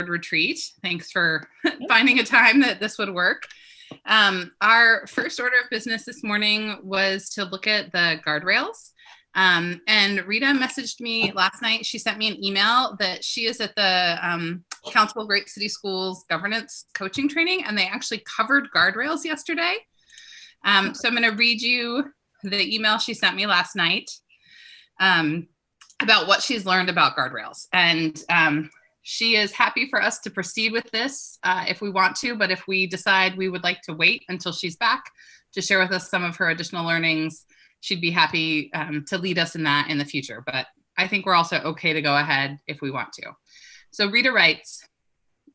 retreat. Thanks for finding a time that this would work. Our first order of business this morning was to look at the guardrails. And Rita messaged me last night. She sent me an email that she is at the Council of Great City Schools governance coaching training, and they actually covered guardrails yesterday. So I'm going to read you the email she sent me last night about what she's learned about guardrails. And she is happy for us to proceed with this if we want to, but if we decide we would like to wait until she's back to share with us some of her additional learnings, she'd be happy to lead us in that in the future. But I think we're also okay to go ahead if we want to. So Rita writes,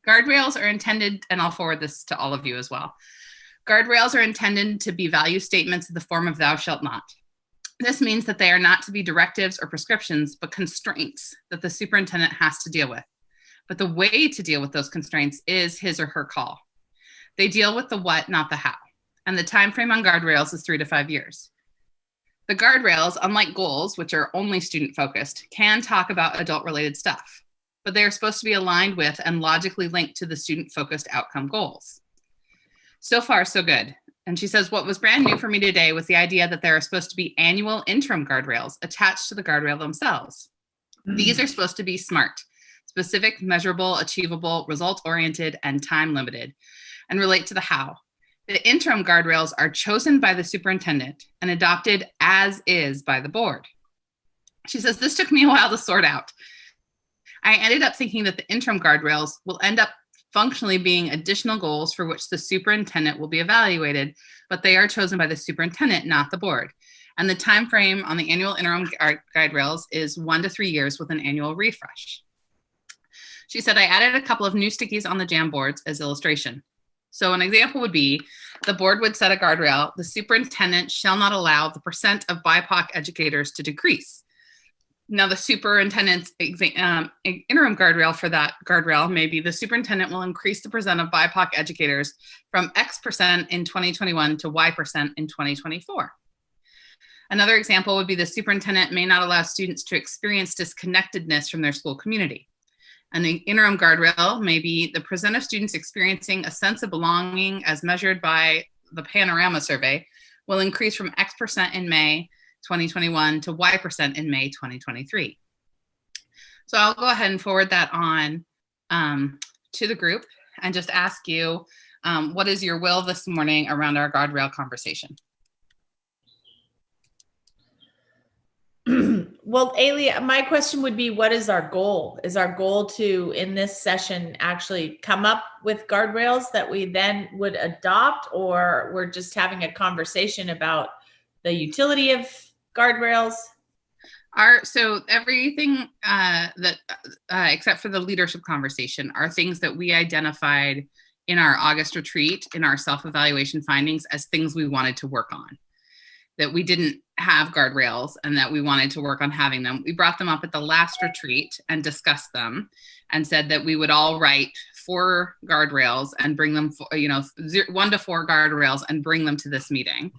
guardrails are intended, and I'll forward this to all of you as well. Guardrails are intended to be value statements in the form of thou shalt not. This means that they are not to be directives or prescriptions, but constraints that the superintendent has to deal with. But the way to deal with those constraints is his or her call. They deal with the what, not the how. And the time frame on guardrails is 3 to 5 years. The guardrails, unlike goals, which are only student-focused, can talk about adult-related stuff, but they are supposed to be aligned with and logically linked to the student-focused outcome goals. So far, so good. And she says, what was brand new for me today was the idea that there are supposed to be annual interim guardrails attached to the guardrail themselves. These are supposed to be SMART, specific, measurable, achievable, result-oriented, and time-limited, and relate to the how. The interim guardrails are chosen by the superintendent and adopted as is by the board. She says, this took me a while to sort out. I ended up thinking that the interim guardrails will end up functionally being additional goals for which the superintendent will be evaluated, but they are chosen by the superintendent, not the board. And the time frame on the annual interim guardrails is 1 to 3 years with an annual refresh. She said, I added a couple of new stickies on the Jamboards as illustration. So an example would be, the board would set a guardrail, the superintendent shall not allow the % of BIPOC educators to decrease. Now the superintendent's interim guardrail for that guardrail may be the superintendent will increase the % of BIPOC educators from X% in 2021 to Y% in 2024. Another example would be the superintendent may not allow students to experience disconnectedness from their school community. And the interim guardrail may be the % of students experiencing a sense of belonging as measured by the Panorama survey will increase from X% in May 2021 to Y% in May 2023. So I'll go ahead and forward that on to the group and just ask you, what is your will this morning around our guardrail conversation? Well, Ailey, my question would be, what is our goal? Is our goal to, in this session, actually come up with guardrails that we then would adopt, or we're just having a conversation about the utility of guardrails? So everything that, except for the leadership conversation, are things that we identified in our August retreat, in our self-evaluation findings, as things we wanted to work on. That we didn't have guardrails and that we wanted to work on having them. We brought them up at the last retreat and discussed them and said that we would all write 4 guardrails and bring them, 1 to 4 guardrails and bring them to this meeting.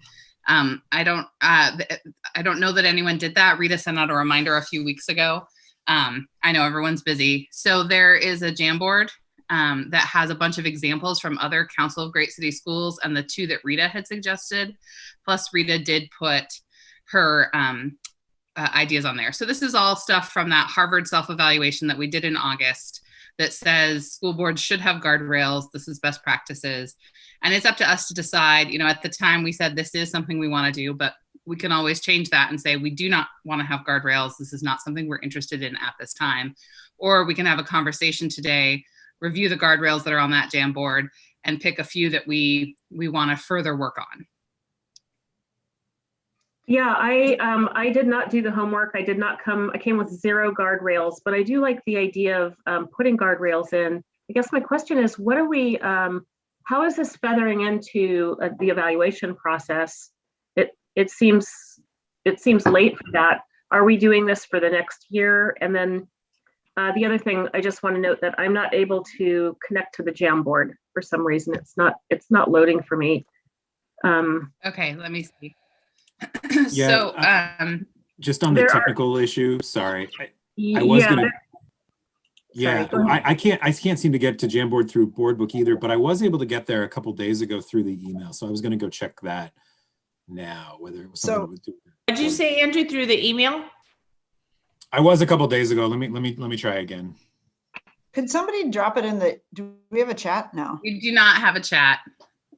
I don't know that anyone did that. Rita sent out a reminder a few weeks ago. I know everyone's busy. So there is a Jamboard that has a bunch of examples from other Council of Great City Schools and the 2 that Rita had suggested. Plus Rita did put her ideas on there. So this is all stuff from that Harvard self-evaluation that we did in August that says school boards should have guardrails. This is best practices. And it's up to us to decide, at the time we said this is something we want to do, but we can always change that and say we do not want to have guardrails. This is not something we're interested in at this time. Or we can have a conversation today, review the guardrails that are on that Jamboard, and pick a few that we want to further work on. Yeah, I did not do the homework. I came with 0 guardrails, but I do like the idea of putting guardrails in. I guess my question is, how is this feathering into the evaluation process? It seems late for that. Are we doing this for the next year? And then the other thing, I just want to note that I'm not able to connect to the Jamboard for some reason. It's not loading for me. Okay, let me see. Yeah, just on the technical issue, sorry. I was Sorry, Yeah, I can't seem to get to Jamboard through Boardbook either, but I was able to get there a couple days ago through the email. So I was going to go check that now, whether it was something that would do. Did you say, Andrew, through the email? I was a couple days ago. Let me try again. Could somebody drop it in the, do we have a chat now? We do not have a chat.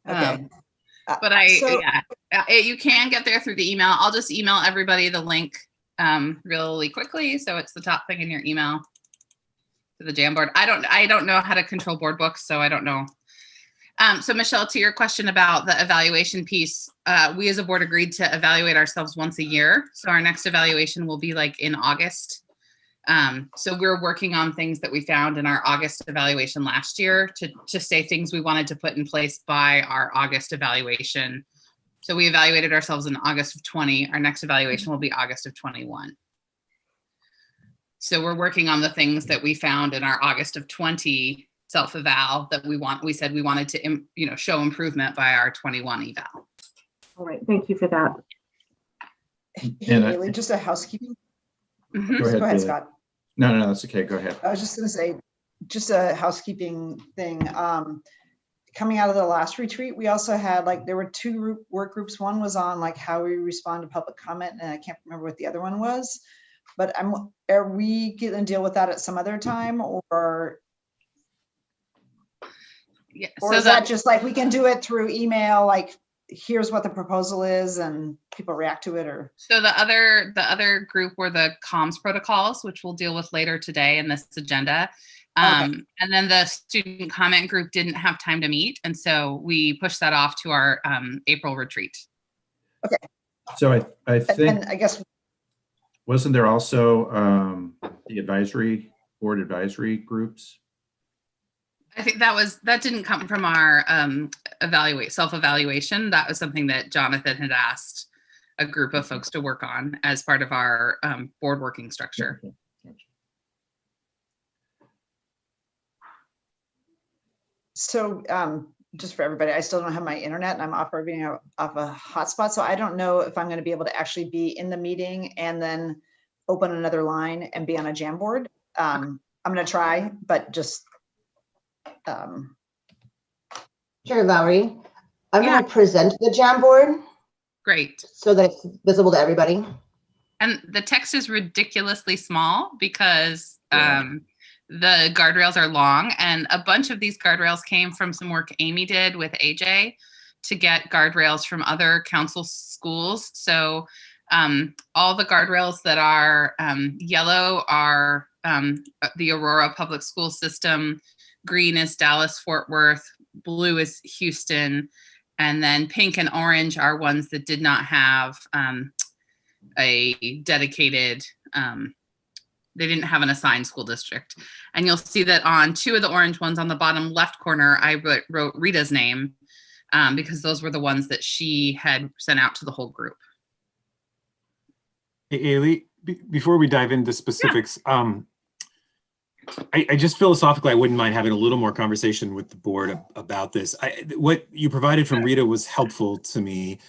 Okay. But you can get there through the email. I'll just email everybody the link really quickly. So it's the top thing in your email to the Jamboard. I don't know how to control board books, so I don't know. So Michelle, to your question about the evaluation piece, we as a board agreed to evaluate ourselves once a year. So our next evaluation will be like in August. So we're working on things that we found in our August evaluation last year to say things we wanted to put in place by our August evaluation. So we evaluated ourselves in August of 20. Our next evaluation will be August of 21. So we're working on the things that we found in our August of 20 self-eval that we said we wanted to, show improvement by our 21 eval. all right, thank you for that. Hey, And Haley, just a housekeeping. Mhm. Go ahead, Haley. Scott. No, that's okay. Go ahead. I was just going to say, just a housekeeping thing. Coming out of the last retreat, we also had there were two work groups. One was on how we respond to public comment, and I can't remember what the other one was. But are we going to deal with that at some other time, or Yeah, or is that just we can do it through email? Here's what the proposal is, and people react to it, or? So the other group were the comms protocols, which we'll deal with later today in this agenda. Okay. And then the student comment group didn't have time to meet. And so we pushed that off to our April retreat. Okay. So I think, and I guess, wasn't there also the board advisory groups? I think that didn't come from our self-evaluation. That was something that Jonathan had asked a group of folks to work on as part of our board working structure. Okay. Gotcha. so just for everybody, I still don't have my internet, and I'm operating off a hotspot. So I don't know if I'm going to be able to actually be in the meeting and then open another line and be on a Jamboard. I'm going to try, but just. Sure, Valerie. I'm going to present the Jamboard Great. so that it's visible to everybody. And the text is ridiculously small because the guardrails are long, and a bunch of these guardrails came from some work Amy did with AJ to get guardrails from other council schools. So all the guardrails that are yellow are the Aurora Public School System, green is Dallas Fort Worth, blue is Houston, and then pink and orange are ones that did not have a dedicated, they didn't have an assigned school district. And you'll see that on two of the orange ones on the bottom left corner, I wrote Rita's name because those were the ones that she had sent out to the whole group. Hey, Ailey, before we dive into specifics, I just philosophically, I wouldn't mind having a little more conversation with the board about this. What you provided from Rita was helpful to me.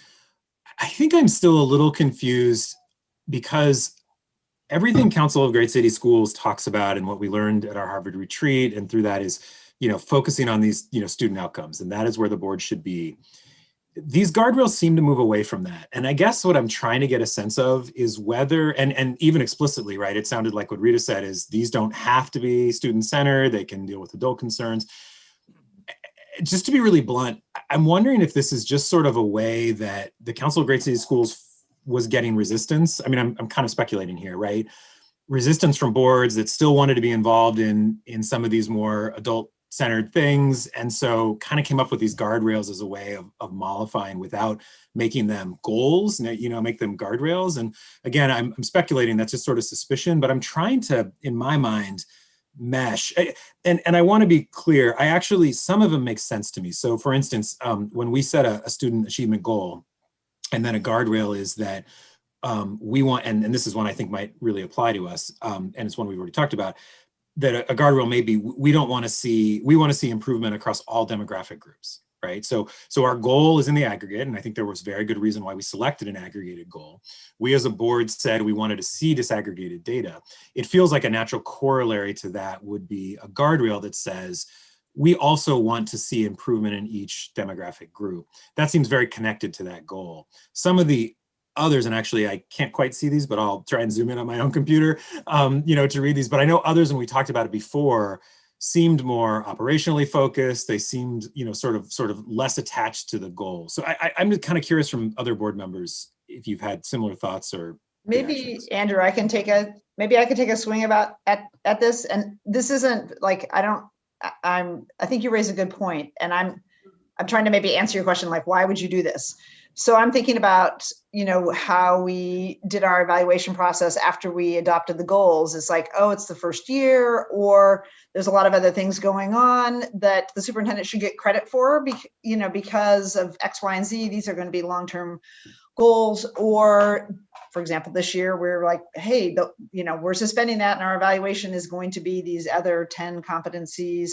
I think I'm still a little confused because everything Council of Great City Schools talks about and what we learned at our Harvard retreat and through that is, focusing on these, student outcomes, and that is where the board should be. These guardrails seem to move away from that. And I guess what I'm trying to get a sense of is whether, and even explicitly, right, it sounded like what Rita said is these don't have to be student-centered, they can deal with adult concerns. Just to be really blunt, I'm wondering if this is just sort of a way that the Council of Great City Schools was getting resistance. I mean, I'm kind of speculating here, right? Resistance from boards that still wanted to be involved in some of these more adult-centered things, and so kind of came up with these guardrails as a way of mollifying without making them goals, make them guardrails. And again, I'm speculating, that's just sort of suspicion, but I'm trying to, in my mind, mesh. And I want to be clear, some of them make sense to me. So for instance, when we set a student achievement goal, and then a guardrail is that we want, and this is one I think might really apply to us, and it's one we've already talked about, that a guardrail may be, we want to see improvement across all demographic groups. right? So our goal is in the aggregate, and I think there was very good reason why we selected an aggregated goal. We as a board said we wanted to see disaggregated data. It feels like a natural corollary to that would be a guardrail that says, we also want to see improvement in each demographic group. That seems very connected to that goal. Some of the others, and actually I can't quite see these, but I'll try and zoom in on my own computer, to read these, but I know others, and we talked about it before, seemed more operationally focused. They seemed, sort of less attached to the goal. So I'm kind of curious from other board members if you've had similar thoughts or maybe reactions. Andrew, I can take a swing at this. And this isn't like, I think you raise a good point, and I'm trying to maybe answer your question, like, why would you do this? So I'm thinking about, how we did our evaluation process after we adopted the goals. It's like, oh, it's the first year, or there's a lot of other things going on that the superintendent should get credit for, because of X, Y, and Z. These are going to be long-term goals. Or, for example, this year we're like, hey, we're suspending that, and our evaluation is going to be these other 10 competencies,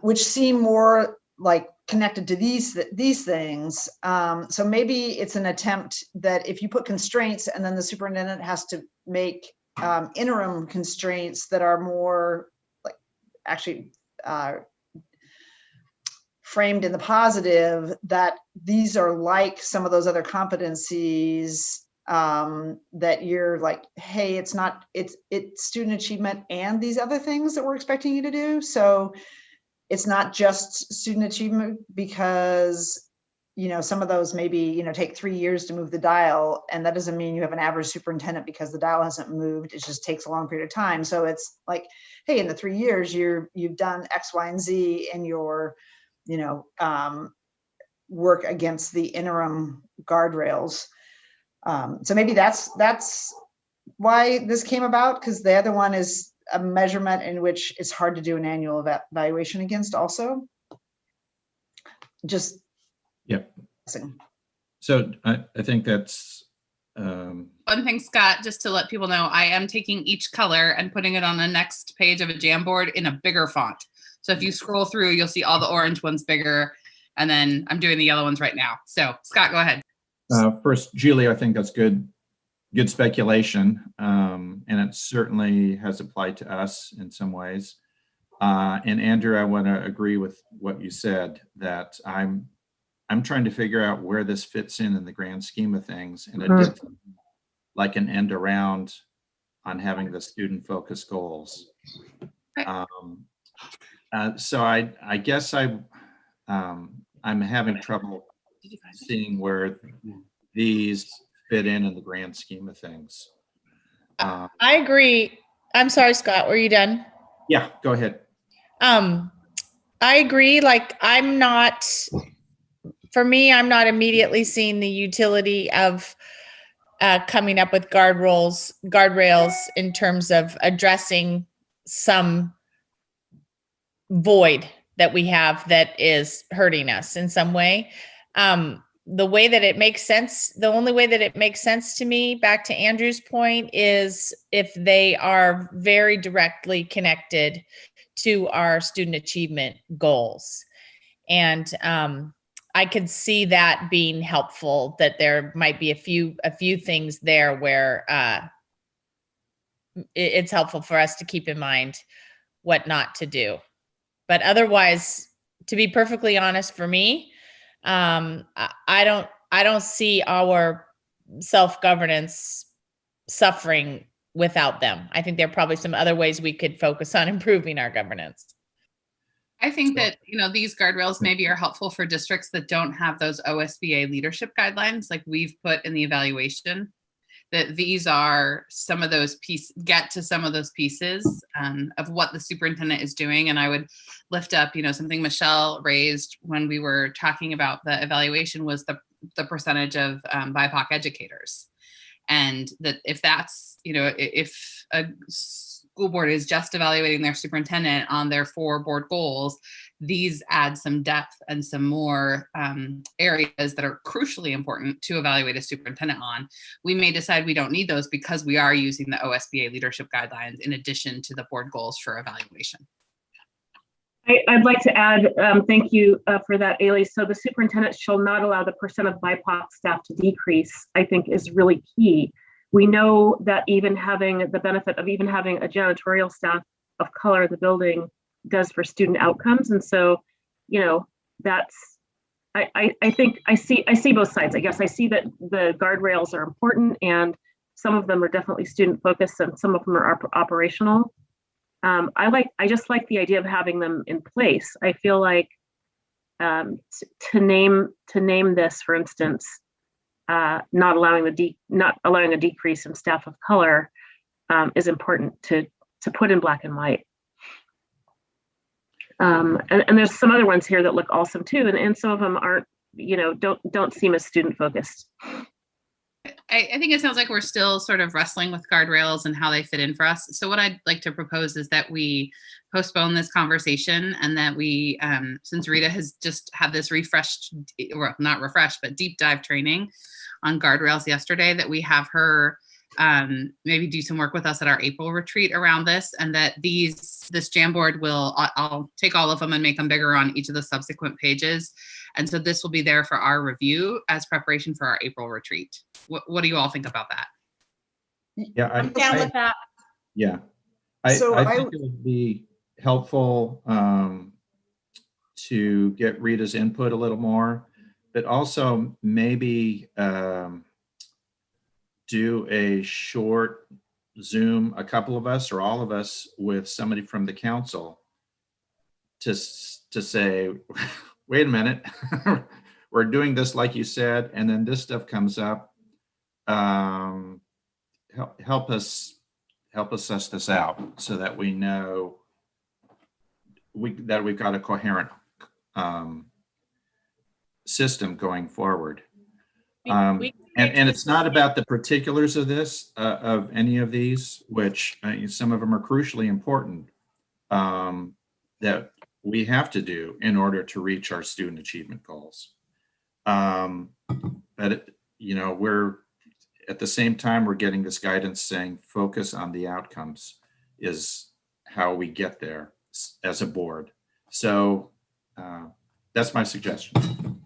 which seem more like connected to these things. So maybe it's an attempt that if you put constraints and then the superintendent has to make interim constraints that are more like actually framed in the positive, that these are like some of those other competencies, that you're like, hey, it's student achievement and these other things that we're expecting you to do. So it's not just student achievement, because some of those maybe take 3 years to move the dial, and that doesn't mean you have an average superintendent because the dial hasn't moved. It just takes a long period of time. So it's like, hey, in the 3 years you've done X, Y, and Z in your work against the interim guardrails. So maybe that's why this came about, because the other one is a measurement in which it's hard to do an annual evaluation against also. Just Yep. So I think that's One thing, Scott, just to let people know, I am taking each color and putting it on the next page of a Jamboard in a bigger font. So if you scroll through, you'll see all the orange ones bigger, and then I'm doing the yellow ones right now. So Scott, go ahead. First, Julie, I think that's good speculation, and it certainly has applied to us in some ways. And Andrew, I want to agree with what you said, that I'm trying to figure out where this fits in the grand scheme of things, and it did like an end around on having the student-focused goals. So I guess I'm having trouble seeing where these fit in the grand scheme of things. I agree. I'm sorry, Scott, were you done? Yeah, go ahead. I agree. Like, I'm not immediately seeing the utility of coming up with guardrails in terms of addressing some void that we have that is hurting us in some way. The way that it makes sense, the only way that it makes sense to me, back to Andrew's point, is if they are very directly connected to our student achievement goals. And I could see that being helpful, that there might be a few things there where it's helpful for us to keep in mind what not to do. But otherwise, to be perfectly honest, for me, I don't see our self-governance suffering without them. I think there are probably some other ways we could focus on improving our governance. I think that, these guardrails maybe are helpful for districts that don't have those OSBA leadership guidelines like we've put in the evaluation, that these are some of those get to some of those pieces of what the superintendent is doing. And I would lift up, something Michelle raised when we were talking about the evaluation was the percentage of BIPOC educators. And that if that's, if a school board is just evaluating their superintendent on their 4 board goals, these add some depth and some more areas that are crucially important to evaluate a superintendent on. We may decide we don't need those because we are using the OSBA leadership guidelines in addition to the board goals for evaluation. I'd like to add, thank you for that, Ailey. So the superintendent shall not allow the percent of BIPOC staff to decrease, I think is really key. We know that even having the benefit of even having a janitorial staff of color in the building does for student outcomes. And so, you know, that's, I think I see both sides. I guess I see that the guardrails are important and some of them are definitely student focused and some of them are operational. I just like the idea of having them in place. I feel like to name this, for instance, not allowing a decrease in staff of color is important to put in black and white. And there's some other ones here that look awesome too, and some of them aren't, you know, don't seem as student focused. I think it sounds like we're still sort of wrestling with guardrails and how they fit in for us. So what I'd like to propose is that we postpone this conversation and that we, since Rita has just had this refreshed, or not refreshed, but deep dive training on guardrails yesterday, that we have her maybe do some work with us at our April retreat around this, and that this Jamboard will, I'll take all of them and make them bigger on each of the subsequent pages. And so this will be there for our review as preparation for our April retreat. What do you all think about that? Yeah, I'm down with that. Yeah, I think it would be helpful to get Rita's input a little more, but also maybe do a short Zoom, a couple of us or all of us, with somebody from the council to say, wait a minute, we're doing this like you said, and then this stuff comes up. Help us suss this out so that we know that we've got a coherent system going forward. And it's not about the particulars of this, of any of these, which some of them are crucially important, that we have to do in order to reach our student achievement goals. But you know, we're at the same time, we're getting this guidance saying focus on the outcomes is how we get there as a board. So that's my suggestion.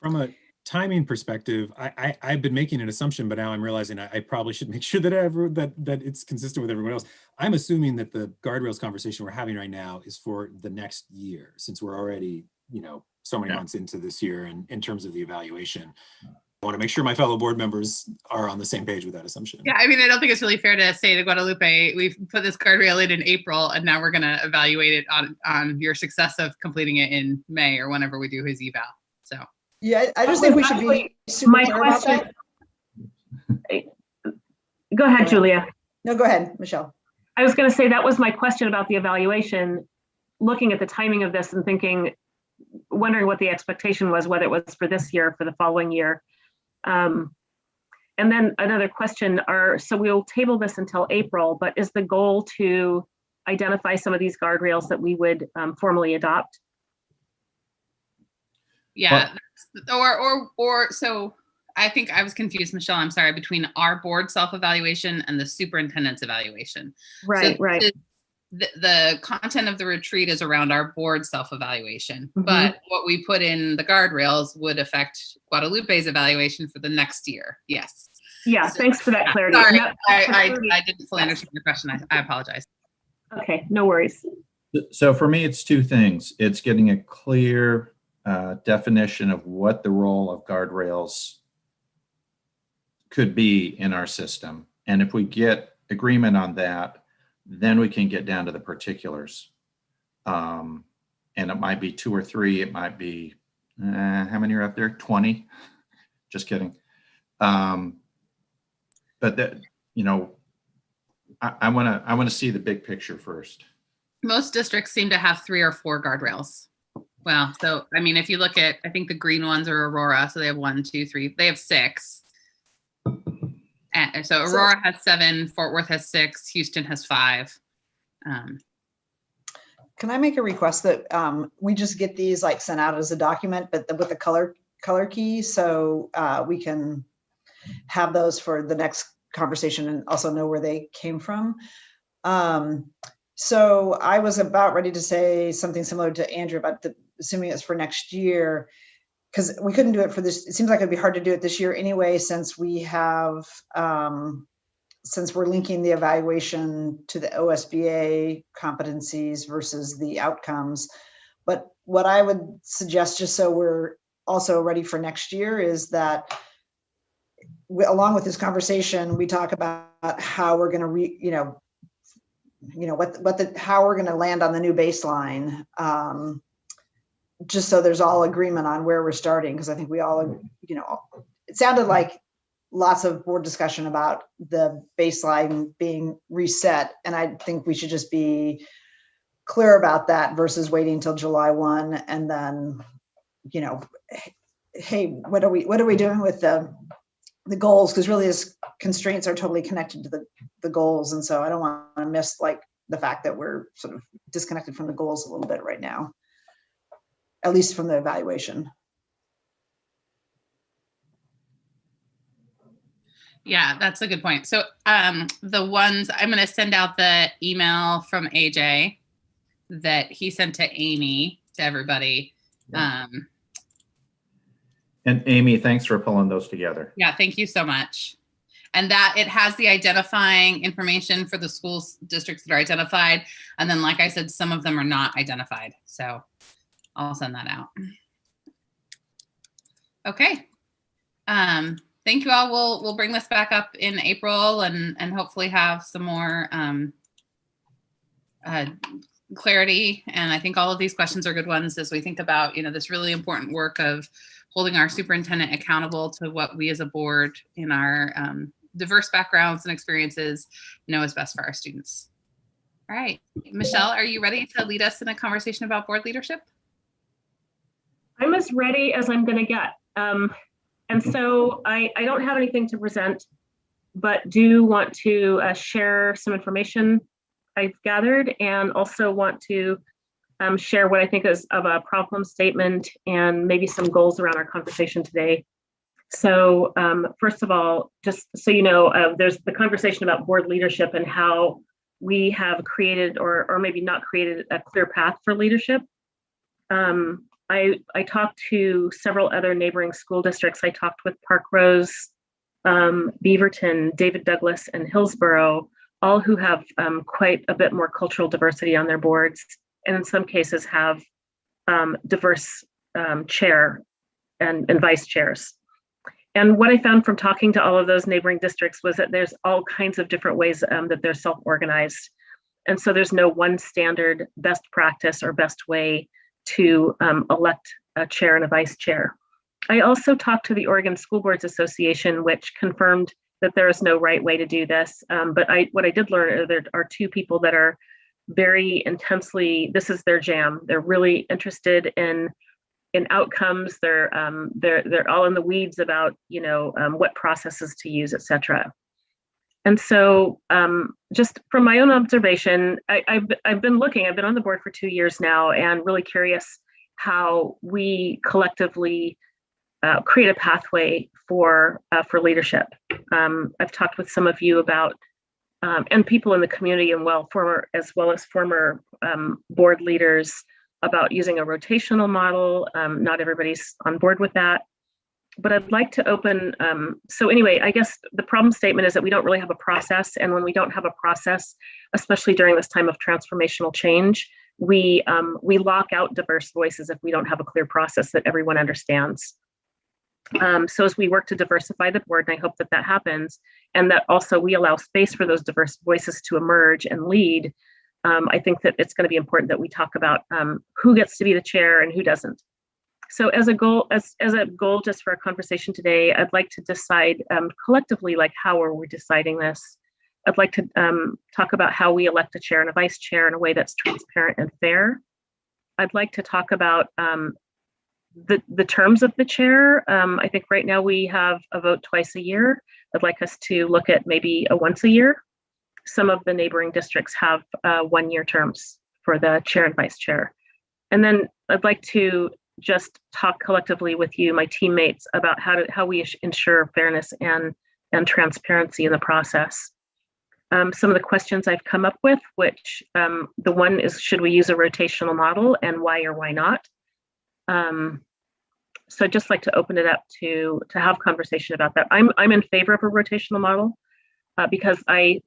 From a timing perspective, I've been making an assumption, but now I'm realizing I probably should make sure that that it's consistent with everyone else. I'm assuming that the guardrails conversation we're having right now is for the next year, since we're already, you know, so many months into this year, and in terms of the evaluation. I want to make sure my fellow board members are on the same page with that assumption. Yeah, I mean, I don't think it's really fair to say to Guadalupe, we've put this guardrail in April, and now we're going to evaluate it on your success of completing it in May or whenever we do his eval. So yeah, I just think we should be super clear about that. Go ahead, Julia. No, go ahead, Michelle. I was going to say that was my question about the evaluation, looking at the timing of this and wondering what the expectation was, whether it was for this year or for the following year. And then another question so we'll table this until April, but is the goal to identify some of these guardrails that we would formally adopt? Yeah, or so I think I was confused, Michelle, I'm sorry, between our board self-evaluation and the superintendent's evaluation. Right, so right. The content of the retreat is around our board self-evaluation, but what we put in the guardrails would affect Guadalupe's evaluation for the next year. Yes. Yeah, so, thanks for that clarity. Sorry, I didn't fully understand your question. I apologize. Okay, no worries. So for me, it's two things. It's getting a clear definition of what the role of guardrails could be in our system. And if we get agreement on that, then we can get down to the particulars. And it might be 2 or 3, it might be, how many are up there? 20? Just kidding. But that, you know, I want to see the big picture first. Most districts seem to have 3 or 4 guardrails. Well, so, I mean, if you look at, I think the green ones are Aurora. So they have 1, 2, 3, they have 6. And so Aurora has 7, Fort Worth has 6, Houston has 5. Can I make a request that we just get these like sent out as a document, but with the color key, so we can have those for the next conversation and also know where they came from. So I was about ready to say something similar to Andrew about assuming it's for next year, because we couldn't do it for this. It seems like it'd be hard to do it this year anyway, since we have, since we're linking the evaluation to the OSBA competencies versus the outcomes. But what I would suggest, just so we're also ready for next year, is that along with this conversation, we talk about how we're going to how we're going to land on the new baseline, just so there's all agreement on where we're starting. Because I think we all, it sounded like lots of board discussion about the baseline being reset, and I think we should just be clear about that versus waiting until July 1 and then, hey, what are we doing with the goals? Because really, his constraints are totally connected to the goals, and so I don't want to miss the fact that we're sort of disconnected from the goals a little bit right now, at least from the evaluation. Yeah, that's a good point. So the ones, I'm going to send out the email from AJ that he sent to Amy, to everybody. Yeah. And Amy, thanks for pulling those together. Yeah, thank you so much. And that it has the identifying information for the schools districts that are identified. And then, like I said, some of them are not identified. So I'll send that out. Okay. Thank you all. We'll bring this back up in April and hopefully have some more clarity. And I think all of these questions are good ones as we think about, this really important work of holding our superintendent accountable to what we as a board in our diverse backgrounds and experiences know is best for our students. All right, Michelle, are you ready to lead us in a conversation about board leadership? I'm as ready as I'm going to get. And so I don't have anything to present, but do want to share some information I've gathered, and also want to share what I think is of a problem statement and maybe some goals around our conversation today. So first of all, just so you know, there's the conversation about board leadership and how we have created or maybe not created a clear path for leadership. I talked to several other neighboring school districts. I talked with Park Rose, Beaverton, David Douglas, and Hillsborough, all who have quite a bit more cultural diversity on their boards, and in some cases have diverse chair and vice chairs. And what I found from talking to all of those neighboring districts was that there's all kinds of different ways that they're self-organized. And so there's no one standard best practice or best way to elect a chair and a vice chair. I also talked to the Oregon School Boards Association, which confirmed that there is no right way to do this. But what I did learn are there are two people that are very intensely, this is their jam. They're really interested in outcomes. They're all in the weeds about what processes to use, et cetera. And so just from my own observation, I've been on the board for 2 years now, and really curious how we collectively create a pathway for leadership. I've talked with some of you about, and people in the community and former board leaders about using a rotational model. Not everybody's on board with that. But I'd like to open, so anyway, I guess the problem statement is that we don't really have a process. And when we don't have a process, especially during this time of transformational change, we lock out diverse voices if we don't have a clear process that everyone understands. So as we work to diversify the board, and I hope that that happens, and that also we allow space for those diverse voices to emerge and lead, I think that it's going to be important that we talk about who gets to be the chair and who doesn't. So as a goal just for our conversation today, I'd like to decide collectively, how are we deciding this? I'd like to talk about how we elect a chair and a vice chair in a way that's transparent and fair. I'd like to talk about the terms of the chair. I think right now we have a vote twice a year. I'd like us to look at maybe a once a year. Some of the neighboring districts have 1-year terms for the chair and vice chair. And then I'd like to just talk collectively with you, my teammates, about how we ensure fairness and transparency in the process. some of the questions I've come up with, which the one is, should we use a rotational model, and why or why not? So I'd just like to open it up to have conversation about that. I'm in favor of a rotational model because I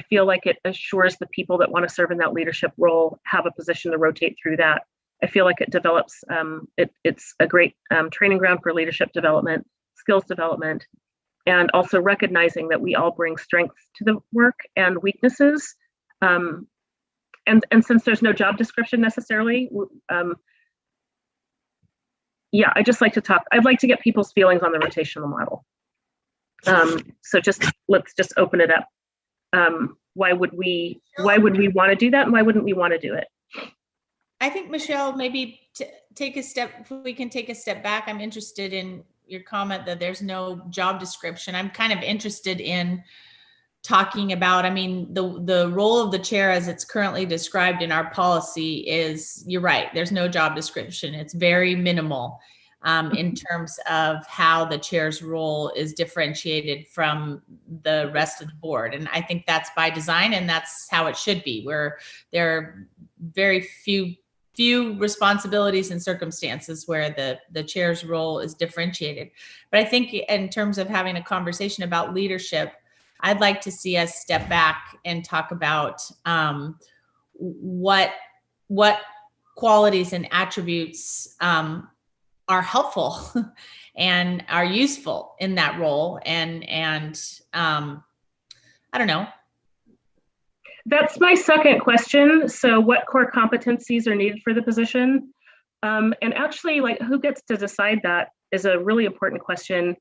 feel like it assures the people that want to serve in that leadership role have a position to rotate through that. I feel like it develops, it's a great training ground for leadership development, skills development, and also recognizing that we all bring strengths to the work and weaknesses. And since there's no job description necessarily, yeah, I just like to talk. I'd like to get people's feelings on the rotational model. So let's just open it up. Why would we want to do that, and why wouldn't we want to do it? I think, Michelle, maybe take a step. If we can take a step back, I'm interested in your comment that there's no job description. I'm kind of interested in talking about, I mean, the role of the chair as it's currently described in our policy is, you're right, there's no job description. It's very minimal in terms of how the chair's role is differentiated from the rest of the board. And I think that's by design, and that's how it should be, where there are very few responsibilities and circumstances where the chair's role is differentiated. But I think in terms of having a conversation about leadership, I'd like to see us step back and talk about what qualities and attributes are helpful and are useful in that role. And I don't know. That's my second question. So what core competencies are needed for the position? And actually, like, who gets to decide that is a really important question.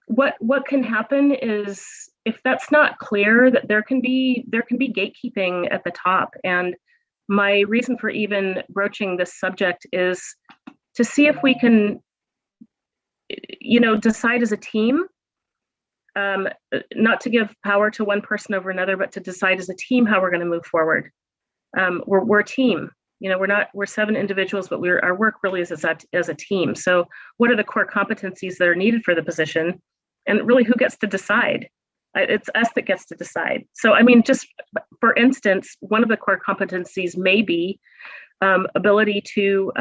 What can happen is, if that's not clear, that there can be gatekeeping at the top. And my reason for even broaching this subject is to see if we can, decide as a team, not to give power to one person over another, but to decide as a team how we're going to move forward. We're a team. We're 7 individuals, but our work really is as a team. So what are the core competencies that are needed for the position? And really, who gets to decide? It's us that gets to decide. So, I mean, just for instance, one of the core competencies may be ability to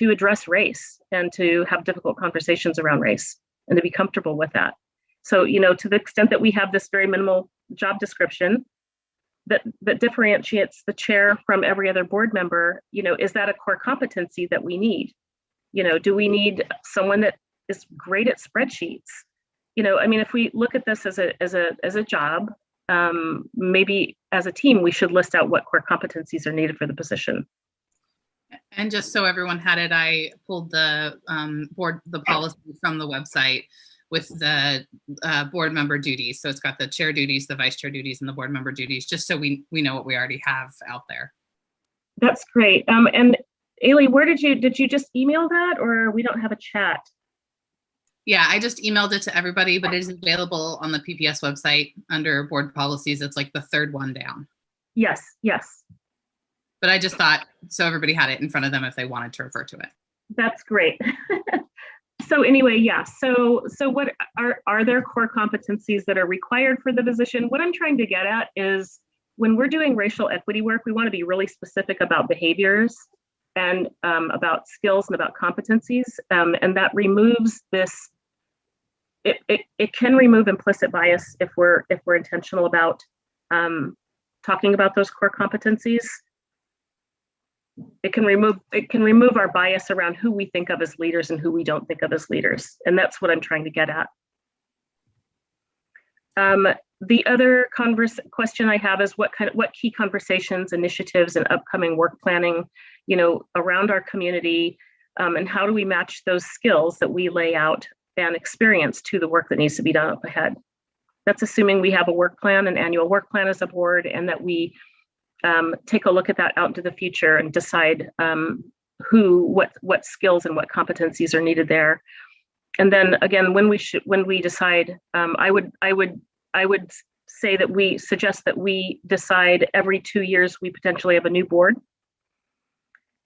address race and to have difficult conversations around race and to be comfortable with that. So, to the extent that we have this very minimal job description that differentiates the chair from every other board member, is that a core competency that we need? Do we need someone that is great at spreadsheets? I mean, if we look at this as a job, maybe as a team, we should list out what core competencies are needed for the position. And just so everyone had it, I pulled the policy from the website with the board member duties. So it's got the chair duties, the vice chair duties, and the board member duties, just so we know what we already have out there. That's great. And Ailey, where did you just email that, or we don't have a chat? Yeah, I just emailed it to everybody, but it is available on the PPS website under board policies. It's like the third one down. Yes. But I just thought, so everybody had it in front of them if they wanted to refer to it. That's great. So anyway, yeah. So what are there core competencies that are required for the position? What I'm trying to get at is, when we're doing racial equity work, we want to be really specific about behaviors and about skills and about competencies. And that removes this. It can remove implicit bias if we're intentional about talking about those core competencies. It can remove our bias around who we think of as leaders and who we don't think of as leaders. And that's what I'm trying to get at. The other question I have is what key conversations, initiatives, and upcoming work planning, around our community, and how do we match those skills that we lay out and experience to the work that needs to be done up ahead. That's assuming we have a work plan, an annual work plan as a board, and that we take a look at that out into the future and decide what skills and what competencies are needed there. And then again, when we decide, I would say that we suggest that we decide every 2 years we potentially have a new board.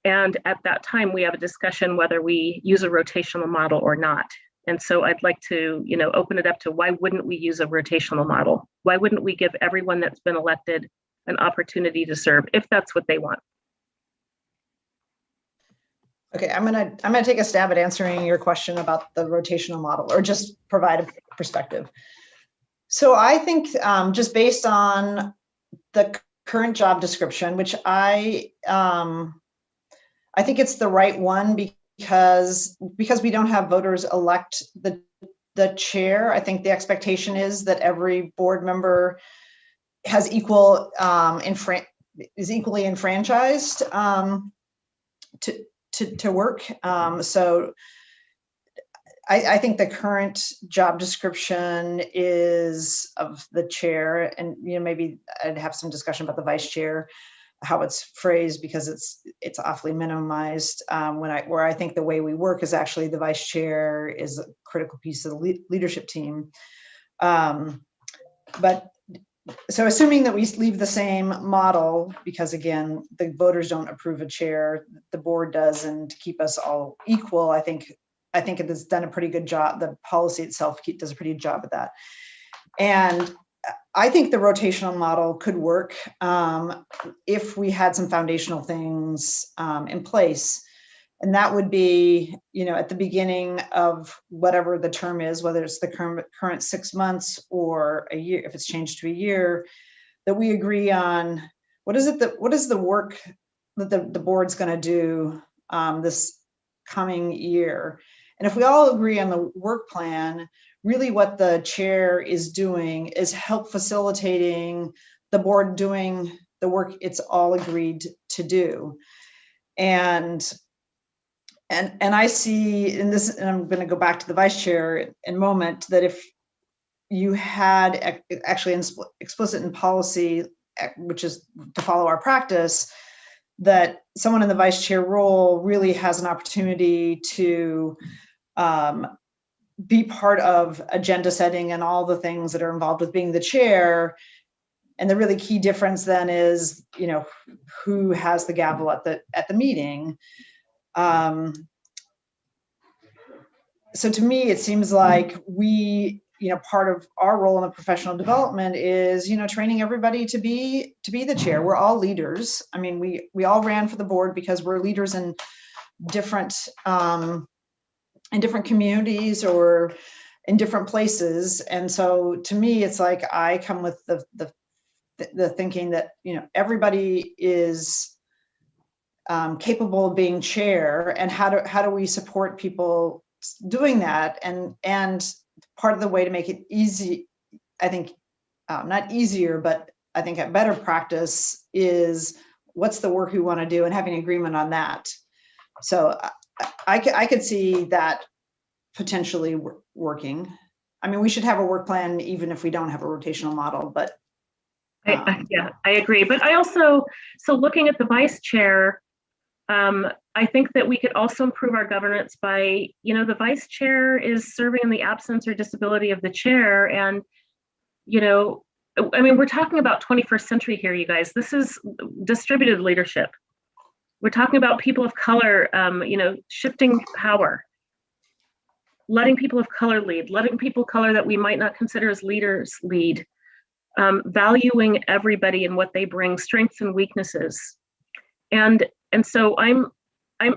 And at that time, we have a discussion whether we use a rotational model or not. And so I'd like to, open it up to why wouldn't we use a rotational model? Why wouldn't we give everyone that's been elected an opportunity to serve if that's what they want? Okay, I'm gonna take a stab at answering your question about the rotational model, or just provide a perspective. So I think just based on the current job description, which I think it's the right one because we don't have voters elect the chair. I think the expectation is that every board member has is equally enfranchised to work. So I think the current job description is of the chair, and maybe I'd have some discussion about the vice chair, how it's phrased, because it's awfully minimized. Where I think the way we work is actually the vice chair is a critical piece of the leadership team. But so assuming that we leave the same model, because again, the voters don't approve a chair, the board does, and to keep us all equal, I think it has done a pretty good job. The policy itself does a pretty good job at that. And I think the rotational model could work if we had some foundational things in place. And that would be, at the beginning of whatever the term is, whether it's the current 6 months or a year, if it's changed to a year, that we agree on what is the work that the board's going to do this coming year. And if we all agree on the work plan, really what the chair is doing is help facilitating the board doing the work it's all agreed to do. And I see in this, and I'm going to go back to the vice chair in a moment, that if you had actually explicit in policy, which is to follow our practice, that someone in the vice chair role really has an opportunity to be part of agenda setting and all the things that are involved with being the chair. And the really key difference then is, who has the gavel at the meeting. So to me, it seems like we, part of our role in the professional development is, training everybody to be the chair. We're all leaders. I mean, we all ran for the board because we're leaders in different communities or in different places. And so to me, it's like I come with the thinking that, everybody is capable of being chair, and how do we support people doing that? And part of the way to make it easy, I think, not easier, but I think a better practice is what's the work we want to do and having agreement on that. So I could see that potentially working. I mean, we should have a work plan even if we don't have a rotational model, but. Yeah, I agree. But I also, so looking at the vice chair, I think that we could also improve our governance by, the vice chair is serving in the absence or disability of the chair. And, we're talking about 21st century here, you guys. This is distributed leadership. We're talking about people of color, shifting power, letting people of color lead, letting people of color that we might not consider as leaders lead, valuing everybody and what they bring, strengths and weaknesses. And so I'm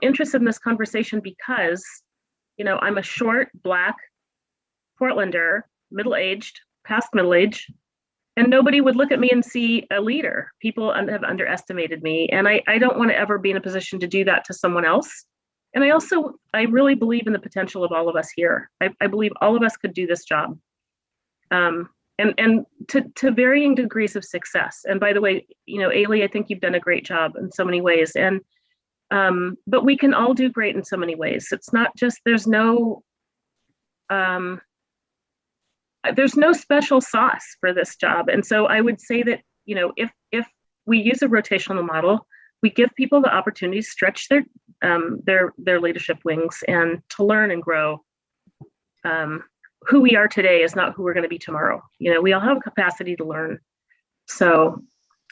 interested in this conversation because, I'm a short, Black Portlander, middle-aged, past middle age, and nobody would look at me and see a leader. People have underestimated me, and I don't want to ever be in a position to do that to someone else. And I really believe in the potential of all of us here. I believe all of us could do this job, and to varying degrees of success. And by the way, Ailey, I think you've done a great job in so many ways. And but we can all do great in so many ways. It's not just, there's no special sauce for this job. And so I would say that, if we use a rotational model, we give people the opportunity to stretch their leadership wings and to learn and grow. Who we are today is not who we're going to be tomorrow. We all have a capacity to learn. So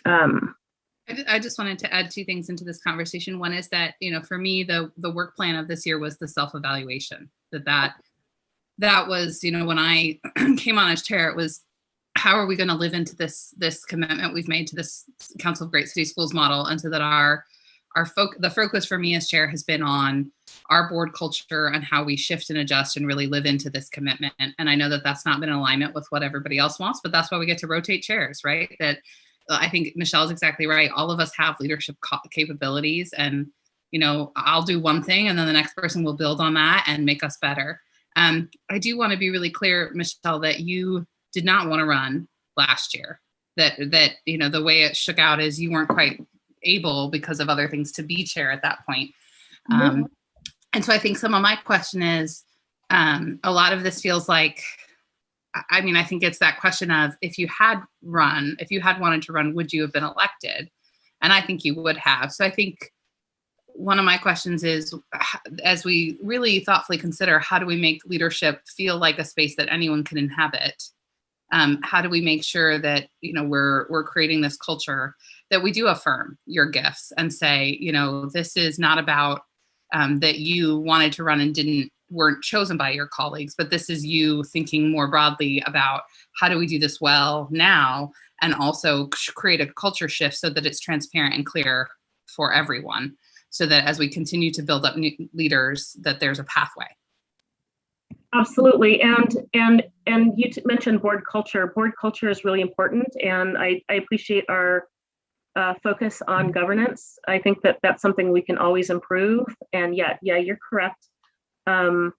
I just wanted to add two things into this conversation. One is that, for me, the work plan of this year was the self-evaluation, that that was, when I came on as chair, it was, how are we going to live into this commitment we've made to this Council of Great City Schools model? And so that the focus for me as chair has been on our board culture and how we shift and adjust and really live into this commitment. And I know that that's not been in alignment with what everybody else wants, but that's why we get to rotate chairs, right? That I think Michelle's exactly right. All of us have leadership capabilities, and I'll do one thing and then the next person will build on that and make us better. I do want to be really clear, Michelle, that you did not want to run last year. That the way it shook out is you weren't quite able because of other things to be chair at that point. And so I think some of my question is, a lot of this feels like, I think it's that question of, if you had wanted to run, would you have been elected? And I think you would have. So I think one of my questions is, as we really thoughtfully consider, how do we make leadership feel like a space that anyone can inhabit? How do we make sure that, we're creating this culture that we do affirm your gifts and say, this is not about that you wanted to run and weren't chosen by your colleagues, but this is you thinking more broadly about how do we do this well now, and also create a culture shift so that it's transparent and clear for everyone, so that as we continue to build up new leaders, that there's a pathway. Absolutely. And you mentioned board culture. Board culture is really important. And I appreciate our focus on governance. I think that that's something we can always improve. And yeah, you're correct. I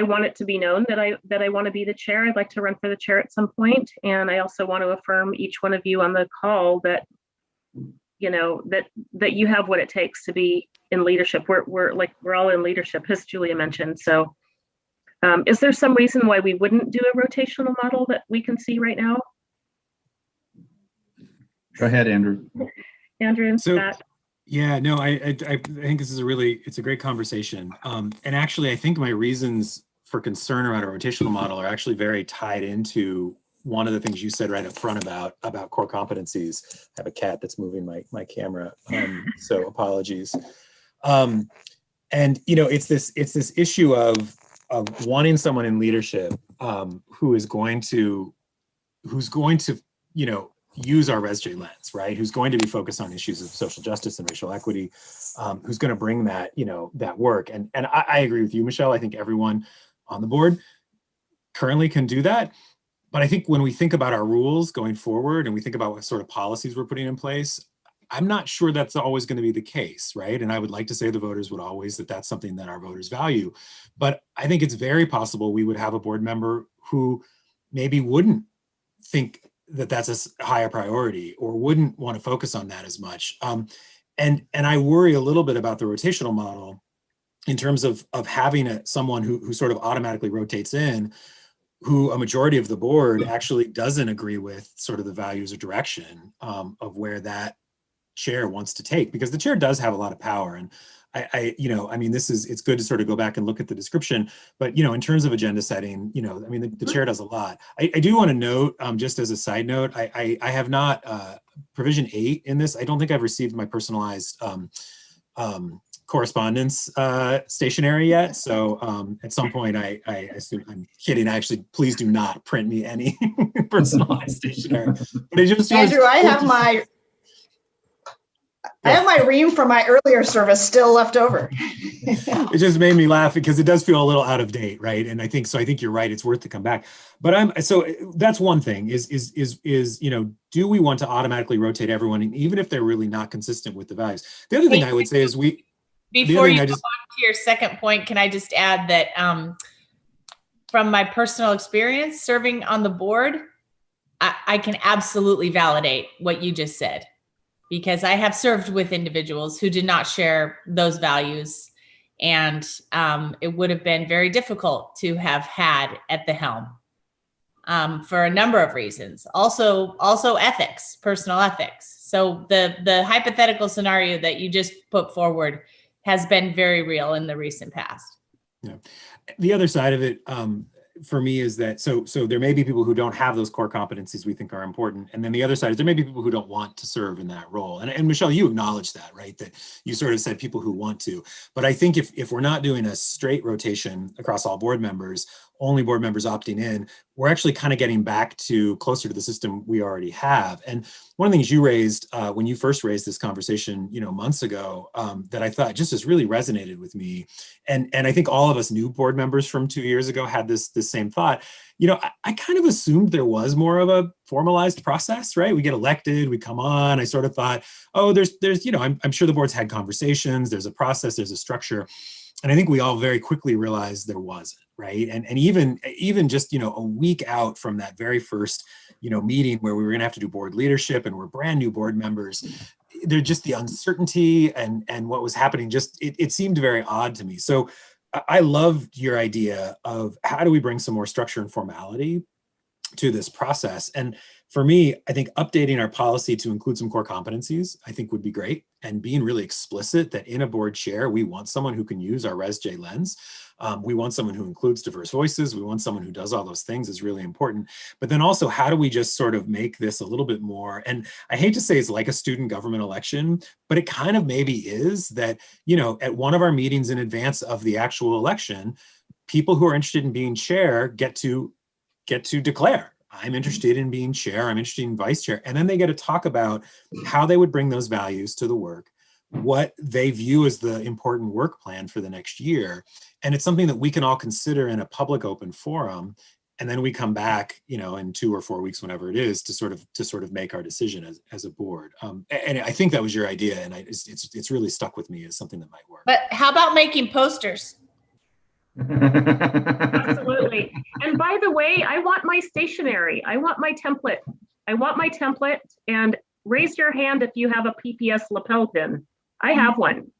want it to be known that I want to be the chair. I'd like to run for the chair at some point. And I also want to affirm each one of you on the call that, that you have what it takes to be in leadership. We're all in leadership, as Julia mentioned. So is there some reason why we wouldn't do a rotational model that we can see right now? Go ahead, Andrew. Andrew and Scott. Yeah, no, I think this is it's a great conversation. And actually, I think my reasons for concern around a rotational model are actually very tied into one of the things you said right up front about core competencies. I have a cat that's moving my camera, so apologies. And it's this issue of wanting someone in leadership who's going to use our ResJ lens, right? Who's going to be focused on issues of social justice and racial equity, who's going to bring that, that work. And I agree with you, Michelle. I think everyone on the board currently can do that. But I think when we think about our rules going forward and we think about what sort of policies we're putting in place, I'm not sure that's always going to be the case, right? And I would like to say the voters would always, that's something that our voters value. But I think it's very possible we would have a board member who maybe wouldn't think that that's a higher priority or wouldn't want to focus on that as much. And I worry a little bit about the rotational model in terms of having someone who sort of automatically rotates in, who a majority of the board actually doesn't agree with sort of the values or direction of where that chair wants to take, because the chair does have a lot of power. And it's good to sort of go back and look at the description, but, in terms of agenda setting, the chair does a lot. I do want to note, just as a side note, I have not, provision 8 in this, I don't think I've received my personalized correspondence stationery yet. So at some point, I assume, I'm kidding, actually, please do not print me any personalized stationery. But it just Andrew, I have my ream from my earlier service still left over. It just made me laugh because it does feel a little out of date, right? And I think you're right. It's worth to come back. But so that's one thing is do we want to automatically rotate everyone, and even if they're really not consistent with the values? The other thing I would say is before you go on to your second point, can I just add that from my personal experience serving on the board, I can absolutely validate what you just said, because I have served with individuals who did not share those values, and it would have been very difficult to have had at the helm for a number of reasons. Also ethics, personal ethics. So the hypothetical scenario that you just put forward has been very real in the recent past. Yeah. The other side of it, for me is that, so there may be people who don't have those core competencies we think are important. And then the other side is there may be people who don't want to serve in that role. And Michelle, you acknowledged that, right? That you sort of said people who want to. But I think if we're not doing a straight rotation across all board members, only board members opting in, we're actually kind of getting back to closer to the system we already have. And one of the things you raised when you first raised this conversation, months ago, that I thought just has really resonated with me. And I think all of us new board members from 2 years ago had this same thought. I kind of assumed there was more of a formalized process, right? We get elected, we come on. I sort of thought, oh, there's I'm sure the board's had conversations, there's a process, there's a structure. And I think we all very quickly realized there wasn't, right? And even just, a week out from that very first, meeting where we were gonna have to do board leadership and we're brand new board members, there's just the uncertainty and what was happening, just, it seemed very odd to me. So I loved your idea of how do we bring some more structure and formality to this process. And for me, I think updating our policy to include some core competencies, I think would be great. And being really explicit that in a board chair, we want someone who can use our Res-J lens. We want someone who includes diverse voices. We want someone who does all those things is really important. But then also, how do we just sort of make this a little bit more, and I hate to say it's like a student government election, but it kind of maybe is that, at one of our meetings in advance of the actual election, people who are interested in being chair get to declare, I'm interested in being chair, I'm interested in vice chair. And then they get to talk about how they would bring those values to the work, what they view as the important work plan for the next year. And it's something that we can all consider in a public open forum. And then we come back, in 2 or 4 weeks, whenever it is, to sort of make our decision as a board. And I think that was your idea. And it's really stuck with me as something that might work. But how about making posters? Absolutely. And by the way, I want my stationery. I want my template. And raise your hand if you have a PPS lapel pin. I have one.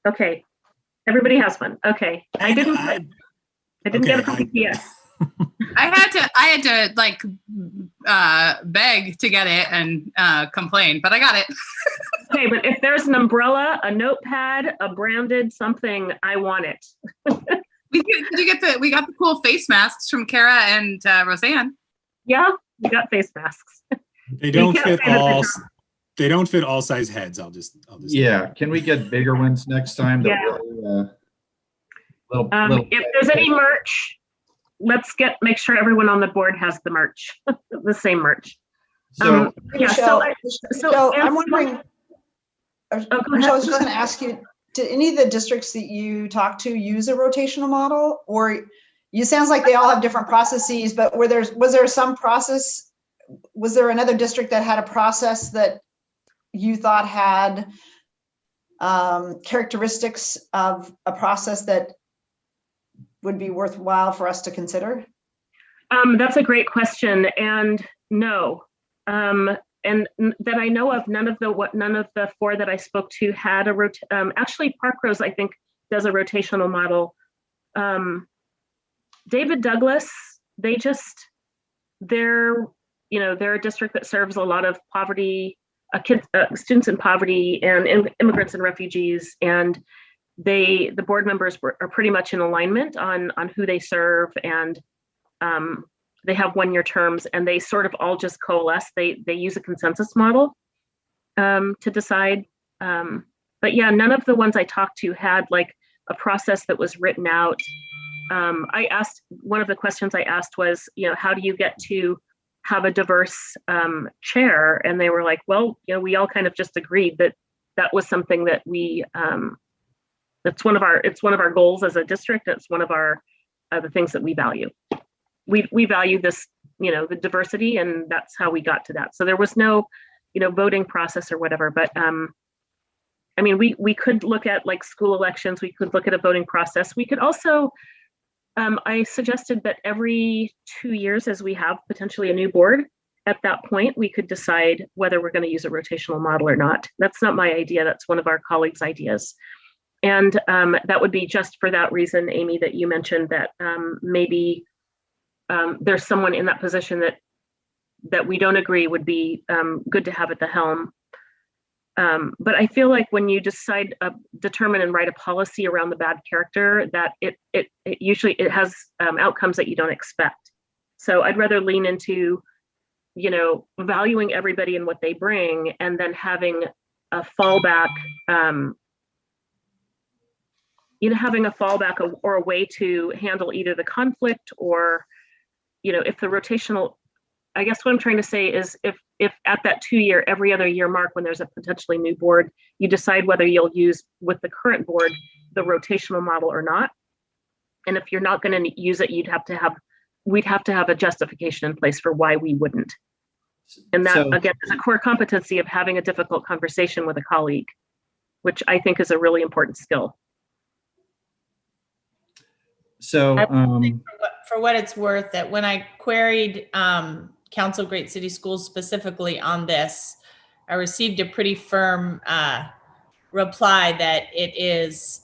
Okay. Everybody has one. Okay. I didn't get a PPS. I had to like beg to get it and complain, but I got it. Okay, but if there's an umbrella, a notepad, a branded something, I want it. We got the cool face masks from Kara and Roseanne. Yeah, we got face masks. They don't fit all. They don't fit all size heads. I'll just. Yeah. Can we get bigger ones next time? Yeah. If there's any merch, let's make sure everyone on the board has the merch, the same merch. So, Michelle, I'm wondering. Michelle, I was just going to ask you, did any of the districts that you talked to use a rotational model? Or it sounds like they all have different processes, but was there some process? Was there another district that had a process that you thought had characteristics of a process that would be worthwhile for us to consider? That's a great question, and no. And that I know of, none of the 4 that I spoke to had a actually Park Rose, I think, does a rotational model. David Douglas, they're a district that serves a lot of poverty, students in poverty and immigrants and refugees, and the board members are pretty much in alignment on who they serve, and they have 1-year terms, and they sort of all just coalesce. They use a consensus model to decide. But yeah, none of the ones I talked to had like a process that was written out. One of the questions I asked was, how do you get to have a diverse chair? And they were like, well, we all kind of just agreed that was something that it's one of our goals as a district. It's one of the things that we value. We value this, the diversity, and that's how we got to that. So there was no, voting process or whatever, but we could look at like school elections. We could look at a voting process. We could also, I suggested that every 2 years, as we have potentially a new board, at that point, we could decide whether we're going to use a rotational model or not. That's not my idea. That's one of our colleagues' ideas. And that would be just for that reason, Amy, that you mentioned, that maybe there's someone in that position that we don't agree would be good to have at the helm. But I feel like when you decide, determine and write a policy around the bad character, that it usually has outcomes that you don't expect. So I'd rather lean into, valuing everybody and what they bring, and then having a fallback, having a fallback or a way to handle either the conflict or, if the rotational, I guess what I'm trying to say is if at that 2-year, every other year mark, when there's a potentially new board, you decide whether you'll use with the current board, the rotational model or not. And if you're not going to use it, we'd have to have a justification in place for why we wouldn't. And that, again, is a core competency of having a difficult conversation with a colleague, which I think is a really important skill. So for what it's worth, that when I queried Council of Great City Schools specifically on this, I received a pretty firm reply that it is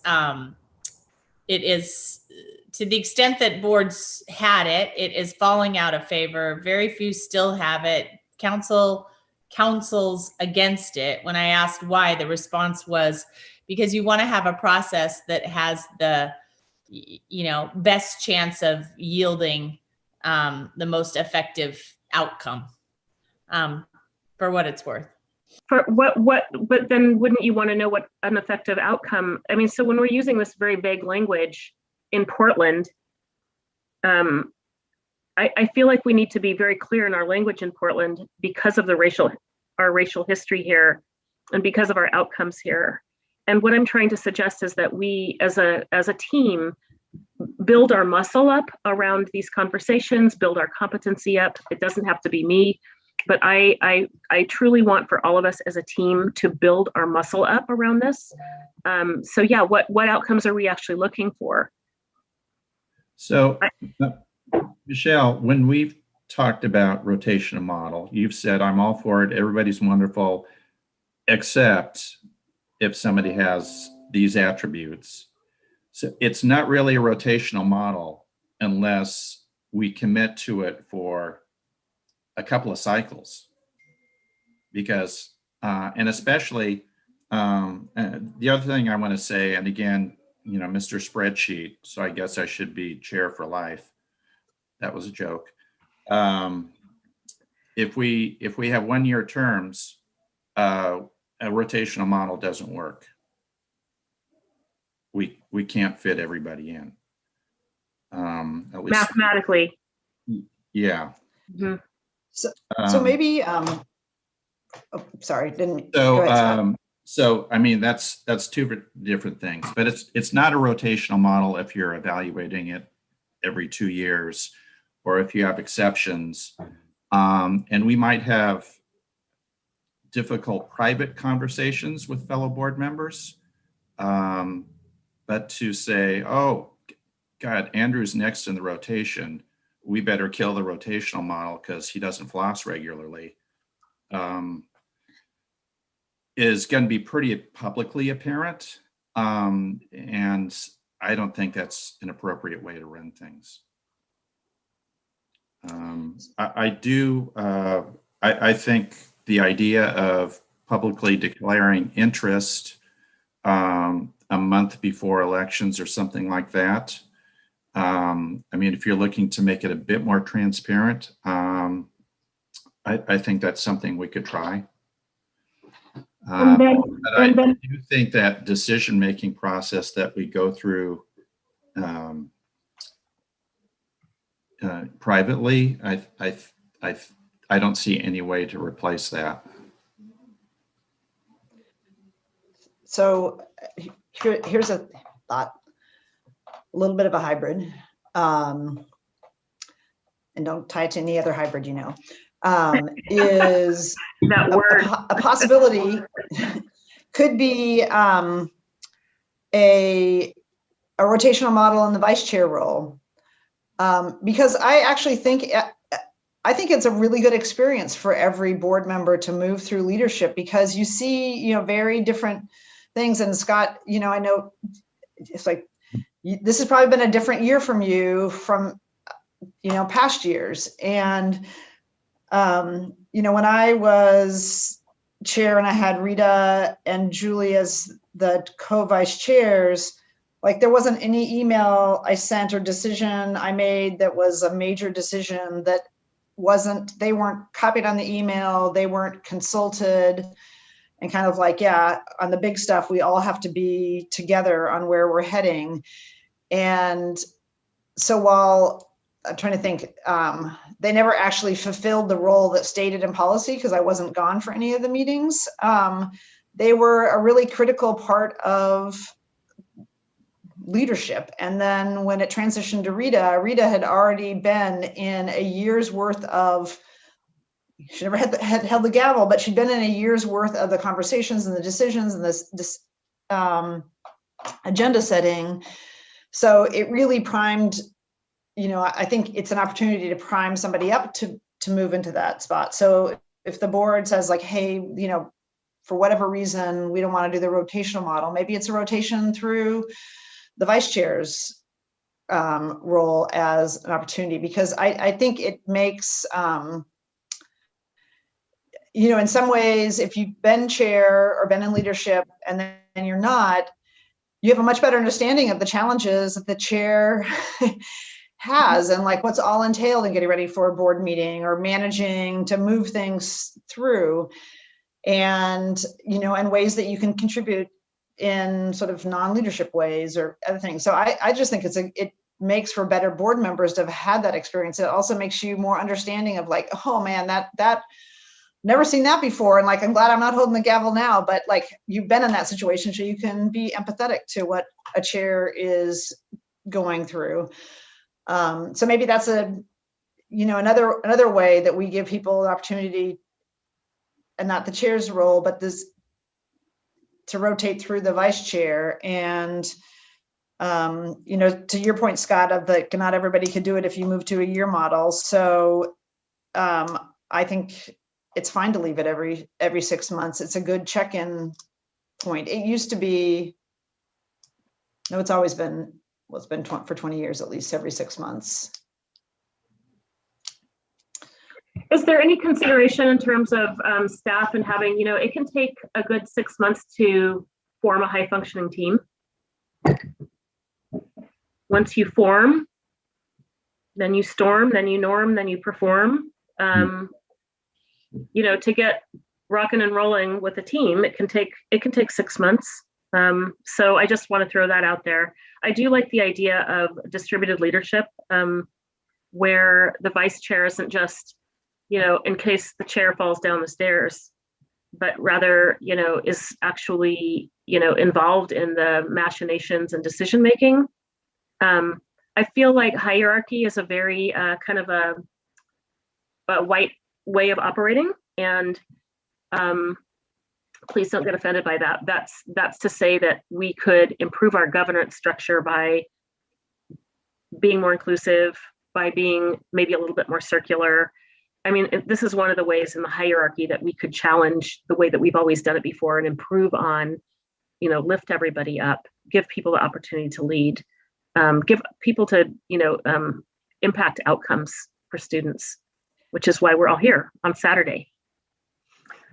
to the extent that boards had it, it is falling out of favor. Very few still have it. Councils against it. When I asked why, the response was because you want to have a process that has the best chance of yielding the most effective outcome, for what it's worth. For but then wouldn't you want to know what an effective outcome? I mean, so when we're using this very vague language in Portland, I feel like we need to be very clear in our language in Portland because of our racial history here and because of our outcomes here. And what I'm trying to suggest is that we as a team build our muscle up around these conversations, build our competency up. It doesn't have to be me, but I truly want for all of us as a team to build our muscle up around this. So yeah, what outcomes are we actually looking for? So Michelle, when we've talked about rotational model, you've said, I'm all for it. Everybody's wonderful, except if somebody has these attributes. So it's not really a rotational model unless we commit to it for a couple of cycles. Because, and especially, the other thing I want to say, and again, Mr. Spreadsheet, so I guess I should be chair for life. That was a joke. If we have 1-year terms, a rotational model doesn't work. We can't fit everybody in. At least mathematically. Yeah. Mm-hmm. So maybe, sorry, didn't. So I mean, that's two different things, but it's not a rotational model if you're evaluating it every 2 years, or if you have exceptions. And we might have difficult private conversations with fellow board members. But to say, oh, God, Andrew's next in the rotation, we better kill the rotational model because he doesn't floss regularly, is going to be pretty publicly apparent. And I don't think that's an appropriate way to run things. I think the idea of publicly declaring interest a month before elections or something like that. I mean, if you're looking to make it a bit more transparent, I think that's something we could try. But I do think that decision-making process that we go through privately, I don't see any way to replace that. So here's a thought, a little bit of a hybrid, and don't tie it to any other hybrid, is that word. A possibility could be a rotational model in the vice chair role, because I actually think it's a really good experience for every board member to move through leadership, because you see, very different things. And Scott, I know it's like, this has probably been a different year from you from, past years. And, when I was chair and I had Rita and Julie as the co-vice chairs, like there wasn't any email I sent or decision I made that was a major decision that they weren't copied on the email, they weren't consulted, and kind of like, yeah, on the big stuff, we all have to be together on where we're heading. And so while I'm trying to think, they never actually fulfilled the role that stated in policy because I wasn't gone for any of the meetings. They were a really critical part of leadership. And then when it transitioned to Rita, Rita had already been in a year's worth of, she never had held the gavel, but she'd been in a year's worth of the conversations and the decisions and this agenda setting. So it really primed, I think it's an opportunity to prime somebody up to move into that spot. So if the board says like, hey, for whatever reason, we don't want to do the rotational model, maybe it's a rotation through the vice chair's role as an opportunity, because I think it makes, in some ways, if you've been chair or been in leadership and then you're not, you have a much better understanding of the challenges that the chair has and like what's all entailed in getting ready for a board meeting or managing to move things through, and and ways that you can contribute in sort of non-leadership ways or other things. So I just think it makes for better board members to have had that experience. It also makes you more understanding of like, oh man, that never seen that before. And like, I'm glad I'm not holding the gavel now, but like you've been in that situation, so you can be empathetic to what a chair is going through. So maybe that's another way that we give people an opportunity, and not the chair's role, but this to rotate through the vice chair. And to your point, Scott, of like not everybody could do it if you move to a year model. So I think it's fine to leave it every 6 months. It's a good check-in point. It used to be, no, it's always been, well, it's been for 20 years at least, every 6 months. Is there any consideration in terms of staff and having, it can take a good 6 months to form a high functioning team. Once you form, then you storm, then you norm, then you perform. To get rocking and rolling with a team, it can take 6 months. So I just want to throw that out there. I do like the idea of distributed leadership, where the vice chair isn't just, in case the chair falls down the stairs, but rather, is actually, involved in the machinations and decision making. I feel like hierarchy is a very kind of a white way of operating, and please don't get offended by that. That's to say that we could improve our governance structure by being more inclusive, by being maybe a little bit more circular. I mean, this is one of the ways in the hierarchy that we could challenge the way that we've always done it before and improve on, lift everybody up, give people the opportunity to lead, give people to, impact outcomes for students, which is why we're all here on Saturday.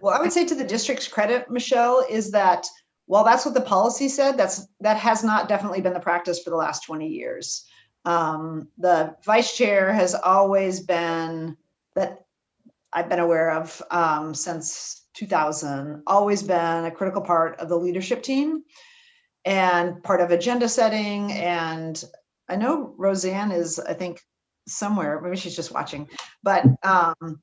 Well, I would say to the district's credit, Michelle, is that while that's what the policy said, that has not definitely been the practice for the last 20 years. The vice chair has always been, that I've been aware of since 2000, always been a critical part of the leadership team and part of agenda setting. And I know Roseanne is, I think, somewhere, maybe she's just watching, but in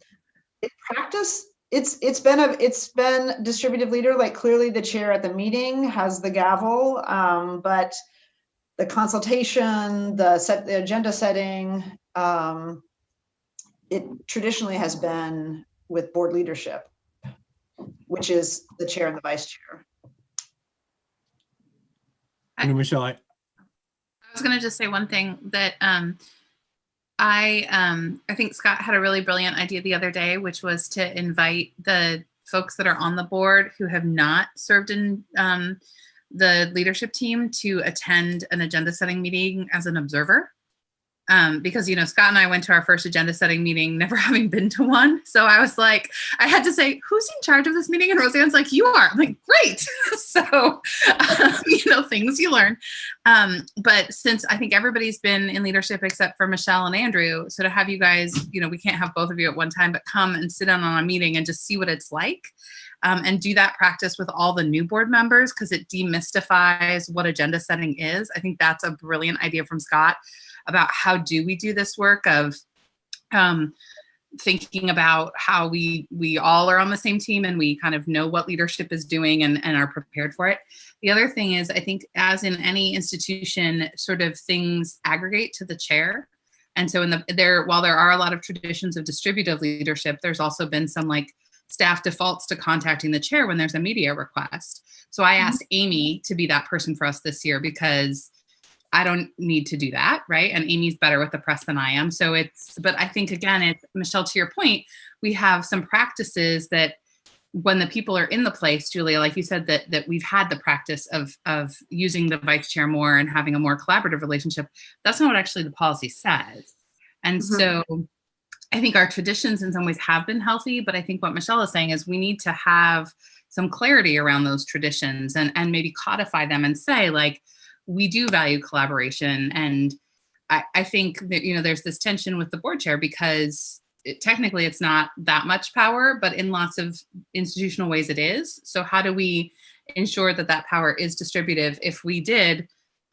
practice, it's been distributive leader. Like clearly the chair at the meeting has the gavel, but the consultation, the agenda setting, it traditionally has been with board leadership, which is the chair and the vice chair. Michelle, I was going to just say one thing that I think Scott had a really brilliant idea the other day, which was to invite the folks that are on the board who have not served in the leadership team to attend an agenda setting meeting as an observer. because, you know, Scott and I went to our first agenda setting meeting, never having been to one. So I was like, I had to say, who's in charge of this meeting? And Roseanne's like, you are. I'm like, great. So, you know, things you learn. But since I think everybody's been in leadership except for Michelle and Andrew, so to have you guys, you know, we can't have both of you at one time, but come and sit down on a meeting and just see what it's like. And do that practice with all the new board members, because it demystifies what agenda setting is. I think that's a brilliant idea from Scott about how do we do this work of thinking about how we all are on the same team and we kind of know what leadership is doing and are prepared for it. The other thing is, I think as in any institution, sort of things aggregate to the chair. And so while there are a lot of traditions of distributive leadership, there's also been some like staff defaults to contacting the chair when there's a media request. So I asked Amy to be that person for us this year because I don't need to do that, right? And Amy's better with the press than I am. So but I think again, it's, Michelle, to your point, we have some practices that when the people are in the place, Julia, like you said, that we've had the practice of using the vice chair more and having a more collaborative relationship. That's not what actually the policy says. And so I think our traditions in some ways have been healthy, but I think what Michelle is saying is we need to have some clarity around those traditions and maybe codify them and say, like, we do value collaboration. And I think that, you know, there's this tension with the board chair because technically it's not that much power, but in lots of institutional ways it is. So how do we ensure that that power is distributive if we did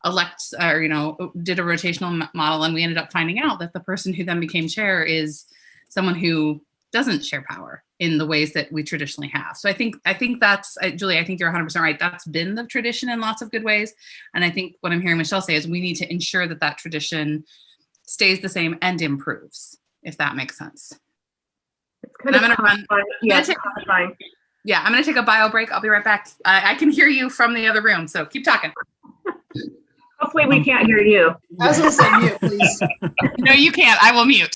elect or, you know, did a rotational model and we ended up finding out that the person who then became chair is someone who doesn't share power in the ways that we traditionally have. So I think that's, Julie, I think you're 100% right. That's been the tradition in lots of good ways. And I think what I'm hearing Michelle say is we need to ensure that that tradition stays the same and improves, if that makes sense. It's kind of fine. Yeah, fine. Yeah, I'm going to take a bio break. I'll be right back. I can hear you from the other room, so keep talking. Hopefully we can't hear you. I was going to say mute, please. No, you can't. I will mute.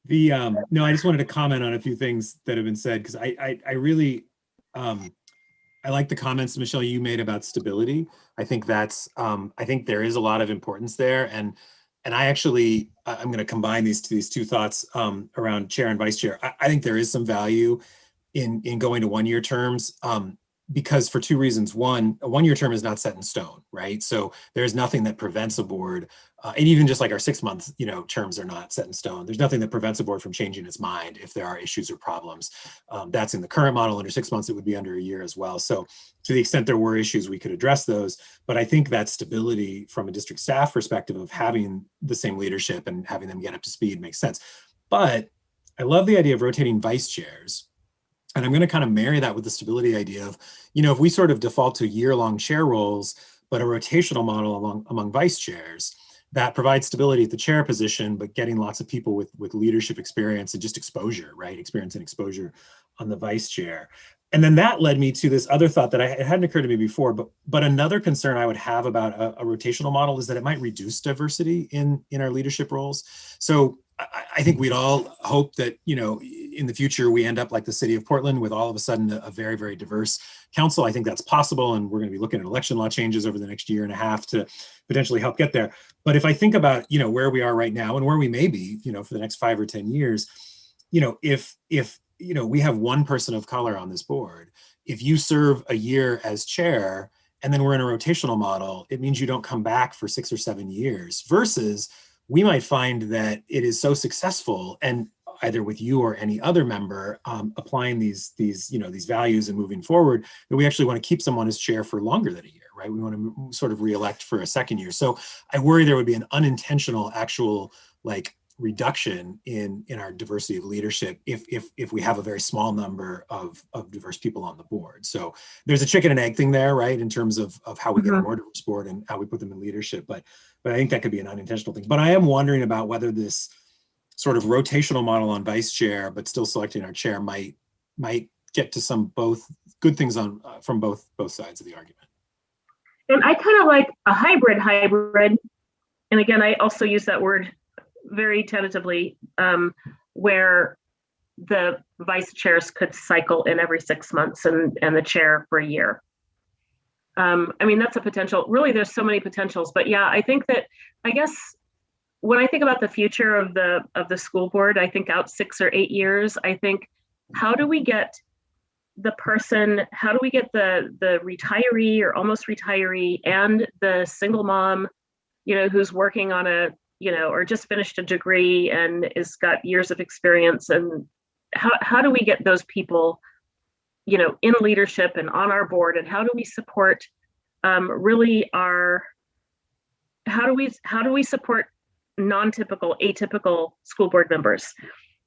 No, I just wanted to comment on a few things that have been said because I really I like the comments, Michelle, you made about stability. I think that's I think there is a lot of importance there, and I actually I'm going to combine these two thoughts around chair and vice chair. I think there is some value in going to one-year terms. Because for two reasons. One, a one-year term is not set in stone, right? So there's nothing that prevents a board, and even just like our 6-month, you know, terms are not set in stone. There's nothing that prevents a board from changing its mind if there are issues or problems. That's in the current model. Under 6 months, it would be under a year as well. So to the extent there were issues, we could address those. But I think that stability from a district staff perspective of having the same leadership and having them get up to speed makes sense. But I love the idea of rotating vice chairs. And I'm going to kind of marry that with the stability idea of, you know, if we sort of default to year-long chair roles, but a rotational model among vice chairs, that provides stability at the chair position, but getting lots of people with leadership experience and just exposure, right? Experience and exposure on the vice chair. And then that led me to this other thought that it hadn't occurred to me before, but another concern I would have about a rotational model is that it might reduce diversity in our leadership roles. So I think we'd all hope that, you know, in the future, we end up like the city of Portland with all of a sudden a very, very diverse council. I think that's possible. And we're going to be looking at election law changes over the next year and a half to potentially help get there. But if I think about, you know, where we are right now and where we may be, you know, for the next 5 or 10 years, you know, if you know, we have one person of color on this board, if you serve a year as chair and then we're in a rotational model, it means you don't come back for 6 or 7 years versus we might find that it is so successful and either with you or any other member applying these you know, these values and moving forward, that we actually want to keep someone as chair for longer than a year, right? We want to sort of re-elect for a second year. So I worry there would be an unintentional actual like reduction in our diversity of leadership if we have a very small number of diverse people on the board. So there's a chicken and egg thing there, right? In terms of how we get a more diverse board and how we put them in leadership. But I think that could be an unintentional thing. But I am wondering about whether this sort of rotational model on vice chair, but still selecting our chair might get to some both good things on from both sides of the argument. And I kind of like a hybrid. And again, I also use that word very tentatively, where the vice chairs could cycle in every 6 months and the chair for a year. I mean, that's a potential. Really, there's so many potentials. But yeah, I think that, I guess when I think about the future of the school board, I think out 6 or 8 years, I think, how do we get the retiree or almost retiree and the single mom, who's working on or just finished a degree and is got years of experience, and how do we get those people, in leadership and on our board, and how do we support how do we support non-typical, atypical school board members?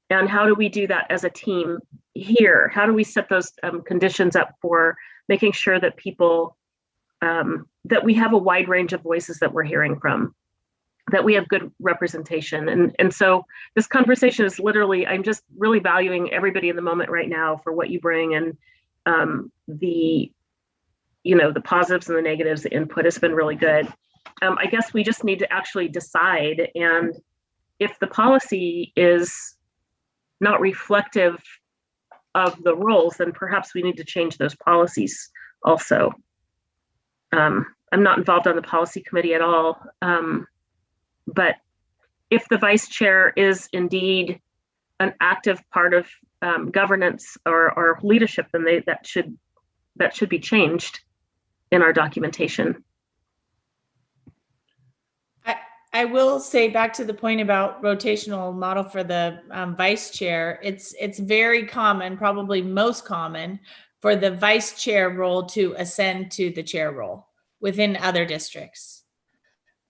And how do we do that as a team here? How do we set those conditions up for making sure that people, that we have a wide range of voices that we're hearing from, that we have good representation? And so this conversation is literally, I'm just really valuing everybody in the moment right now for what you bring, and the positives and the negatives. The input has been really good. I guess we just need to actually decide, and if the policy is not reflective of the roles, then perhaps we need to change those policies also. I'm not involved on the policy committee at all, but if the vice chair is indeed an active part of governance or leadership, then that should be changed in our documentation. I will say, back to the point about rotational model for the vice chair, it's very common, probably most common, for the vice chair role to ascend to the chair role within other districts.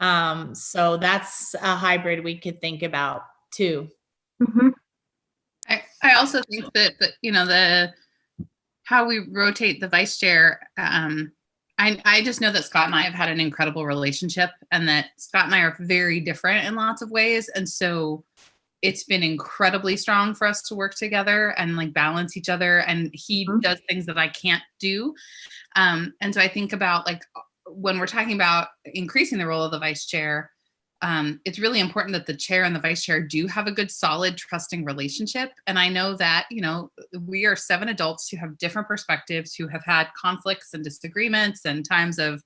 So that's a hybrid we could think about too. Mm-hmm. I also think that how we rotate the vice chair, I just know that Scott and I have had an incredible relationship, and that Scott and I are very different in lots of ways. And so it's been incredibly strong for us to work together and balance each other. And he does things that I can't do. And so I think about when we're talking about increasing the role of the vice chair, it's really important that the chair and the vice chair do have a good, solid, trusting relationship. And I know that, we are 7 adults who have different perspectives, who have had conflicts and disagreements and times of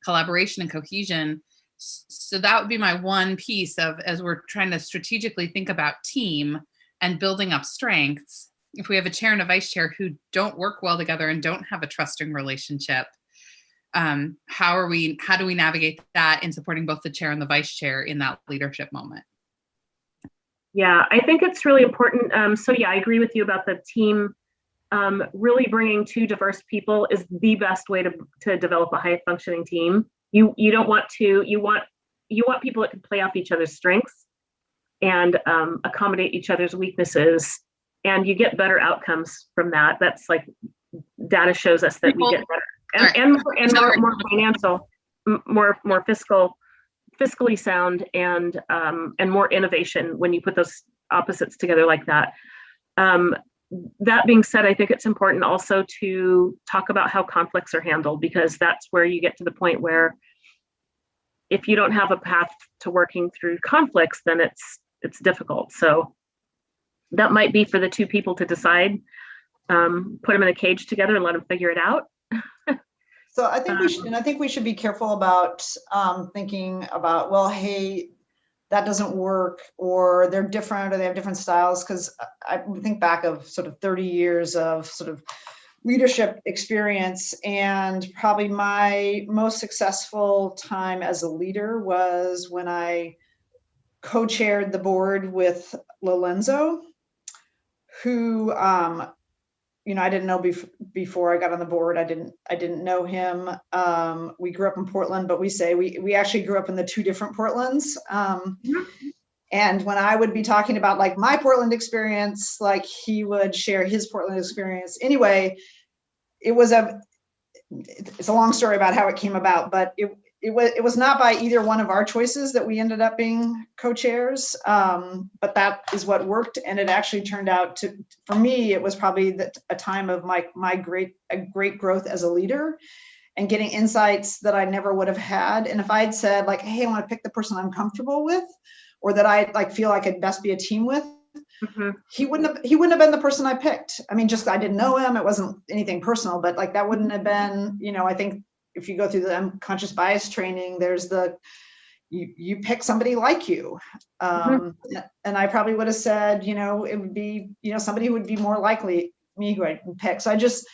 collaboration and cohesion. So that would be my one piece of, as we're trying to strategically think about team and building up strengths. If we have a chair and a vice chair who don't work well together and don't have a trusting relationship, how do we navigate that in supporting both the chair and the vice chair in that leadership moment? Yeah, I think it's really important. So yeah, I agree with you about the team. Really bringing 2 diverse people is the best way to develop a high functioning team. You want people that can play off each other's strengths and accommodate each other's weaknesses, and you get better outcomes from that. That's data shows us that we get better. And more financial, more fiscally sound, and more innovation when you put those opposites together like that. That being said, I think it's important also to talk about how conflicts are handled, because that's where you get to the point where if you don't have a path to working through conflicts, then it's difficult. So that might be for the 2 people to decide. Put them in a cage together and let them figure it out. So I think we should be careful about thinking about, well, hey, that doesn't work, or they're different, or they have different styles. Because I think back of sort of 30 years of sort of leadership experience, and probably my most successful time as a leader was when I co-chaired the board with Lorenzo, who I didn't know before I got on the board. I didn't know him. We grew up in Portland, but we actually grew up in the 2 different Portlands. And when I would be talking about my Portland experience, he would share his Portland experience. Anyway, it's a long story about how it came about, but it was not by either one of our choices that we ended up being co-chairs, but that is what worked. And it actually turned out for me, it was probably a time of my great growth as a leader, and getting insights that I never would have had. And if I had said hey, I want to pick the person I'm comfortable with, or that I feel I could best be a team with, he wouldn't have been the person I picked. I mean, just I didn't know him. It wasn't anything personal, but that wouldn't have been, I think if you go through the unconscious bias training, there's the, you pick somebody like you. And I probably would have said, it would be, somebody who would be more likely me who I'd pick. So I just,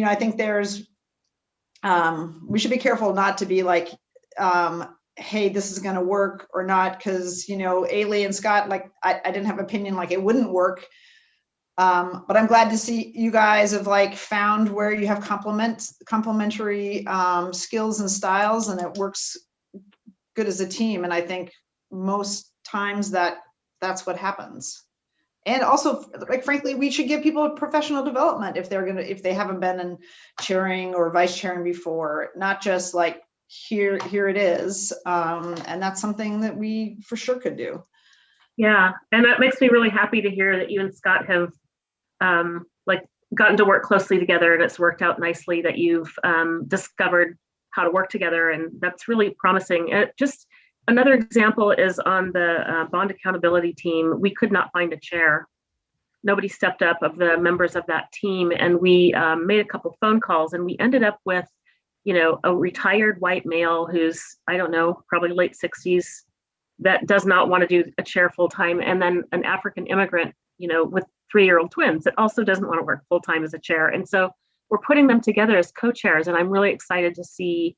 I think there's, we should be careful not to be like, hey, this is going to work or not. Cause Ailey and Scott, like I didn't have opinion, like it wouldn't work. But I'm glad to see you guys have like found where you have complementary skills and styles, and it works good as a team. And I think most times that's what happens. And also, like, frankly, we should give people professional development if they haven't been in chairing or vice chairing before, not just like here it is. And that's something that we for sure could do. Yeah, and that makes me really happy to hear that you and Scott have like gotten to work closely together, and it's worked out nicely, that you've discovered how to work together, and that's really promising. Just another example is on the bond accountability team. We could not find a chair. Nobody stepped up of the members of that team, and we made a couple phone calls, and we ended up with, a retired white male who's, I don't know, probably late 60s, that does not want to do a chair full time, and then an African immigrant, with 3-year-old twins that also doesn't want to work full time as a chair. And so we're putting them together as co-chairs, and I'm really excited to see,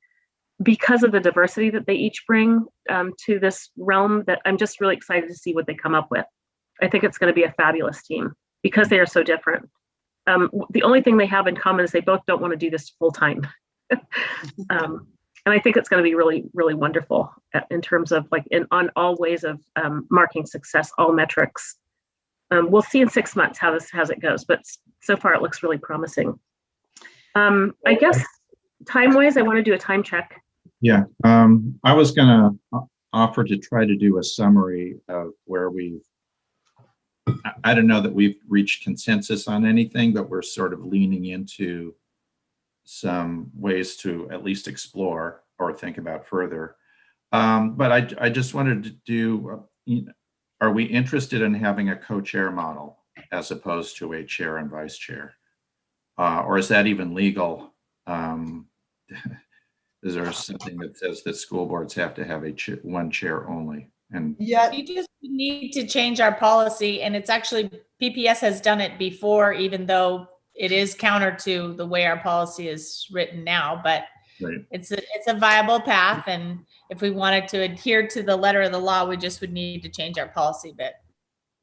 because of the diversity that they each bring to this realm, that I'm just really excited to see what they come up with. I think it's going to be a fabulous team because they are so different. The only thing they have in common is they both don't want to do this full time. And I think it's going to be really, really wonderful in terms of on all ways of marking success, all metrics. We'll see in 6 months how it goes, but so far it looks really promising. I guess time-wise, I want to do a time check. Yeah, I was going to offer to try to do a summary of where I don't know that we've reached consensus on anything, but we're sort of leaning into some ways to at least explore or think about further. But I just wanted to do, are we interested in having a co-chair model as opposed to a chair and vice chair? Or is that even legal? Is there something that says that school boards have to have one chair only? And yeah, you just need to change our policy, and it's actually, PPS has done it before, even though it is counter to the way our policy is written now, but right. It's a viable path. And if we wanted to adhere to the letter of the law, we just would need to change our policy a bit.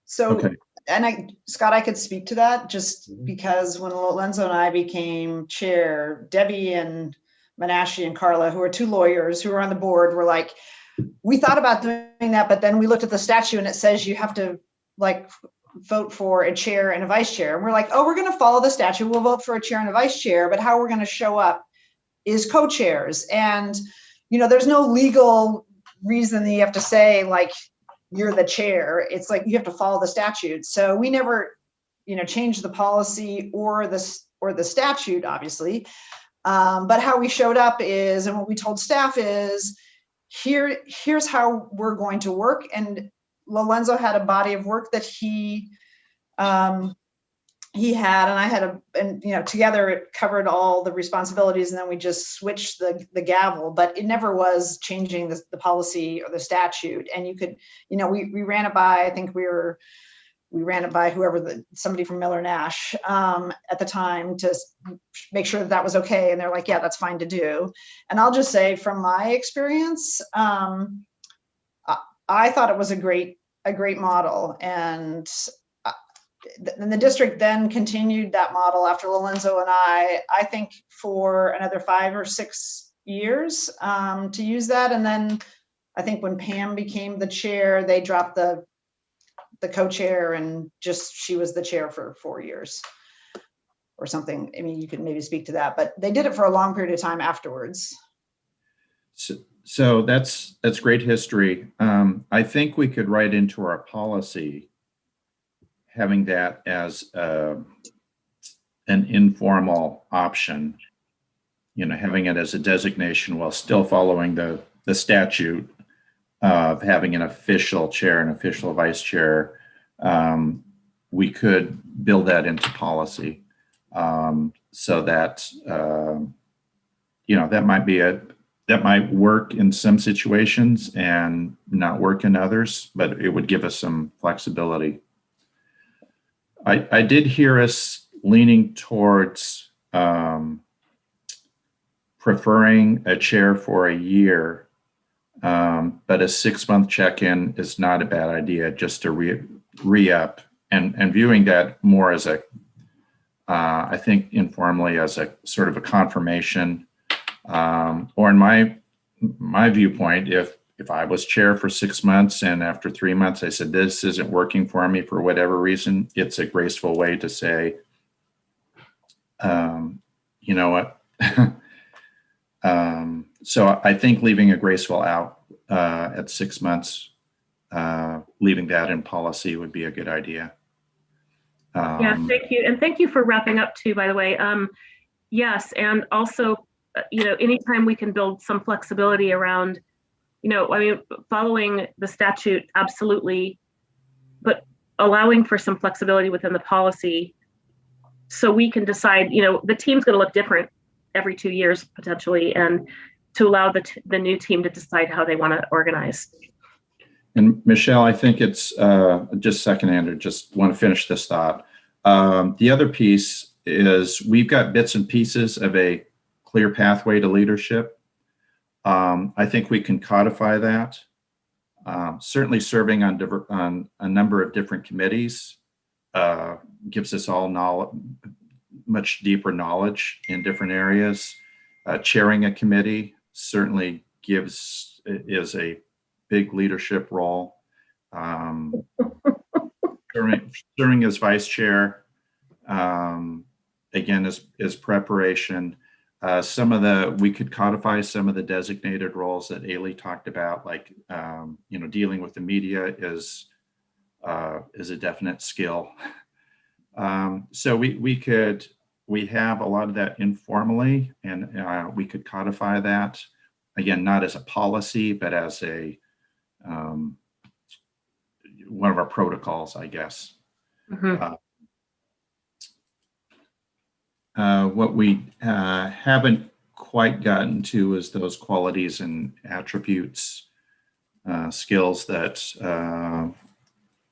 So, okay. And Scott, I could speak to that just because when Lorenzo and I became chair, Debbie and Menashe and Carla, who are 2 lawyers who were on the board, were like, we thought about doing that, but then we looked at the statute and it says you have to vote for a chair and a vice chair. And we're like, oh, we're going to follow the statute. We'll vote for a chair and a vice chair, but how we're going to show up is co-chairs. And, there's no legal reason that you have to say you're the chair. It's like you have to follow the statute. So we never, changed the policy or the statute, obviously. But how we showed up is, and what we told staff is, here's how we're going to work. And Lorenzo had a body of work that he had, and I had together it covered all the responsibilities, and then we just switched the gavel, but it never was changing the policy or the statute. And you could, we ran it by, I think we ran it by somebody from Miller Nash at the time to make sure that was okay. And they're like, yeah, that's fine to do. And I'll just say from my experience, I thought it was a great model. And the district then continued that model after Lorenzo and I think for another 5 or 6 years to use that. And then I think when Pam became the chair, they dropped the co-chair and just she was the chair for 4 years or something. I mean, you could maybe speak to that, but they did it for a long period of time afterwards. So that's great history. I think we could write into our policy having that as an informal option, having it as a designation while still following the statute of having an official chair and official vice chair. We could build that into policy so that, that might be that might work in some situations and not work in others, but it would give us some flexibility. I did hear us leaning towards preferring a chair for a year, but a 6-month check-in is not a bad idea, just to re-up and viewing that more as a, I think informally as a sort of a confirmation, or in my viewpoint, if I was chair for 6 months and after 3 months I said this isn't working for me for whatever reason, it's a graceful way to say, you know what. So I think leaving a graceful out at 6 months, leaving that in policy would be a good idea. Yeah, thank you. And thank you for wrapping up too, by the way. Yes, and also, anytime we can build some flexibility around, following the statute, absolutely, but allowing for some flexibility within the policy so we can decide, the team's going to look different every 2 years potentially, and to allow the new team to decide how they want to organize. And Michelle, I think it's just second, Andrew, just want to finish this thought. The other piece is we've got bits and pieces of a clear pathway to leadership. I think we can codify that. Certainly serving on a number of different committees gives us all much deeper knowledge in different areas. Chairing a committee certainly is a big leadership role. Serving as vice chair, again, is preparation. We could codify some of the designated roles that Ailey talked about, like, dealing with the media is a definite skill. So we have a lot of that informally, and we could codify that, again, not as a policy, but as a one of our protocols, I guess. Mm-hmm. What we haven't quite gotten to is those qualities and attributes, skills that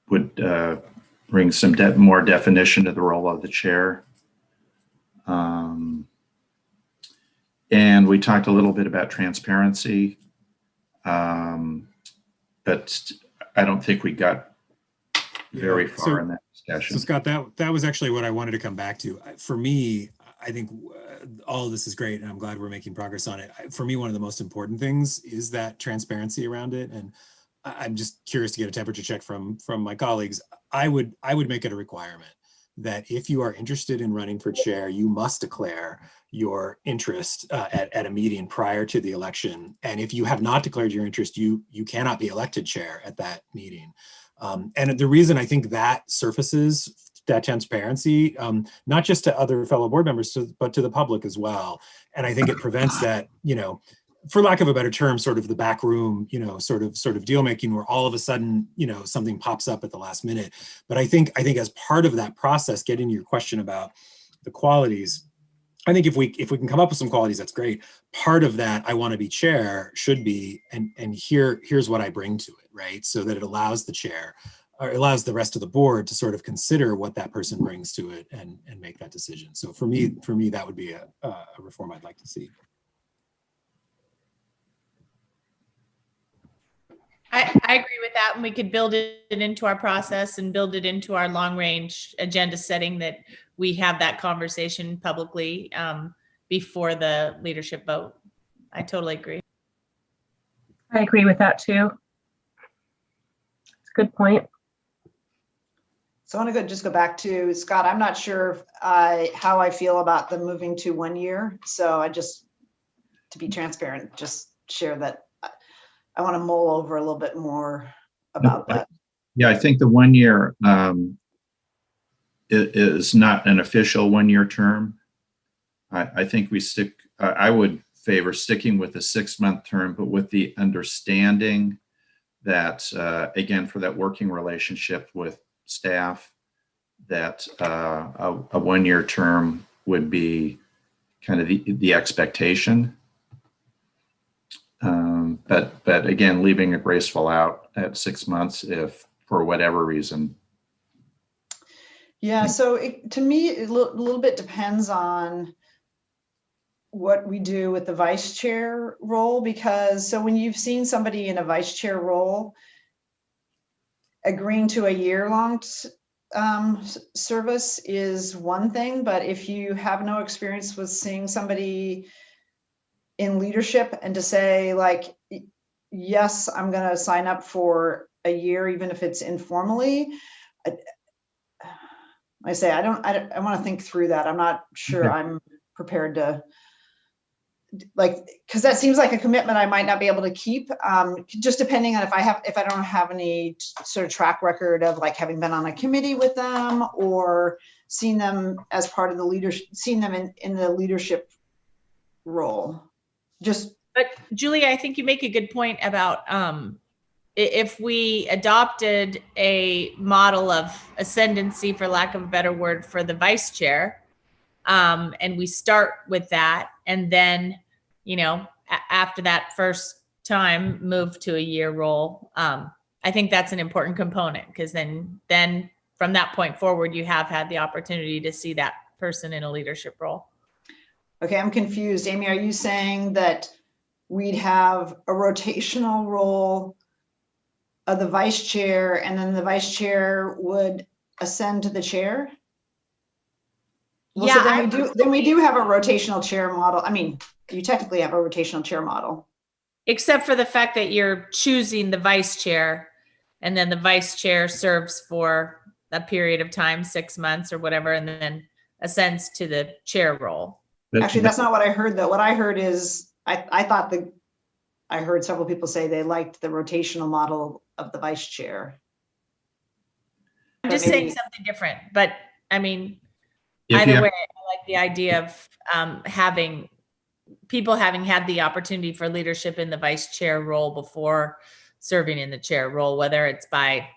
would bring some more definition to the role of the chair. And we talked a little bit about transparency, but I don't think we got very far in that discussion. So Scott, that was actually what I wanted to come back to. For me, I think all of this is great, and I'm glad we're making progress on it. For me, one of the most important things is that transparency around it, and I'm just curious to get a temperature check from my colleagues. I would make it a requirement that if you are interested in running for chair, you must declare your interest at a meeting prior to the election. And if you have not declared your interest, you cannot be elected chair at that meeting. And the reason I think that surfaces that transparency, not just to other fellow board members, but to the public as well. And I think it prevents that, for lack of a better term, sort of the back room, sort of deal making where all of a sudden, something pops up at the last minute. But I think as part of that process, getting to your question about the qualities, I think if we can come up with some qualities, that's great. Part of that, I want to be chair, should be, and here's what I bring to it, right? So that it allows the chair, or allows the rest of the board to sort of consider what that person brings to it and make that decision. So for me, that would be a reform I'd like to see. I agree with that, and we could build it into our process and build it into our long range agenda setting, that we have that conversation publicly before the leadership vote. I totally agree. I agree with that too. It's a good point. So I want to just go back to Scott. I'm not sure how I feel about the moving to 1 year. So I just, to be transparent, just share that I want to mull over a little bit more about that. Yeah, I think the 1 year is not an official 1 year term. I think I would favor sticking with a 6 month term, but with the understanding that, again, for that working relationship with staff, that a 1 year term would be kind of the expectation. But again, leaving a graceful out at 6 months if for whatever reason. Yeah, so to me, a little bit depends on what we do with the vice chair role, because so when you've seen somebody in a vice chair role, agreeing to a year-long service is one thing, but if you have no experience with seeing somebody in leadership and to say like, yes, I'm going to sign up for a year, even if it's informally, I say, I want to think through that. I'm not sure I'm prepared to, like, because that seems like a commitment I might not be able to keep, just depending on if I don't have any sort of track record of like having been on a committee with them or seen them as part of the leadership, seen them in the leadership role. But Julie, I think you make a good point about if we adopted a model of ascendancy, for lack of a better word, for the vice chair, and we start with that, and then, you know, after that first time move to a year role, I think that's an important component, because then from that point forward, you have had the opportunity to see that person in a leadership role. Okay, I'm confused. Amy, are you saying that we'd have a rotational role of the vice chair, and then the vice chair would ascend to the chair? Well, Yeah, so then we do have a rotational chair model. I mean, you technically have a rotational chair model. Except for the fact that you're choosing the vice chair, and then the vice chair serves for a period of time, 6 months or whatever, and then ascends to the chair role. Actually, that's not what I heard, though. What I heard is, I heard several people say they liked the rotational model of the vice chair. I'm just saying something different, but I mean, either way, I like the idea of having people having had the opportunity for leadership in the vice chair role before serving in the chair role, whether it's by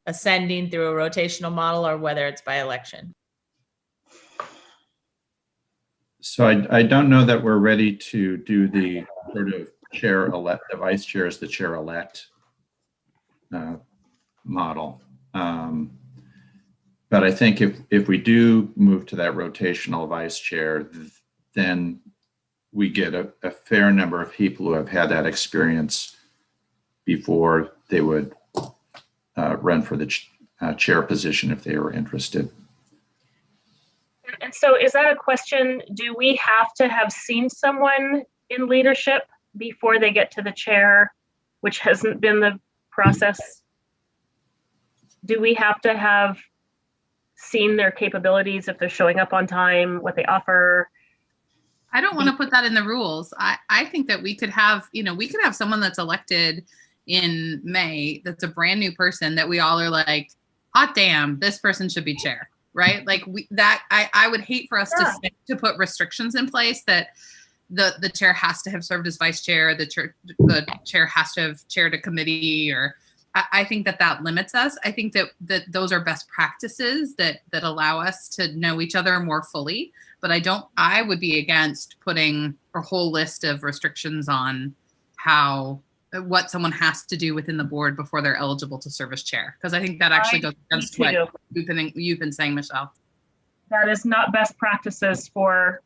ascending through a rotational model or whether it's by election. So I don't know that we're ready to do the sort of chair-elect, the vice chair is the chair-elect model. But I think if we do move to that rotational vice chair, then we get a fair number of people who have had that experience before they would run for the chair position if they were interested. And so is that a question, do we have to have seen someone in leadership before they get to the chair, which hasn't been the process? Do we have to have seen their capabilities, if they're showing up on time, what they offer? I don't want to put that in the rules. I think that we could have, we could have someone that's elected in May that's a brand new person that we all are like, hot damn, this person should be chair, right? Like I would hate for us to put restrictions in place that the chair has to have served as vice chair, the chair has to have chaired a committee, or I think that limits us. I think that those are best practices that allow us to know each other more fully. But I would be against putting a whole list of restrictions on what someone has to do within the board before they're eligible to serve as chair. Because I think that actually goes against what you've been saying, Michelle. That is not best practices for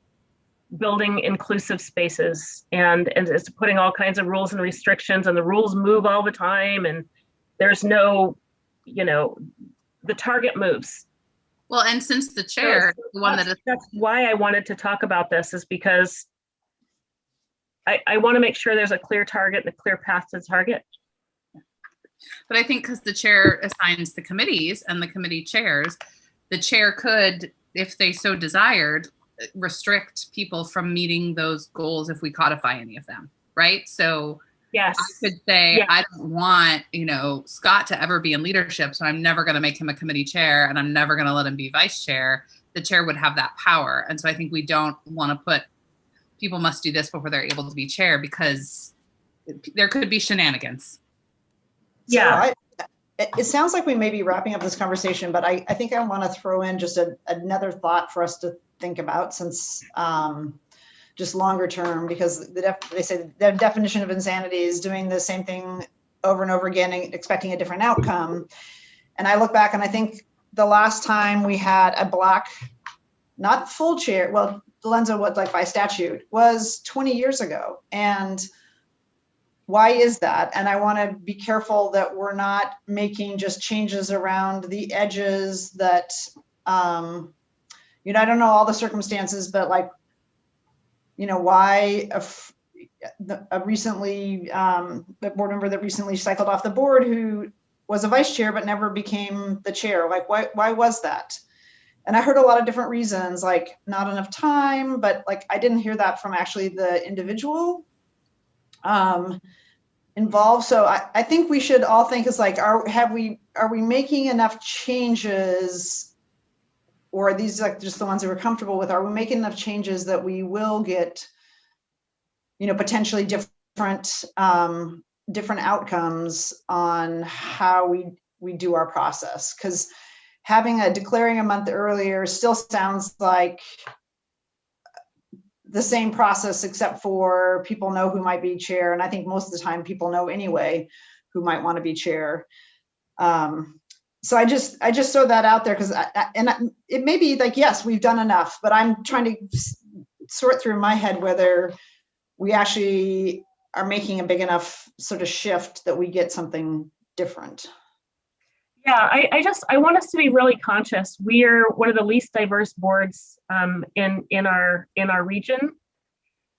building inclusive spaces, and it's putting all kinds of rules and restrictions, and the rules move all the time, and there's no, the target moves. Well, and since the chair, that's why I wanted to talk about this, is because I want to make sure there's a clear target and a clear path to the target. But I think because the chair assigns the committees and the committee chairs, the chair could, if they so desired, restrict people from meeting those goals if we codify any of them, right? So yes, I could say, I don't want, Scott to ever be in leadership, so I'm never going to make him a committee chair, and I'm never going to let him be vice chair. The chair would have that power. And so I think we don't want to put people must do this before they're able to be chair, because there could be shenanigans. Yeah. So it sounds like we may be wrapping up this conversation, but I think I want to throw in just another thought for us to think about, since just longer term, because they say the definition of insanity is doing the same thing over and over again and expecting a different outcome. And I look back and I think the last time we had a Black, not full chair, well, Lorenzo, what, like by statute, was 20 years ago. And why is that? And I want to be careful that we're not making just changes around the edges that, you know, I don't know all the circumstances, but like, you know, why a recently, the board member that recently cycled off the board who was a vice chair but never became the chair, like why was that? And I heard a lot of different reasons, like not enough time, but like I didn't hear that from actually the individual involved. So I think we should all think is like, are we making enough changes, or are these like just the ones that we're comfortable with? Are we making enough changes that we will get, you know, potentially different outcomes on how we do our process? Because having declaring a month earlier still sounds like the same process, except for people know who might be chair. And I think most of the time people know anyway who might want to be chair. So I just throw that out there because it may be like, yes, we've done enough, but I'm trying to sort through in my head whether we actually are making a big enough sort of shift that we get something different. Yeah, I want us to be really conscious. We are one of the least diverse boards in our region,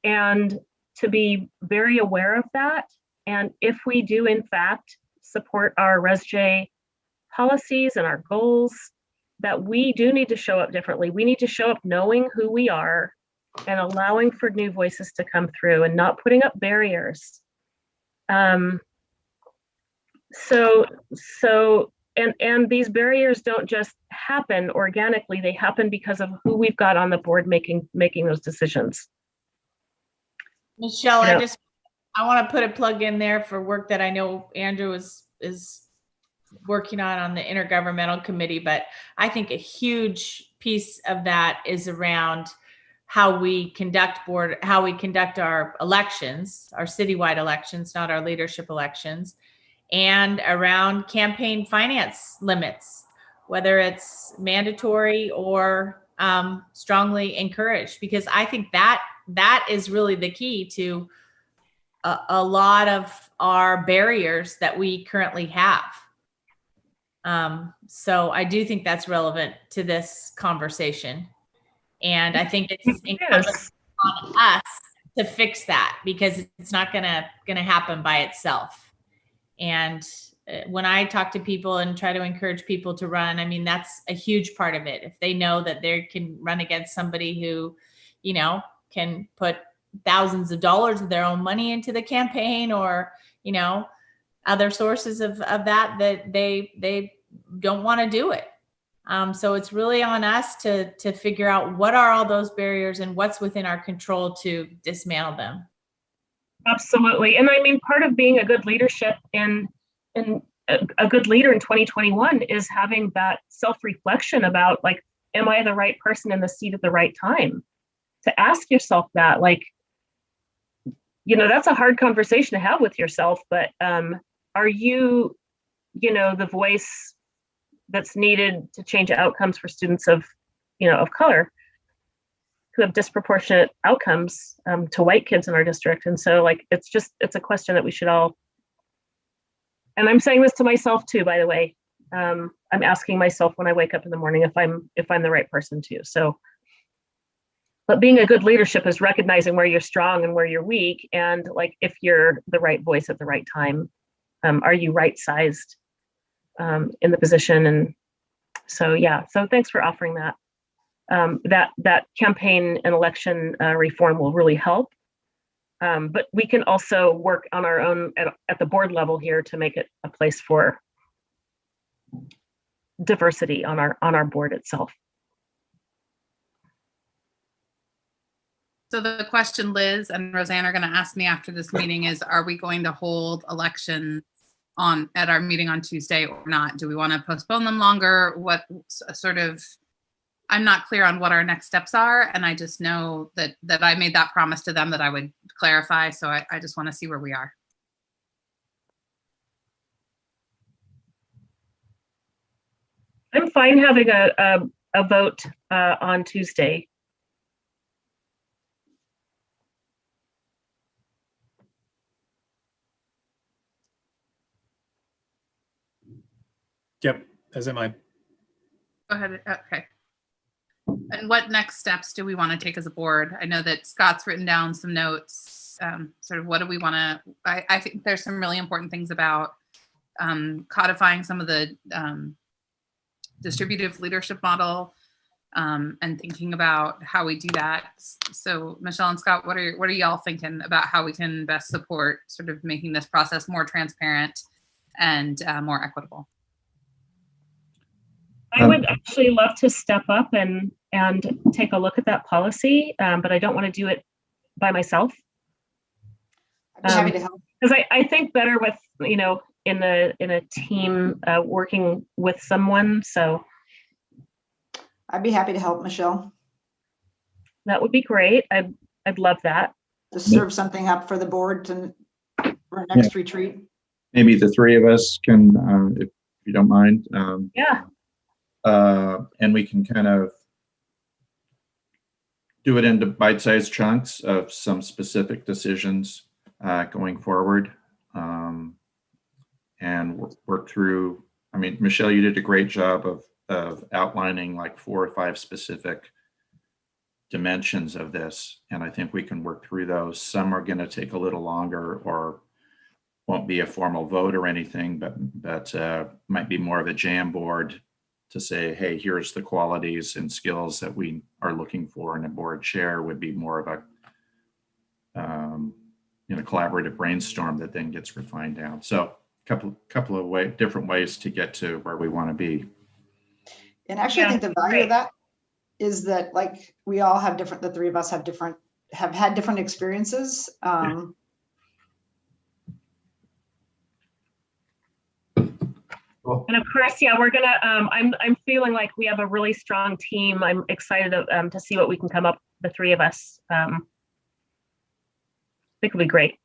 and to be very aware of that. And if we do in fact support our ResJ policies and our goals, that we do need to show up differently. We need to show up knowing who we are and allowing for new voices to come through and not putting up barriers. And these barriers don't just happen organically, they happen because of who we've got on the board making those decisions. Michelle, yeah. I want to put a plug in there for work that I know Andrew is working on the intergovernmental committee, but I think a huge piece of that is around how we conduct our elections, our citywide elections, not our leadership elections, and around campaign finance limits, whether it's mandatory or strongly encouraged, because I think that is really the key to a lot of our barriers that we currently have. So I do think that's relevant to this conversation. And I think it's incumbent on us to fix that, because it's not gonna happen by itself. And when I talk to people and try to encourage people to run, I mean, that's a huge part of it. If they know that they can run against somebody who, you know, can put thousands of dollars of their own money into the campaign, or, you know, other sources of that they don't want to do it. So it's really on us to figure out what are all those barriers and what's within our control to dismantle them. Absolutely. And I mean, part of being a good leadership and a good leader in 2021 is having that self-reflection about, like, am I the right person in the seat at the right time? To ask yourself that, like, you know, that's a hard conversation to have with yourself, but are you, you know, the voice that's needed to change outcomes for students of, you know, of color who have disproportionate outcomes to white kids in our district? And so, like, it's a question that we should all, and I'm saying this to myself too, by the way, I'm asking myself when I wake up in the morning if I'm the right person too. So, but being a good leadership is recognizing where you're strong and where you're weak, and like, if you're the right voice at the right time, are you right-sized in the position? And so, yeah, so thanks for offering that. That campaign and election reform will really help. But we can also work on our own at the board level here to make it a place for diversity on our board itself. So the question Liz and Roseanne are going to ask me after this meeting is, are we going to hold elections at our meeting on Tuesday or not? Do we want to postpone them longer? What sort of I'm not clear on what our next steps are. And I just know that I made that promise to them that I would clarify. So I just want to see where we are. I'm fine having a vote on Tuesday. Yep, as am I. Go ahead. Okay. And what next steps do we want to take as a board? I know that Scott's written down some notes. Sort of what do we want to, I think there's some really important things about codifying some of the distributive leadership model and thinking about how we do that. So Michelle and Scott, what are y'all thinking about how we can best support sort of making this process more transparent and more equitable? I would actually love to step up and take a look at that policy, but I don't want to do it by myself. I'd be happy to help. Because I think better with, you know, in a team working with someone. So I'd be happy to help, Michelle. That would be great. I'd love that. To serve something up for the board for next retreat. Maybe the three of us can, if you don't mind. Yeah. And we can kind of do it into bite-sized chunks of some specific decisions going forward, and work through. I mean, Michelle, you did a great job of outlining like 4 or 5 specific dimensions of this, and I think we can work through those. Some are going to take a little longer or won't be a formal vote or anything, but might be more of a jam board to say, hey, here's the qualities and skills that we are looking for, and a board chair would be more of a collaborative brainstorm that then gets refined down. So couple of different ways to get to where we want to be. And actually, I think the value of that is that, like, we all have different, the three of us have had different experiences. And of course, we're gonna. I'm feeling like we have a really strong team. I'm excited to see what we can come up. The three of us. I think it'll be great.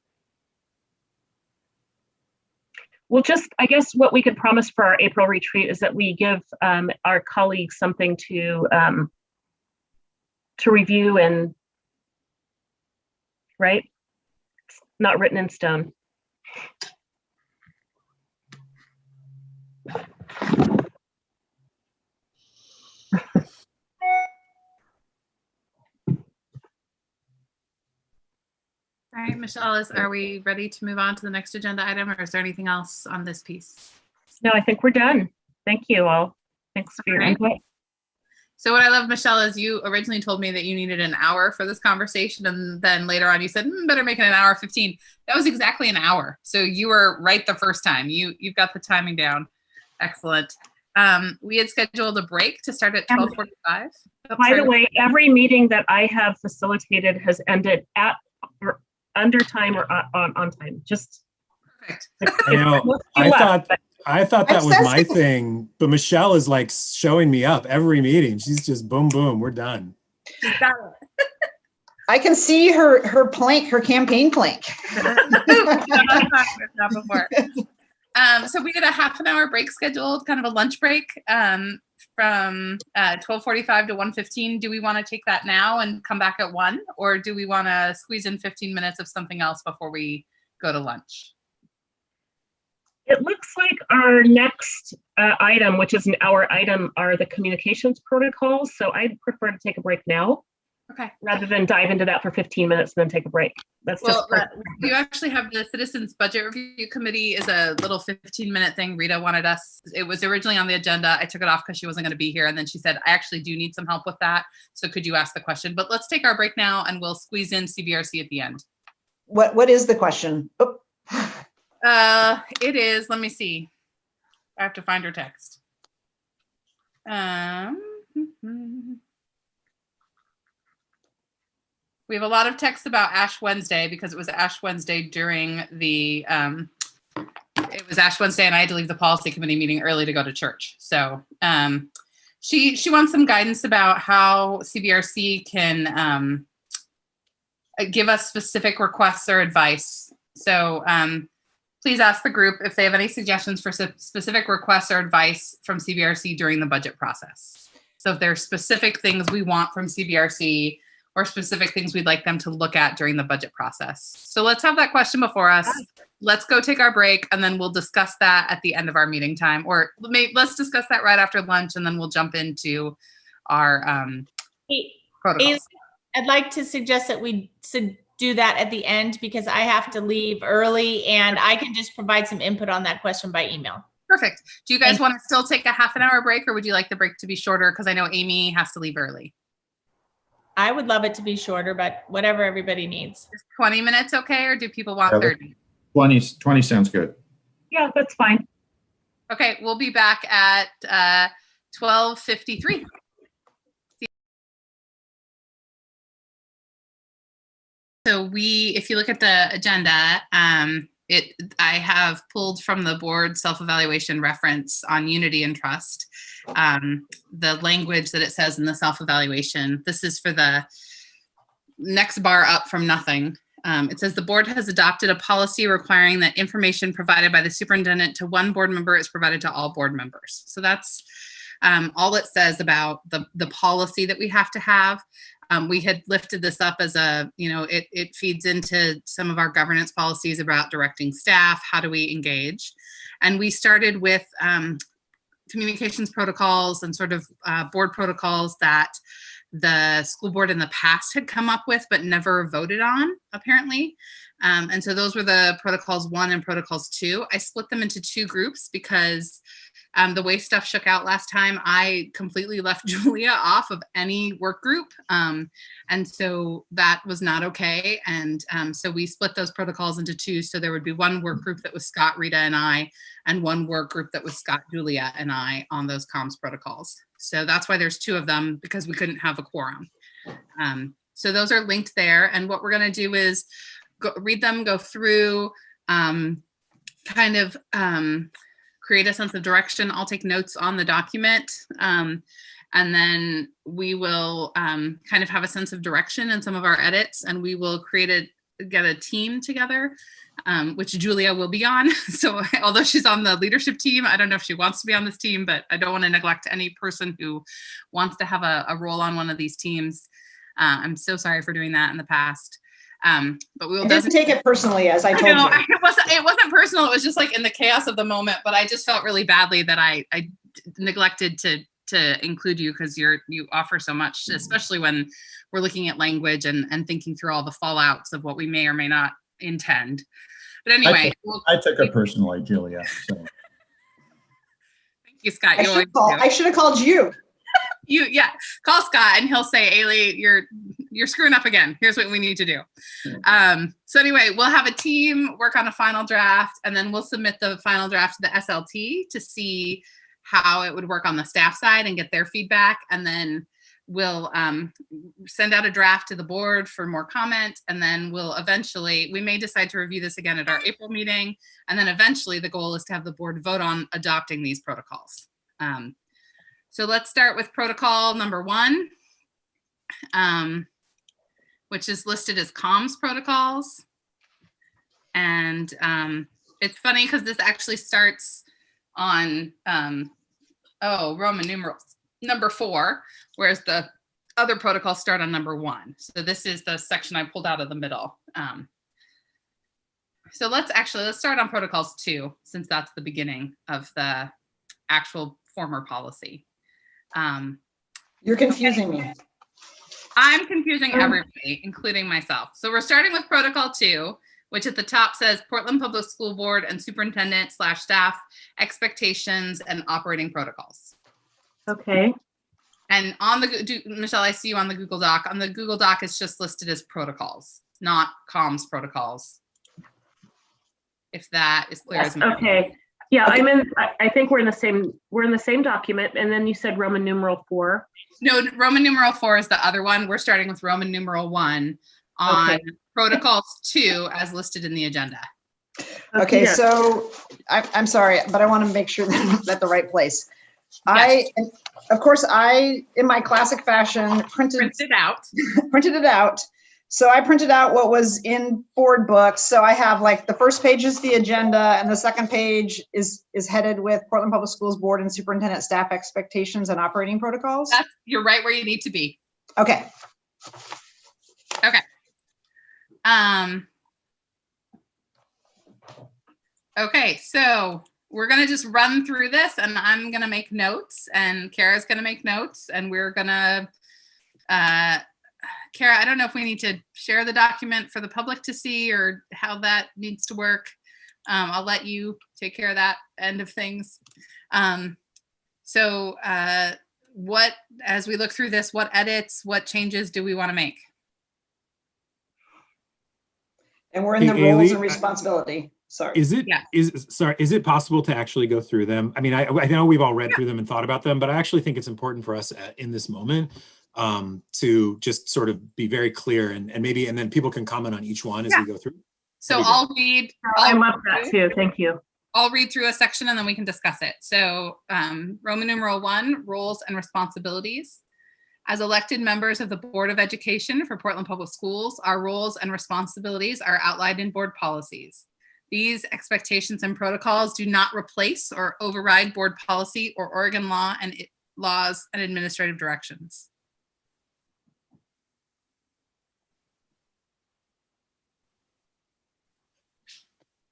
Well, I guess what we could promise for our April retreat is that we give our colleagues something to review and, right? It's not written in stone. All right, Michelle, are we ready to move on to the next agenda item, or is there anything else on this piece? No, I think we're done. Thank you all. Thanks for your input. So what I love, Michelle, is you originally told me that you needed an hour for this conversation, and then later on you said, better make it an hour 15. That was exactly an hour. So you were right the first time. You've got the timing down. Excellent. We had scheduled a break to start at 12:45. By the way, every meeting that I have facilitated has ended at or under time or on time. Just perfect. I know. I thought that was my thing, but Michelle is like showing me up every meeting. She's just boom, boom, we're done. I can see her plank, her campaign plank. So we had a half an hour break scheduled, kind of a lunch break from 12:45 to 1:15. Do we want to take that now and come back at 1, or do we want to squeeze in 15 minutes of something else before we go to lunch? It looks like our next item, which is an hour item, are the communications protocols. So I'd prefer to take a break now. Okay. Rather than dive into that for 15 minutes and then take a break. That's just. You actually have the Citizens Budget Review Committee is a little 15-minute thing. Rita wanted us. It was originally on the agenda. I took it off because she wasn't going to be here, and then she said, "I actually do need some help with that. So could you ask the question?" But let's take our break now, and we'll squeeze in CBRC at the end. What is the question? Oh. It is. Let me see. I have to find her text. We have a lot of texts about Ash Wednesday because it was Ash Wednesday during the, it was Ash Wednesday and I had to leave the policy committee meeting early to go to church. So She wants some guidance about how CBRC can give us specific requests or advice. So please ask the group if they have any suggestions for specific requests or advice from CBRC during the budget process. So if there are specific things we want from CBRC or specific things we'd like them to look at during the budget process. So let's have that question before us. Let's go take our break, and then we'll discuss that at the end of our meeting time. Or let's discuss that right after lunch, and then we'll jump into our protocols. I'd like to suggest that we do that at the end, because I have to leave early, and I can just provide some input on that question by email. Perfect. Do you guys want to still take a half an hour break, or would you like the break to be shorter? Because I know Amy has to leave early. I would love it to be shorter, but whatever everybody needs. Is 20 minutes okay, or do people want 30? 20 sounds good. Yeah, that's fine. Okay, we'll be back at 12:53. So if you look at the agenda, I have pulled from the board self-evaluation reference on unity and trust, the language that it says in the self-evaluation. This is for the next bar up from nothing. It says the board has adopted a policy requiring that information provided by the superintendent to one board member is provided to all board members. So that's all it says about the policy that we have to have. We had lifted this up as it feeds into some of our governance policies about directing staff. How do we engage? And we started with communications protocols and sort of board protocols that the school board in the past had come up with, but never voted on, apparently. And so those were the protocols 1 and protocols 2. I split them into 2 groups because the way stuff shook out last time, I completely left Julia off of any work group. And so that was not okay. And so we split those protocols into 2. So there would be one work group that was Scott, Rita, and I, and one work group that was Scott, Julia, and I on those comms protocols. So that's why there's 2 of them, because we couldn't have a quorum. So those are linked there. And what we're going to do is read them, go through, create a sense of direction. I'll take notes on the document. And then we will kind of have a sense of direction in some of our edits, and we will get a team together, which Julia will be on. So although she's on the leadership team, I don't know if she wants to be on this team, but I don't want to neglect any person who wants to have a role on one of these teams. I'm so sorry for doing that in the past. But we will doesn't take it personally, as I told you. It wasn't personal. It was just like in the chaos of the moment, but I just felt really badly that I neglected to include you, because you offer so much, especially when we're looking at language and thinking through all the fallouts of what we may or may not intend. But anyway. I took it personally, Julia. So. Thank you, Scott. I should have called you. Call Scott and he'll say, Ailey, you're screwing up again. Here's what we need to do. So anyway, we'll have a team work on a final draft, and then we'll submit the final draft to the SLT to see how it would work on the staff side and get their feedback. And then we'll send out a draft to the board for more comment. And then we may decide to review this again at our April meeting. And then eventually the goal is to have the board vote on adopting these protocols. So let's start with protocol number 1, which is listed as comms protocols. And it's funny because this actually starts on, Roman numerals, number 4, whereas the other protocols start on number 1. So this is the section I pulled out of the middle. So let's start on protocols 2, since that's the beginning of the actual former policy. You're confusing me. I'm confusing everybody, including myself. So we're starting with protocol 2, which at the top says Portland Public School Board and Superintendent/staff expectations and operating protocols. Okay. And on Michelle, I see you on the Google Doc. On the Google Doc, it's just listed as protocols, not comms protocols. If that is clear as mud. Okay. Yeah, okay. I think we're in the same document. And then you said Roman numeral 4. No, Roman numeral 4 is the other one. We're starting with Roman numeral 1 on protocols 2 as listed in the agenda. Okay, so I'm sorry, but I want to make sure that I'm at the right place. Of course, in my classic fashion, printed it out. So I printed out what was in board books. So I have like the first page is the agenda, and the second page is headed with Portland Public Schools Board and Superintendent staff expectations and operating protocols. You're right where you need to be. Okay. Okay. Okay, so we're gonna just run through this, and I'm gonna make notes, and Kara's gonna make notes, and we're gonna, Kara, I don't know if we need to share the document for the public to see or how that needs to work. I'll let you take care of that end of things. So as we look through this, what edits, what changes do we want to make? And we're in the roles and responsibility. Sorry. Is it possible to actually go through them? I mean, I know we've all read through them and thought about them, but I actually think it's important for us in this moment to just sort of be very clear and then people can comment on each one as we go through. So I'll read. I love that too. Thank you. I'll read through a section and then we can discuss it. So Roman numeral 1, roles and responsibilities. As elected members of the Board of Education for Portland Public Schools, our roles and responsibilities are outlined in board policies. These expectations and protocols do not replace or override board policy or Oregon law and laws and administrative directions.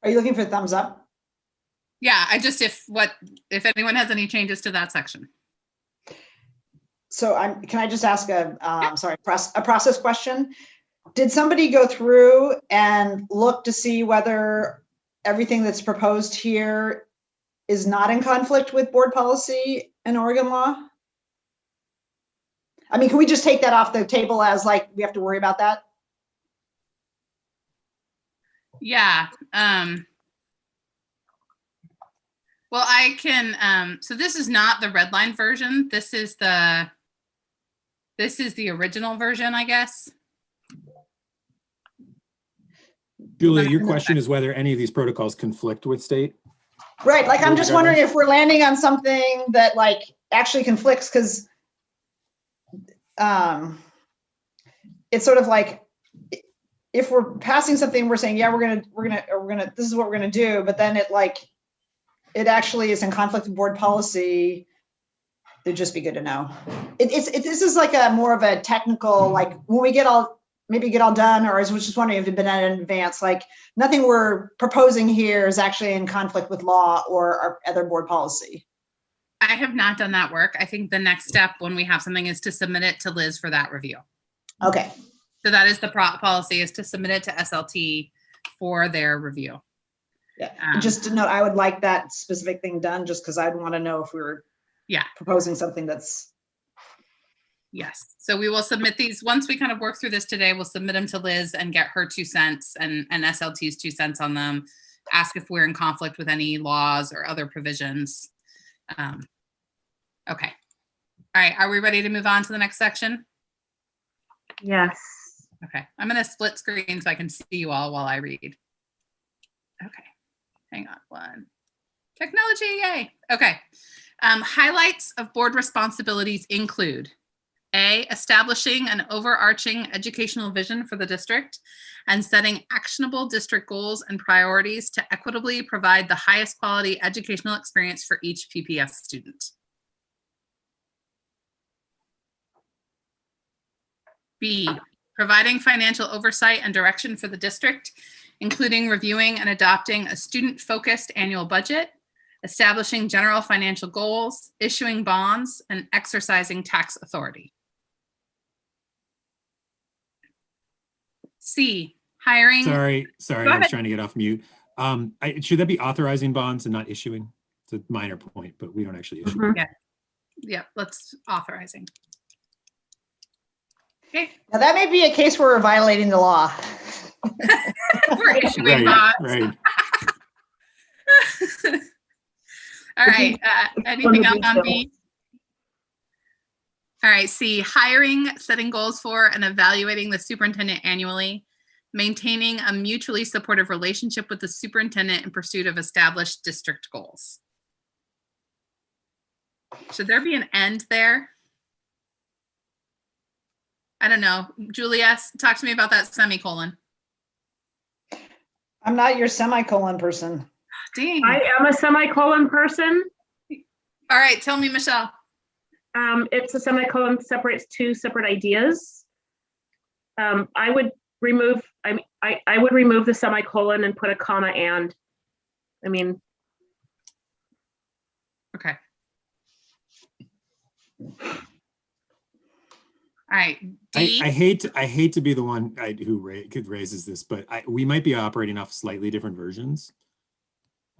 Are you looking for a thumbs up? Yeah, if anyone has any changes to that section. So can I just ask a process question? Did somebody go through and look to see whether everything that's proposed here is not in conflict with board policy and Oregon law? I mean, can we just take that off the table as like, we have to worry about that? Yeah. Well, I can, so this is not the red line version. This is the original version, I guess. Julia, your question is whether any of these protocols conflict with state? Right, like I'm just wondering if we're landing on something that like actually conflicts, because it's sort of like, if we're passing something, we're saying, yeah, we're gonna, this is what we're gonna do, but then it actually is in conflict with board policy. It'd just be good to know. This is like a more of a technical, like when we get all done, or I was just wondering if it'd been done in advance, like nothing we're proposing here is actually in conflict with law or our other board policy. I have not done that work. I think the next step when we have something is to submit it to Liz for that review. Okay. So that is the policy, is to submit it to SLT for their review. Yeah, just to note, I would like that specific thing done just because I'd want to know if we were proposing something that's. Yes, so we will submit these, once we kind of work through this today, we'll submit them to Liz and get her 2 cents and SLT's 2 cents on them, ask if we're in conflict with any laws or other provisions. Okay, all right, are we ready to move on to the next section? Yes. Okay, I'm gonna split screen so I can see you all while I read. Okay, hang on one. Technology, yay. Okay, highlights of board responsibilities include A, establishing an overarching educational vision for the district and setting actionable district goals and priorities to equitably provide the highest quality educational experience for each PPS student. B, providing financial oversight and direction for the district, including reviewing and adopting a student-focused annual budget, establishing general financial goals, issuing bonds, and exercising tax authority. C, hiring. Sorry, I was trying to get off mute. Should that be authorizing bonds and not issuing? It's a minor point, but we don't actually issue. Mm-hmm. Yeah, let's authorizing. Okay. Now that may be a case where we're violating the law. We're issuing bonds. Right. All right, anything else on B? All right, C, hiring, setting goals for, and evaluating the superintendent annually, maintaining a mutually supportive relationship with the superintendent in pursuit of established district goals. Should there be an end there? I don't know. Julia, talk to me about that semicolon. I'm not your semicolon person. Dang. I am a semicolon person. All right, tell me, Michelle. It's a semicolon separates two separate ideas. I would remove, I would remove the semicolon and put a comma and. I mean. Okay. All right. D. I hate to be the one who raises this, but we might be operating off slightly different versions.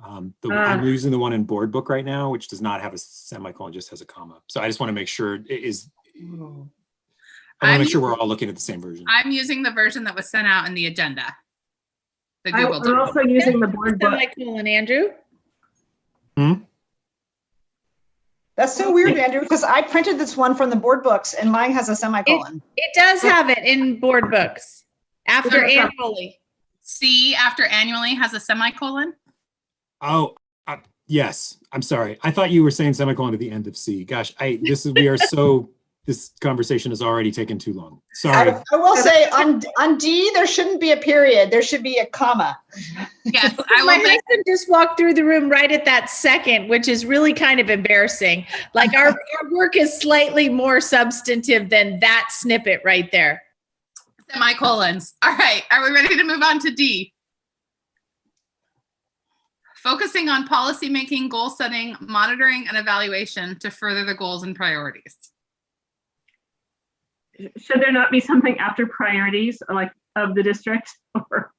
I'm using the one in board book right now, which does not have a semicolon, just has a comma. So I just want to make sure it is. I want to make sure we're all looking at the same version. I'm using the version that was sent out in the agenda. The Google I'm also using the board book. Semicolon, Andrew. That's so weird, Andrew, because I printed this one from the board books and mine has a semicolon. It does have it in board books after annually. C after annually has a semicolon. Oh, yes. I'm sorry. I thought you were saying semicolon at the end of C. Gosh, this conversation has already taken too long. Sorry. I will say on D, there shouldn't be a period. There should be a comma. Yes, My husband just walked through the room right at that second, which is really kind of embarrassing. Like our work is slightly more substantive than that snippet right there. Semicolons. All right, are we ready to move on to D? Focusing on policymaking, goal setting, monitoring, and evaluation to further the goals and priorities. Should there not be something after priorities, like of the district, or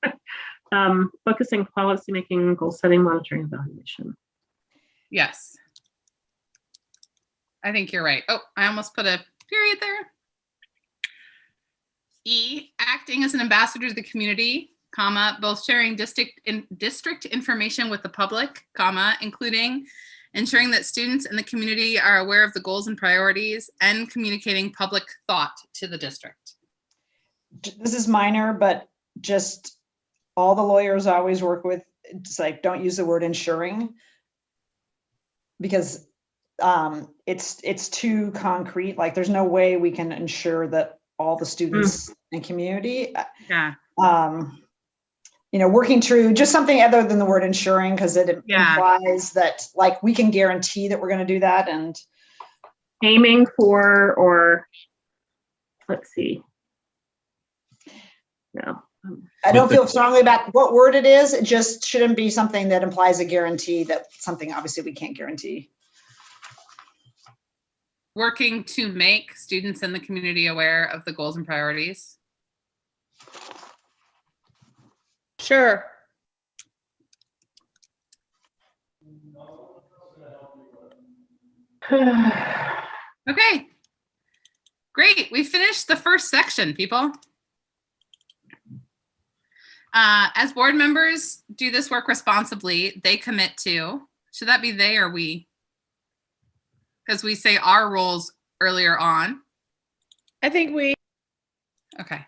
focusing policymaking, goal setting, monitoring, evaluation? Yes. I think you're right. Oh, I almost put a period there. E, acting as an ambassador to the community, comma, both sharing district information with the public, comma, including ensuring that students in the community are aware of the goals and priorities and communicating public thought to the district. This is minor, but just all the lawyers I always work with, it's like, don't use the word ensuring, because it's too concrete. Like there's no way we can ensure that all the students and community, Yeah. Working through just something other than the word ensuring, because it implies that like we can guarantee that we're going to do that, and aiming for, or let's see. No. I don't feel strongly about what word it is. It just shouldn't be something that implies a guarantee that something obviously we can't guarantee. Working to make students in the community aware of the goals and priorities. Sure. Okay, great. We finished the first section, people. As board members do this work responsibly, they commit to, should that be they or we? Because we say our roles earlier on. I think we. Okay.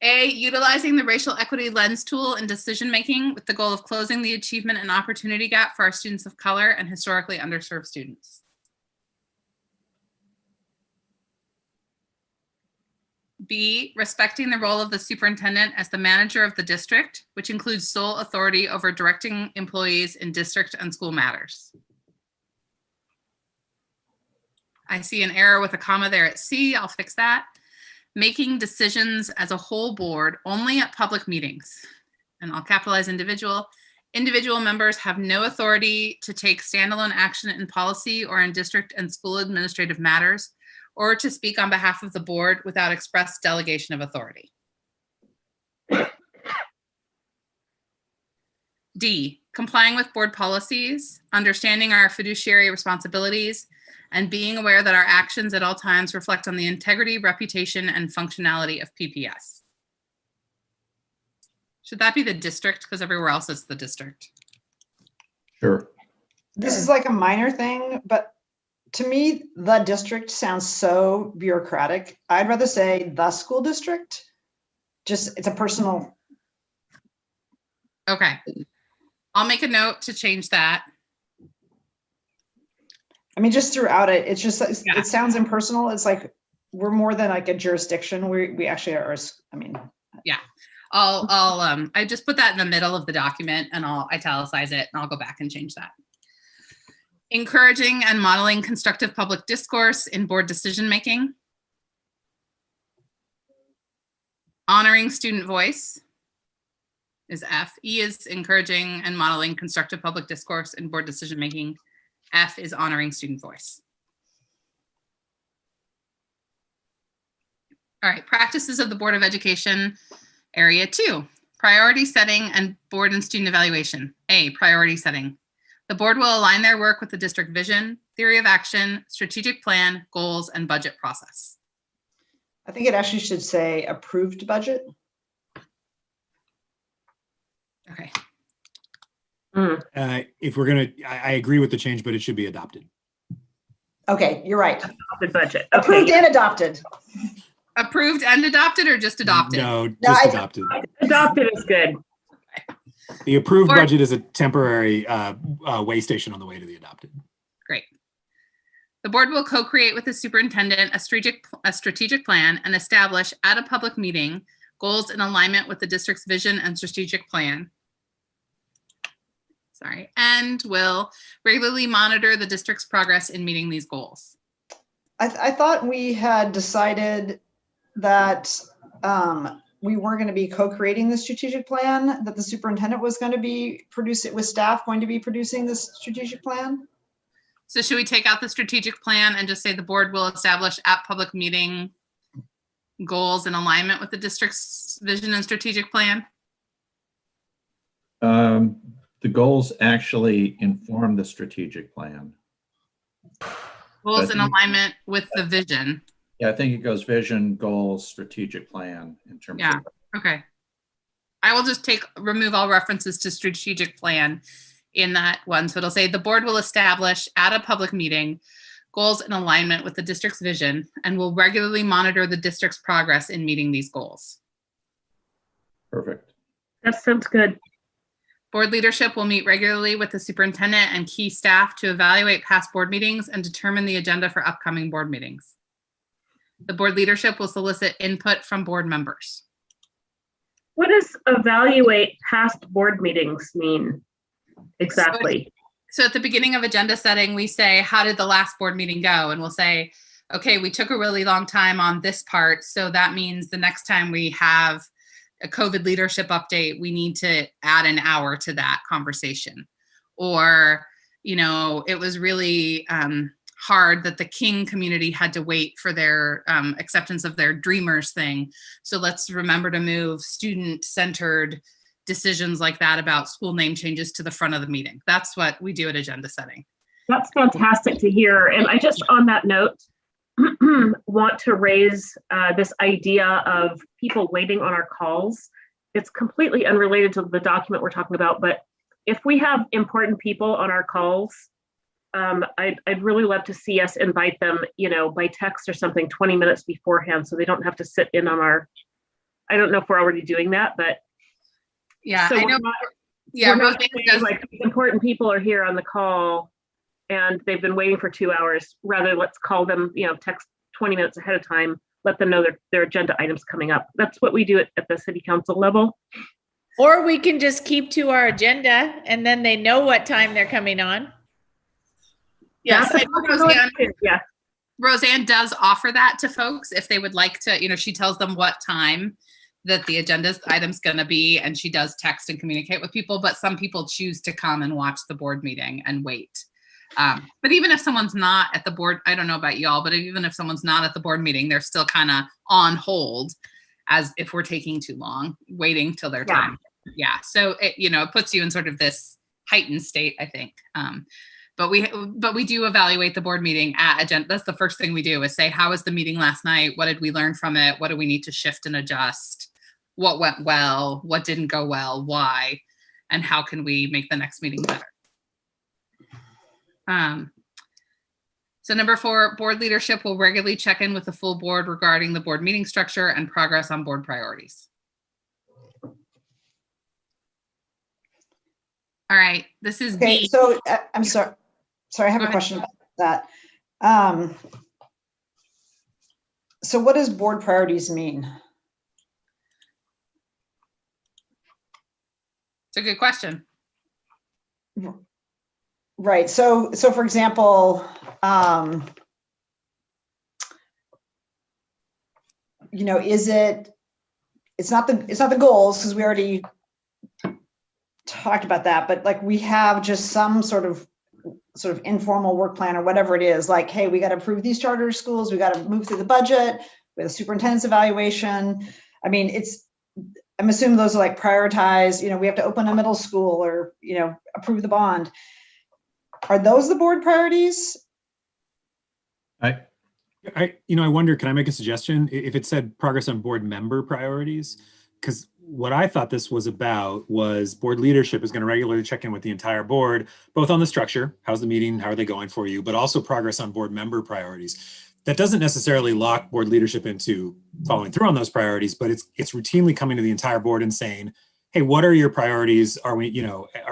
A, utilizing the racial equity lens tool in decision-making with the goal of closing the achievement and opportunity gap for our students of color and historically underserved students. B, respecting the role of the superintendent as the manager of the district, which includes sole authority over directing employees in district and school matters. I see an error with a comma there at C. I'll fix that. Making decisions as a whole board only at public meetings. And I'll capitalize individual. Individual members have no authority to take standalone action in policy or in district and school administrative matters, or to speak on behalf of the board without express delegation of authority. D, complying with board policies, understanding our fiduciary responsibilities, and being aware that our actions at all times reflect on the integrity, reputation, and functionality of PPS. Should that be the district? Because everywhere else it's the district. Sure. This is like a minor thing, but to me, the district sounds so bureaucratic. I'd rather say the school district. Just, it's a personal. Okay. I'll make a note to change that. I mean, just throughout it, it's just, Yeah. it sounds impersonal. It's like, we're more than like a jurisdiction. We actually are, I mean. I just put that in the middle of the document and I'll italicize it and I'll go back and change that. Encouraging and modeling constructive public discourse in board decision-making. Honoring student voice is F. E is encouraging and modeling constructive public discourse in board decision-making. F is honoring student voice. All right, practices of the Board of Education, area 2, priority setting and board and student evaluation. A, priority setting. The board will align their work with the district vision, theory of action, strategic plan, goals, and budget process. I think it actually should say approved budget. Okay. If we're gonna, I agree with the change, but it should be adopted. Okay, you're right. Adopted budget. Approved Okay. and adopted. Approved and adopted or just adopted? No, No, just I- adopted. Adopted is good. The approved Or- budget is a temporary way station on the way to the adopted. Great. The board will co-create with the superintendent a strategic plan and establish at a public meeting goals in alignment with the district's vision and strategic plan. Sorry, and will regularly monitor the district's progress in meeting these goals. I thought we had decided that we weren't going to be co-creating the strategic plan, that the superintendent was going to be producing, with staff going to be producing this strategic plan. So should we take out the strategic plan and just say the board will establish at public meeting goals in alignment with the district's vision and strategic plan? The goals actually inform the strategic plan. Goals in But- alignment with the vision. Yeah, I think it goes vision, goals, strategic plan in terms Yeah. of. Okay. I will just remove all references to strategic plan in that one. So it'll say the board will establish at a public meeting goals in alignment with the district's vision and will regularly monitor the district's progress in meeting these goals. Perfect. That sounds good. Board leadership will meet regularly with the superintendent and key staff to evaluate past board meetings and determine the agenda for upcoming board meetings. The board leadership will solicit input from board members. What does evaluate past board meetings mean exactly? So at the beginning of agenda setting, we say, how did the last board meeting go? And we'll say, okay, we took a really long time on this part. So that means the next time we have a COVID leadership update, we need to add an hour to that conversation. Or, you know, it was really hard that the King community had to wait for their acceptance of their Dreamers thing. So let's remember to move student-centered decisions like that about school name changes to the front of the meeting. That's what we do at agenda setting. That's fantastic to hear. And I just, on that note, want to raise this idea of people waiting on our calls. It's completely unrelated to the document we're talking about, but if we have important people on our calls, I'd really love to see us invite them, you know, by text or something 20 minutes beforehand, so they don't have to sit in on our, I don't know if we're already doing that, but. Yeah, So I know. Yeah, we're not Roseanne saying, does. like, important people are here on the call and they've been waiting for 2 hours. Rather, let's call them, you know, text 20 minutes ahead of time, let them know their agenda items coming up. That's what we do at the city council level. Or we can just keep to our agenda and then they know what time they're coming on. Yes, That's I a know possibility Roseanne. too. Yeah. Roseanne does offer that to folks if they would like to, you know, she tells them what time that the agenda item's going to be, and she does text and communicate with people, but some people choose to come and watch the board meeting and wait. But even if someone's not at the board, I don't know about y'all, but even if someone's not at the board meeting, they're still kind of on hold as if we're taking too long, waiting till their time. Yeah, so it, you know, it puts you in sort of this heightened state, I think. But we do evaluate the board meeting at agenda. That's the first thing we do is say, how was the meeting last night? What did we learn from it? What do we need to shift and adjust? What went well? What didn't go well? Why? And how can we make the next meeting better? So number 4, board leadership will regularly check in with the full board regarding the board meeting structure and progress on board priorities. All right, this is Okay, B. so I'm sorry, I have Go a ahead. question. that. So what does board priorities mean? It's a good question. Right. So for example, you know, it's not the goals, because we already talked about that, but like we have just some sort of informal work plan or whatever it is, like, hey, we got to approve these charter schools, we got to move through the budget with a superintendent's evaluation. I mean, I'm assuming those are like prioritized, you know, we have to open a middle school, or, you know, approve the bond. Are those the board priorities? I wonder, can I make a suggestion? If it said progress on board member priorities, because what I thought this was about was board leadership is going to regularly check in with the entire board, both on the structure, how's the meeting, how are they going for you, but also progress on board member priorities. That doesn't necessarily lock board leadership into following through on those priorities, but it's routinely coming to the entire board and saying, hey, what are your priorities? Are we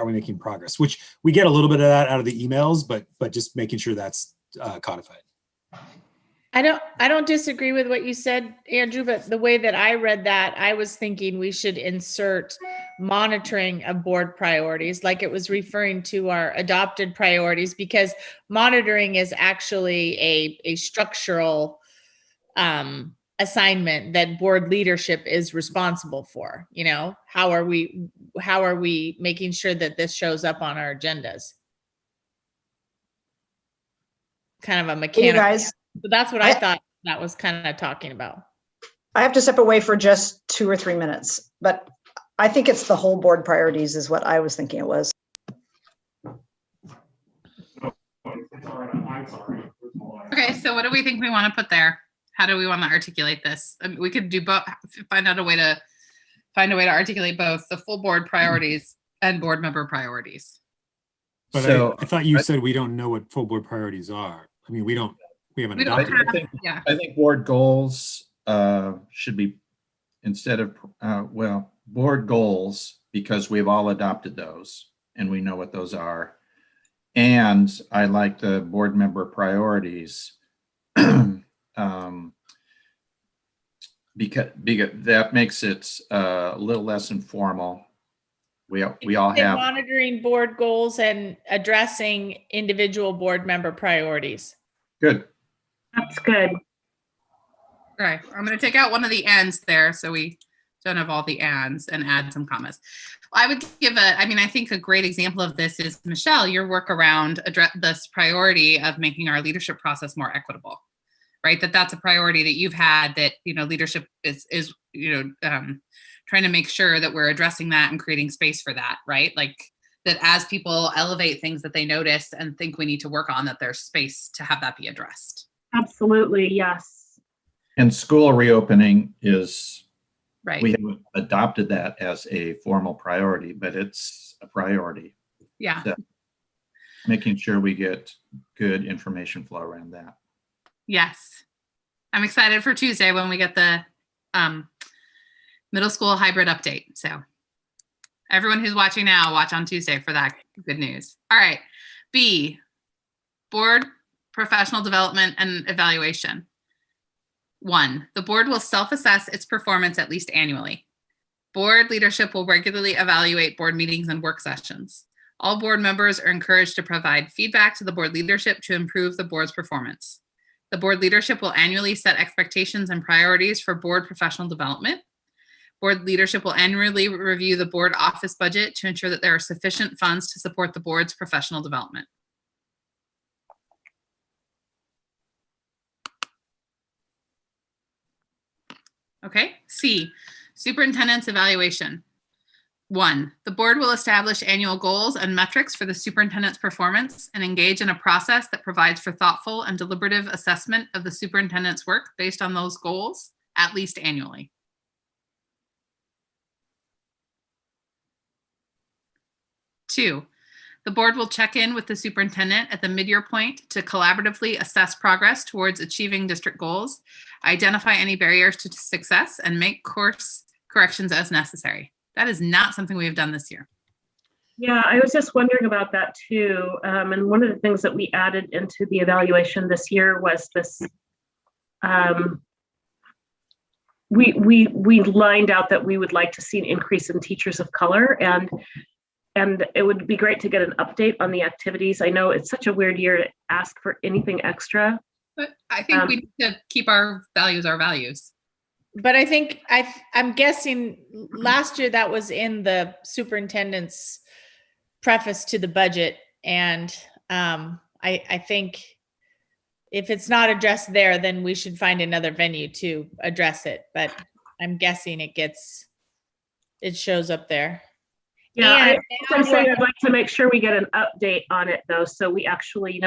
making progress? Which we get a little bit of that out of the emails, but just making sure that's codified. I don't disagree with what you said, Andrew, but the way that I read that, I was thinking we should insert monitoring of board priorities, like it was referring to our adopted priorities, because monitoring is actually a structural assignment that board leadership is responsible for. You know, how are we making sure that this shows up on our agendas? Kind of a mechanical. Hey, guys. So that's what I thought that was kind of talking about. I have to step away for just 2 or 3 minutes, but I think it's the whole board priorities is what I was thinking it was. Okay, so what do we think we want to put there? How do we want to articulate this? I mean, we could do both, find a way to articulate both the full board priorities and board member priorities. But so, I thought you said we don't know what full board priorities are. I mean, we haven't adopted it. I think board goals should be, instead of, board goals, because we've all adopted those and we know what those are. And I like the board member priorities because that makes it a little less informal. We all have monitoring board goals and addressing individual board member priorities. Good. That's good. All right, I'm going to take out one of the ands there so we don't have all the ands and add some commas. I would give I think a great example of this is, Michelle, your work around this priority of making our leadership process more equitable, right? That's a priority that you've had, that, leadership is trying to make sure that we're addressing that and creating space for that, right? Like that as people elevate things that they notice and think we need to work on, that there's space to have that be addressed. Absolutely, yes. And school reopening is, right. We haven't adopted that as a formal priority, but it's a priority. Yeah. So making sure we get good information flow around that. Yes. I'm excited for Tuesday when we get the middle school hybrid update. So everyone who's watching now, watch on Tuesday for that good news. All right. B, board professional development and evaluation. 1, the board will self-assess its performance at least annually. Board leadership will regularly evaluate board meetings and work sessions. All board members are encouraged to provide feedback to the board leadership to improve the board's performance. The board leadership will annually set expectations and priorities for board professional development. Board leadership will annually review the board office budget to ensure that there are sufficient funds to support the board's professional development. Okay, C, superintendent's evaluation. 1, the board will establish annual goals and metrics for the superintendent's performance and engage in a process that provides for thoughtful and deliberative assessment of the superintendent's work based on those goals, at least annually. 2, the board will check in with the superintendent at the mid-year point to collaboratively assess progress towards achieving district goals, identify any barriers to success, and make course corrections as necessary. That is not something we have done this year. Yeah, I was just wondering about that too. And one of the things that we added into the evaluation this year was this. We lined out that we would like to see an increase in teachers of color, and it would be great to get an update on the activities. I know it's such a weird year to ask for anything extra. But I think we need to keep our values. But I think I'm guessing last year that was in the superintendent's preface to the budget. And I think if it's not addressed there, then we should find another venue to address it. But I'm guessing it shows up there. Yeah, I'm saying I'd like to make sure we get an update on it though. So we actually,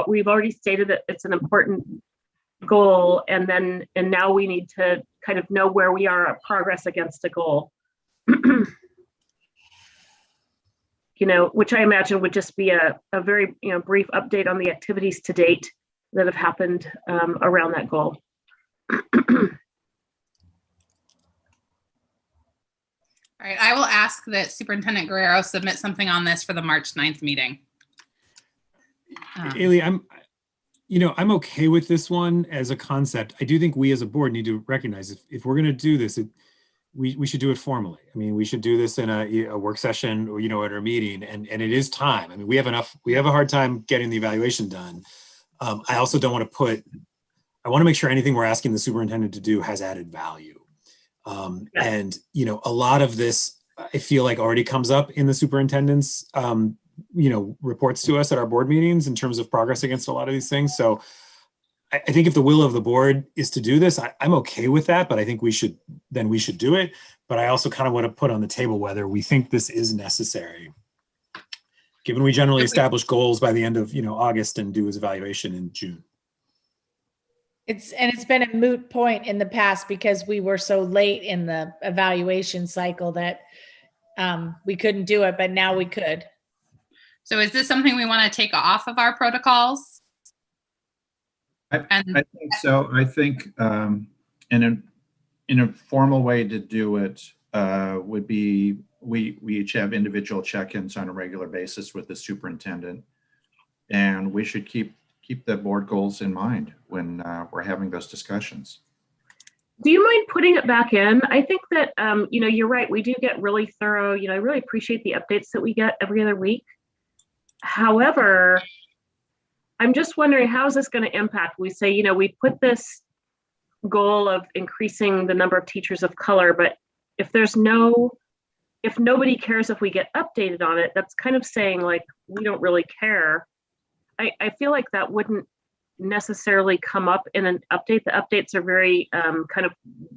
we've already stated that it's an important goal, and now we need to kind of know where we are at progress against a goal. Which I imagine would just be a very brief update on the activities to date that have happened around that goal. All right, I will ask that Superintendent Guerrero submit something on this for the March 9th meeting. Ailey, I'm okay with this one as a concept. I do think we as a board need to recognize if we're going to do this, we should do it formally. I mean, we should do this in a work session or, at our meeting, and it is time. I mean, we have a hard time getting the evaluation done. I also don't want to I want to make sure anything we're asking the superintendent to do has added value. And, a lot of this, I feel like already comes up in the superintendent's, reports to us at our board meetings in terms of progress against a lot of these things. So I think if the will of the board is to do this, I'm okay with that, but I think we should do it. But I also kind of want to put on the table whether we think this is necessary, given we generally establish goals by the end of, August and do his evaluation in June. It's been a moot point in the past because we were so late in the evaluation cycle that we couldn't do it, but now we could. So is this something we want to take off of our protocols? I think so. I think in a formal way to do it would be we each have individual check-ins on a regular basis with the superintendent, and we should keep the board goals in mind when we're having those discussions. Do you mind putting it back in? I think that, you're right. We do get really thorough, I really appreciate the updates that we get every other week. However, I'm just wondering, how is this going to impact? We say, we put this goal of increasing the number of teachers of color, but if nobody cares if we get updated on it, that's kind of saying like, we don't really care. I feel like that wouldn't necessarily come up in an update. The updates are very kind of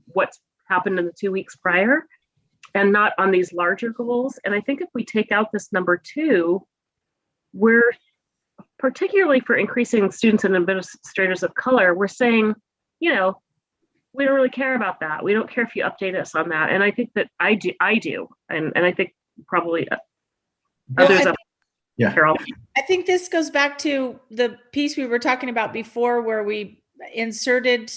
what's happened in the 2 weeks prior and not on these larger goals. And I think if we take out this number 2, we're particularly for increasing students and administrators of color, we're saying, we don't really care about that. We don't care if you update us on that. And I think that I do. And I think probably others up. Yeah. Carol. I think this goes back to the piece we were talking about before where we inserted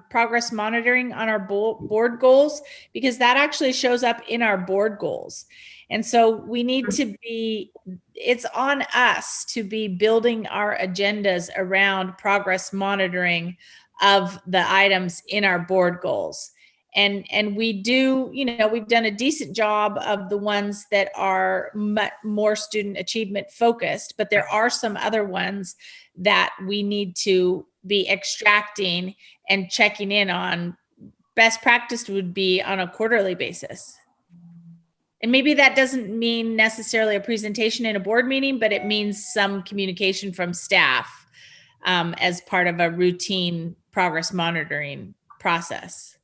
progress monitoring on our board goals, because that actually shows up in our board goals. And so we need to it's on us to be building our agendas around progress monitoring of the items in our board goals. And we do, we've done a decent job of the ones that are more student achievement focused, but there are some other ones that we need to be extracting and checking in on. Best practice would be on a quarterly basis. And maybe that doesn't mean necessarily a presentation in a board meeting, but it means some communication from staff as part of a routine progress monitoring process.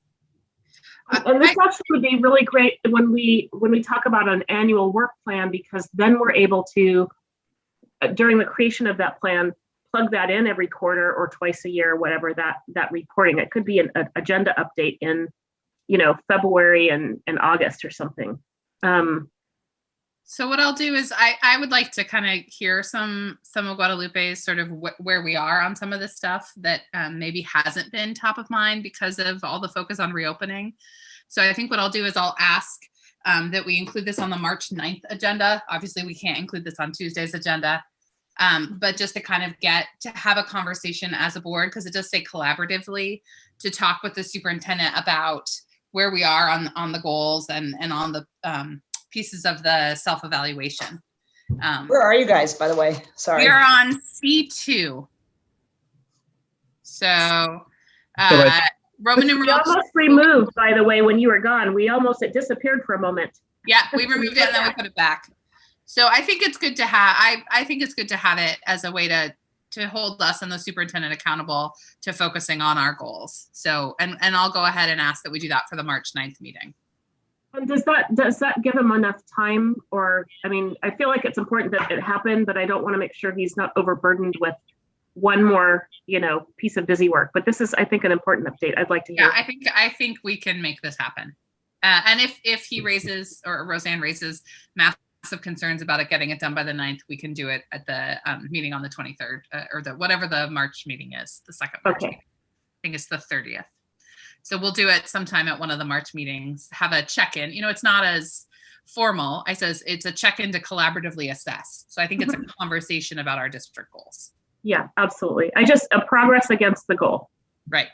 And this actually would be really great when we talk about an annual work plan, because then we're able to, during the creation of that plan, plug that in every quarter or twice a year, whatever that reporting. It could be an agenda update in, February and August or something. So what I'll do is I would like to kind of hear some of Guadalupe's sort of where we are on some of this stuff that maybe hasn't been top of mind because of all the focus on reopening. So I think what I'll do is I'll ask that we include this on the March 9th agenda. Obviously, we can't include this on Tuesday's agenda, but just to kind of get to have a conversation as a board, because it does say collaboratively, to talk with the superintendent about where we are on the goals and on the pieces of the self-evaluation. Where are you guys, by the way? Sorry. We are on C2. So Roman We numeral. almost removed, by the way, when you were gone. It disappeared for a moment. Yeah, we removed it and then we put it back. So I think it's good to have, I think it's good to have it as a way to hold us and the superintendent accountable to focusing on our goals. So, and I'll go ahead and ask that we do that for the March 9th meeting. And does that give him enough time? Or, I mean, I feel like it's important that it happened, but I don't want to make sure he's not overburdened with one more, piece of busy work. But this is, I think, an important update. I'd like to hear. Yeah, I think we can make this happen. And if he raises, or Roseanne raises massive concerns about it getting it done by the 9th, we can do it at the meeting on the 23rd, or whatever the March meeting is, the second March meeting. I think it's the 30th. So we'll do it sometime at one of the March meetings, have a check-in. It's not as formal. It's a check-in to collaboratively assess. So I think it's a conversation about our district goals. Yeah, absolutely. A progress against the goal. Right.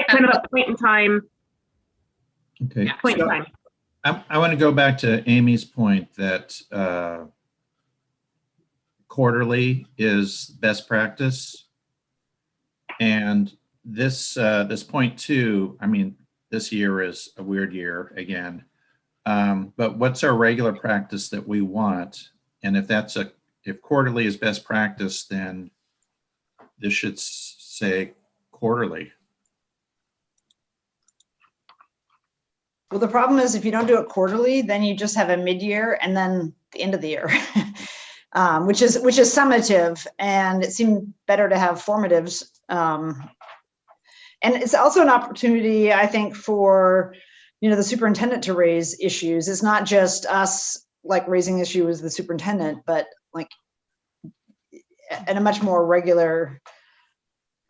Kind of a point in time. Okay. Yeah. Point in time. I want to go back to Amy's point that quarterly is best practice. And this point too, I mean, this year is a weird year again. But what's our regular practice that we want? And if quarterly is best practice, then this should say quarterly. Well, the problem is if you don't do it quarterly, then you just have a mid-year and then the end of the year, which is summative, and it seemed better to have formatives. And it's also an opportunity, I think, for the superintendent to raise issues. It's not just us like raising issues with the superintendent, but like in a much more regular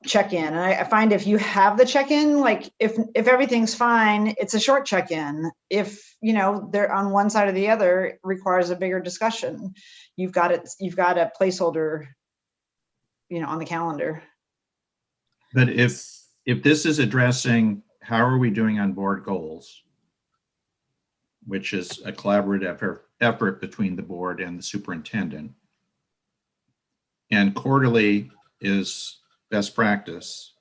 check-in. And I find if you have the check-in, like if everything's fine, it's a short check-in. If they're on one side or the other, it requires a bigger discussion. You've got a placeholder on the calendar. But if this is addressing how are we doing on board goals, which is a collaborative effort between the board and the superintendent, and quarterly is best practice,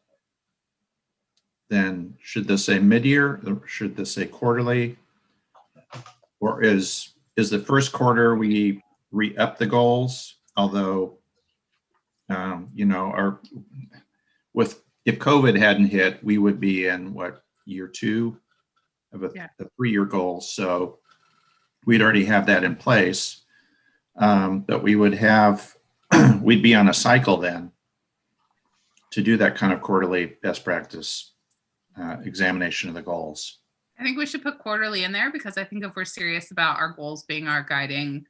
then should this say mid-year? Should this say quarterly? Or is the first quarter we re-up the goals? Although, if COVID hadn't hit, we would be in year 2 of a 3-year goal. So we'd already have that in place, but we'd be on a cycle then to do that kind of quarterly best practice examination of the goals. I think we should put quarterly in there because I think if we're serious about our goals being our guiding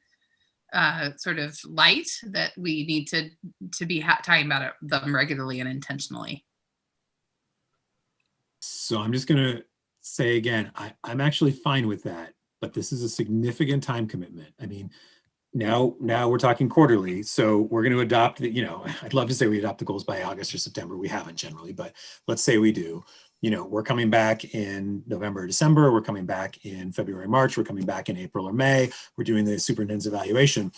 sort of light, that we need to be talking about them regularly and intentionally. So I'm just going to say again, I'm actually fine with that, but this is a significant time commitment. I mean, now we're talking quarterly, so we're going to adopt I'd love to say we adopt the goals by August or September. We haven't generally, but let's say we do. We're coming back in November or December. We're coming back in February, March. We're coming back in April or May. We're doing the superintendent's evaluation.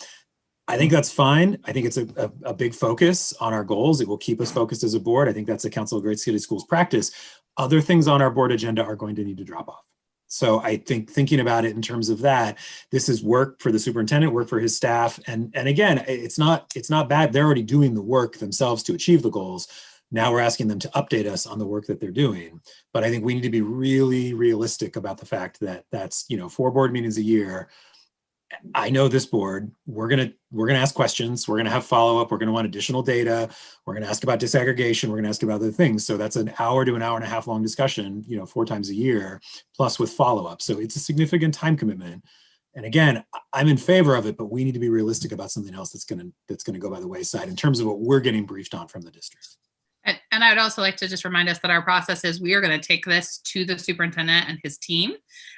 I think that's fine. I think it's a big focus on our goals. It will keep us focused as a board. I think that's a Council of Great City Schools practice. Other things on our board agenda are going to need to drop off. So I think thinking about it in terms of that, this is work for the superintendent, work for his staff. And again, it's not bad. They're already doing the work themselves to achieve the goals. Now we're asking them to update us on the work that they're doing. But I think we need to be really realistic about the fact that that's 4 board meetings a year. I know this board, we're gonna ask questions, we're gonna have follow-up, we're gonna want additional data, we're gonna ask about disaggregation, we're gonna ask about other things. So that's an hour to an hour and a half long discussion, 4 times a year, plus with follow-up. So it's a significant time commitment. And again, I'm in favor of it, but we need to be realistic about something else that's gonna go by the wayside in terms of what we're getting briefed on from the district. And And I would also like to just remind us that our process is we are going to take this to the superintendent and his team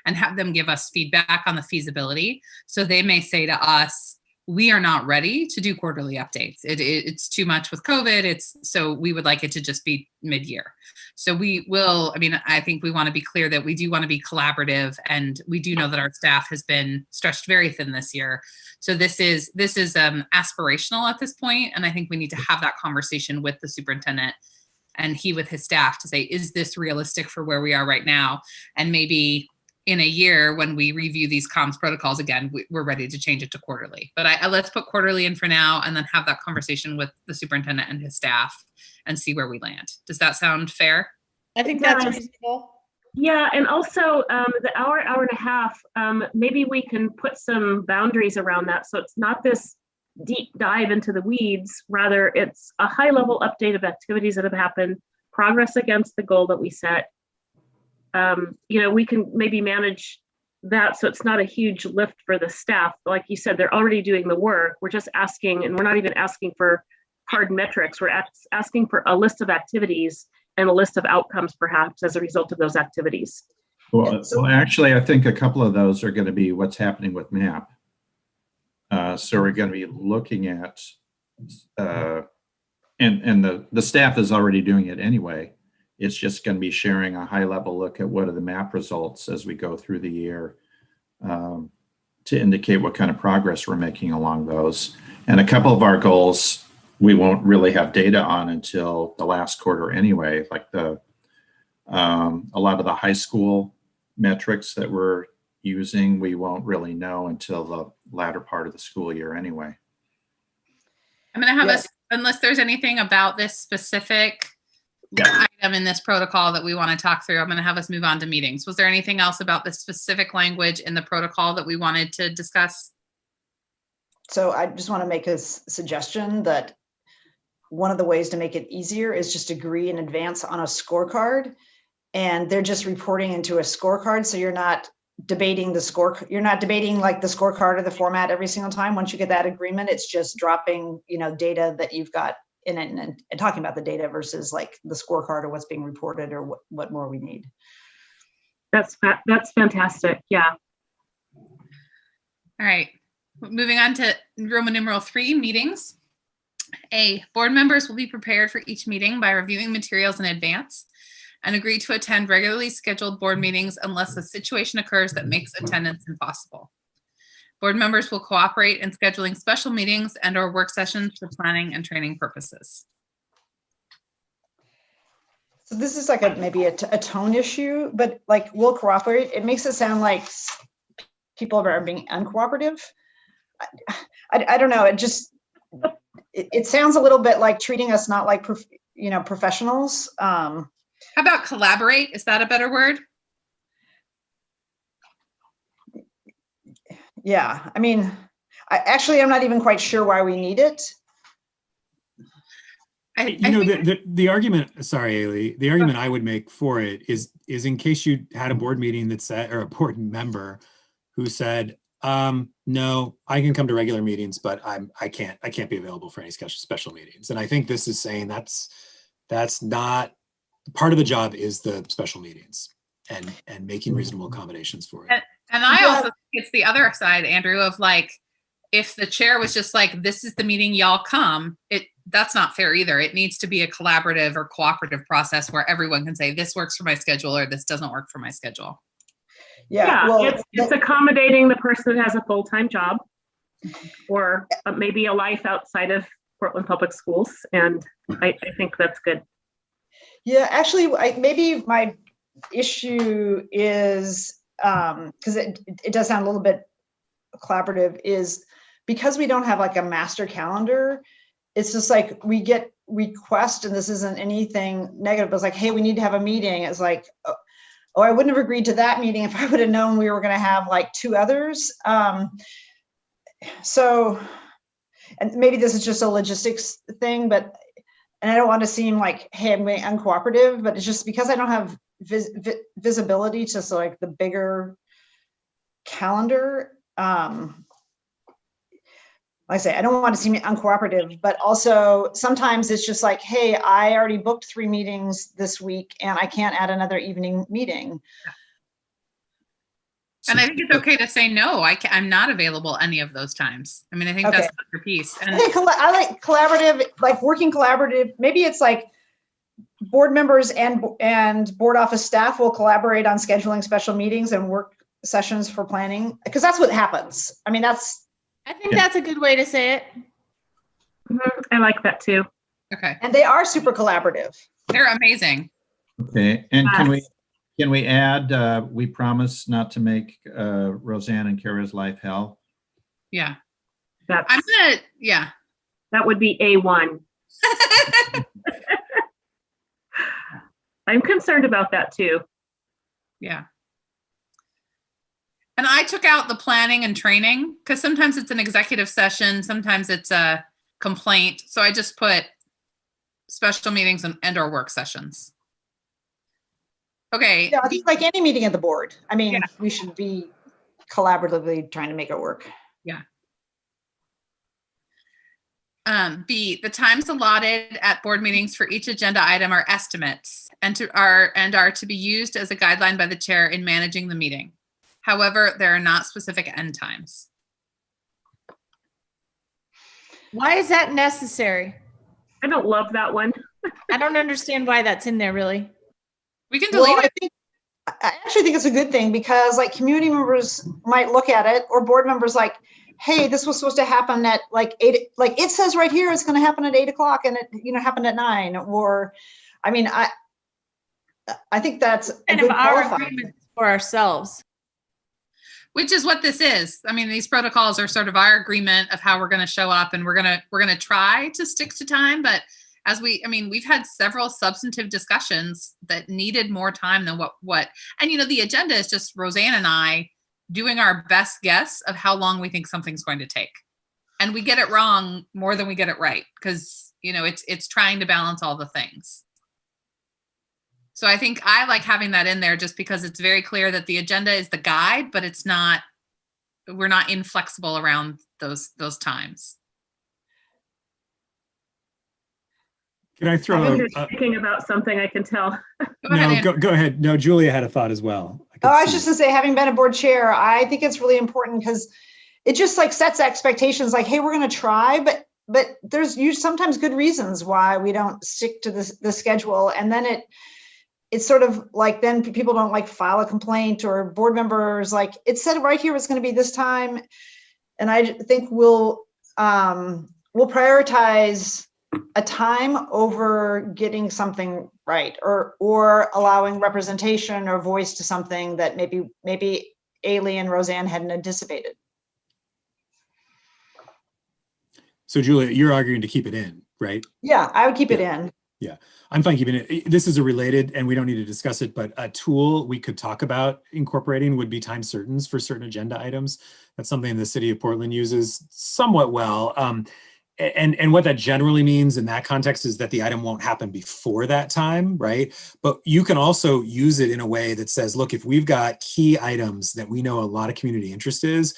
and have them give us feedback on the feasibility. So they may say to us, we are not ready to do quarterly updates. It's too much with COVID. So we would like it to just be mid-year. So we will, I think we want to be clear that we do want to be collaborative, and we do know that our staff has been stretched very thin this year. So this is aspirational at this point, and I think we need to have that conversation with the superintendent and he with his staff to say, is this realistic for where we are right now? And maybe in a year, when we review these comms protocols again, we're ready to change it to quarterly. But let's put quarterly in for now, and then have that conversation with the superintendent and his staff and see where we land. Does that sound fair? I think that's reasonable. Yeah, and also the hour and a half, maybe we can put some boundaries around that. So it's not this deep dive into the weeds, rather it's a high level update of activities that have happened, progress against the goal that we set. We can maybe manage that so it's not a huge lift for the staff. Like you said, they're already doing the work. We're just asking, and we're not even asking for hard metrics. We're asking for a list of activities and a list of outcomes, perhaps, as a result of those activities. Well, actually, I think a couple of those are going to be what's happening with MAP. So we're going to be looking at, and the staff is already doing it anyway. It's just going to be sharing a high level look at what are the MAP results as we go through the year, to indicate what kind of progress we're making along those. And a couple of our goals we won't really have data on until the last quarter anyway, like a lot of the high school metrics that we're using, we won't really know until the latter part of the school year anyway. I'm going to have us, unless there's anything about this specific item in this protocol that we want to talk through, I'm going to have us move on to meetings. Was there anything else about the specific language in the protocol that we wanted to discuss? So I just want to make a suggestion that one of the ways to make it easier is just agree in advance on a scorecard, and they're just reporting into a scorecard. So you're not debating the score. You're not debating like the scorecard or the format every single time. Once you get that agreement, it's just dropping, data that you've got in it and talking about the data versus like the scorecard or what's being reported or what more we need. That's fantastic. Yeah. All right. Moving on to Roman numeral 3, meetings. A, board members will be prepared for each meeting by reviewing materials in advance and agree to attend regularly scheduled board meetings unless a situation occurs that makes attendance impossible. Board members will cooperate in scheduling special meetings and/or work sessions for planning and training purposes. So this is like maybe a tone issue, but like we'll cooperate. It makes it sound like people are being uncooperative. I don't know. It sounds a little bit like treating us not like professionals. How about collaborate? Is that a better word? Yeah, I'm not even quite sure why we need it. The argument, sorry, Ailey, the argument I would make for it is in case you had a board meeting that said, or a board member who said, no, I can come to regular meetings, but I can't be available for any special meetings. And I think this is saying that's not part of the job, is the special meetings and making reasonable accommodations for it. And I also think it's the other side, Andrew, of like, if the chair was just like, this is the meeting, y'all come, that's not fair either. It needs to be a collaborative or cooperative process where everyone can say, this works for my schedule or this doesn't work for my schedule. Yeah, well, it's accommodating the person that has a full-time job or maybe a life outside of Portland Public Schools. And I think that's good. Yeah, actually, maybe my issue is, because it does sound a little bit collaborative, is because we don't have like a master calendar. It's just like we get requests, and this isn't anything negative, but it's like, hey, we need to have a meeting. It's like, oh, I wouldn't have agreed to that meeting if I would have known we were going to have like 2 others. So, and maybe this is just a logistics thing, and I don't want to seem like, hey, I'm being uncooperative, but it's just because I don't have visibility to like the bigger calendar. like I say, I don't want to seem uncooperative, but also sometimes it's just like, hey, I already booked 3 meetings this week and I can't add another evening meeting. And I think it's okay to say no. I'm not available any of those times. I mean, I think Okay. that's your piece. And I like collaborative, like working collaborative. Maybe it's like board members and board office staff will collaborate on scheduling special meetings and work sessions for planning, because that's what happens. I mean, I think that's a good way to say it. I like that too. okay, and they are super collaborative. they're amazing. Okay, and Yes. can we add, we promise not to make Roseanne and Kara's life hell? Yeah, That's, I'm gonna. Yeah, that would be A1. I'm concerned about that too. yeah. And I took out the planning and training because sometimes it's an executive session, sometimes it's a complaint. So I just put special meetings and or work sessions. Okay. Yeah, I think like any meeting of the board. I mean, Yeah. we should be collaboratively trying to make it work. B, the times allotted at board meetings for each agenda item are estimates and are to be used as a guideline by the chair in managing the meeting. However, there are not specific end times. Why is that necessary? I don't love that one. I don't understand why that's in there, really. We can delete Well, it. I actually think it's a good thing, because like community members might look at it, or board members like, hey, this was supposed to happen at like 8, like it says right here, it's going to happen at 8 o'clock and it, happened at 9, or, I mean, I think that's a Kind good of our qualifier. agreement for ourselves. Which is what this is. I mean, these protocols are sort of our agreement of how we're going to show up, and we're going to try to stick to time. But we've had several substantive discussions that needed more time than what, and the agenda is just Roseanne and I doing our best guess of how long we think something's going to take. And we get it wrong more than we get it right, because, it's trying to balance all the things. So I think I like having that in there just because it's very clear that the agenda is the guide, but we're not inflexible around those times. Can I throw? You're thinking about something, I can tell. Go ahead. No, Julia had a thought as well. I was just gonna say, having been a board chair, I think it's really important because it just like sets expectations like, hey, we're going to try, but there's sometimes good reasons why we don't stick to the schedule. And then it's sort of like, then people don't like file a complaint, or board members, like it said right here, it's going to be this time. And I think we'll prioritize a time over getting something right, or allowing representation or voice to something that maybe Ailey and Roseanne hadn't anticipated. So Julia, you're arguing to keep it in, right? Yeah, I would keep it in. Yeah, I'm fine keeping it. This is a related, and we don't need to discuss it, but a tool we could talk about incorporating would be time certains for certain agenda items. That's something the city of Portland uses somewhat well. And what that generally means in that context is that the item won't happen before that time, right? But you can also use it in a way that says, look, if we've got key items that we know a lot of community interest is,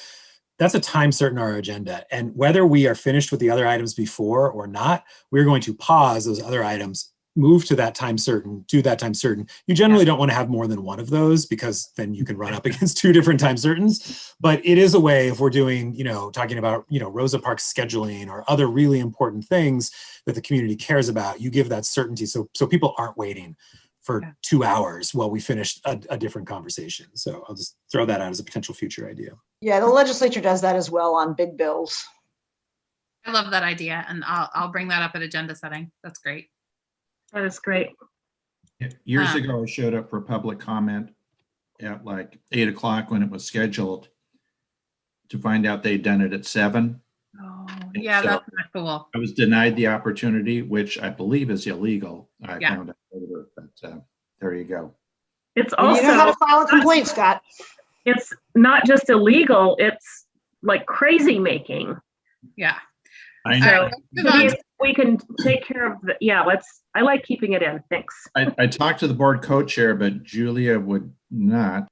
that's a time certain our agenda. And whether we are finished with the other items before or not, we're going to pause those other items, move to that time certain, do that time certain. You generally don't want to have more than one of those, because then you can run up against 2 different time certains. But it is a way, if we're doing, talking about, Rosa Parks scheduling or other really important things that the community cares about, you give that certainty so people aren't waiting for 2 hours while we finish a different conversation. So I'll just throw that out as a potential future idea. Yeah, the legislature does that as well on big bills. I love that idea, and I'll bring that up at agenda setting. That's great. That is great. Years ago, I showed up for public comment at like 8 o'clock when it was scheduled, to find out they'd done it at 7. Oh, yeah, so that's not cool. I was denied the opportunity, which I believe is illegal. I found out later, but there you go. It's Well, also, you know how to file a complaint, Scott. it's not just illegal, it's like crazy making. Yeah. I So know. All right, let's move on. if we can take care of I like keeping it in, thanks. I talked to the board co-chair, but Julia would not.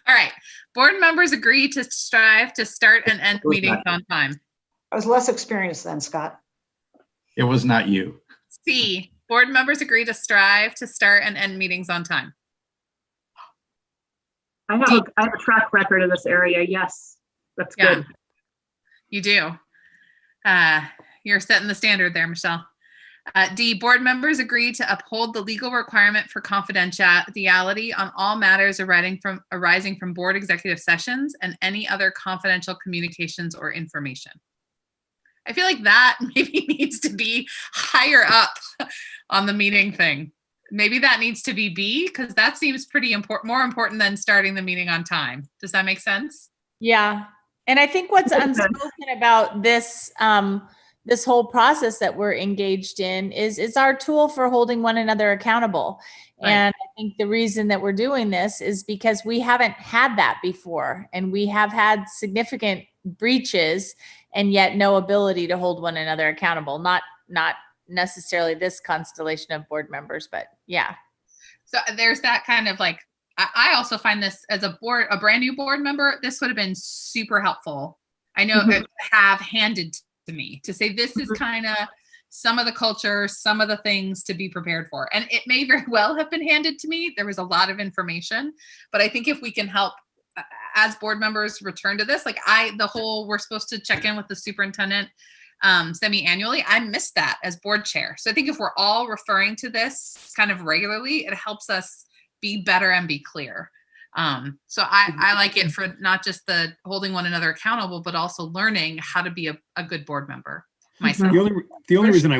All right. Board members agree to strive to start and end meetings on time. I was less experienced then, Scott. It was not you. C, board members agree to strive to start and end meetings on time. I have a track record in this area. Yes, that's Yeah. good. You do. You're setting the standard there, Michelle. D, board members agree to uphold the legal requirement for confidentiality on all matters arising from board executive sessions and any other confidential communications or information. I feel like that maybe needs to be higher up on the meeting thing. Maybe that needs to be B, because that seems pretty important, more important than starting the meeting on time. Does that make sense? Yeah. And I think what's unspoken about this, this whole process that we're engaged in is it's our tool for holding one another accountable. Right. And I think the reason that we're doing this is because we haven't had that before, and we have had significant breaches and yet no ability to hold one another accountable. Not necessarily this constellation of board members, but yeah. So there's that kind of like, I also find this as a brand new board member, this would have been super helpful. I know have handed to me to say, this is kind of some of the culture, some of the things to be prepared for. And it may very well have been handed to me. There was a lot of information, but I think if we can help as board members return to this, like we're supposed to check in with the superintendent semi-annually. I missed that as board chair. So I think if we're all referring to this kind of regularly, it helps us be better and be clear. So I like it for not just the holding one another accountable, but also learning how to be a good board member myself. The only reason I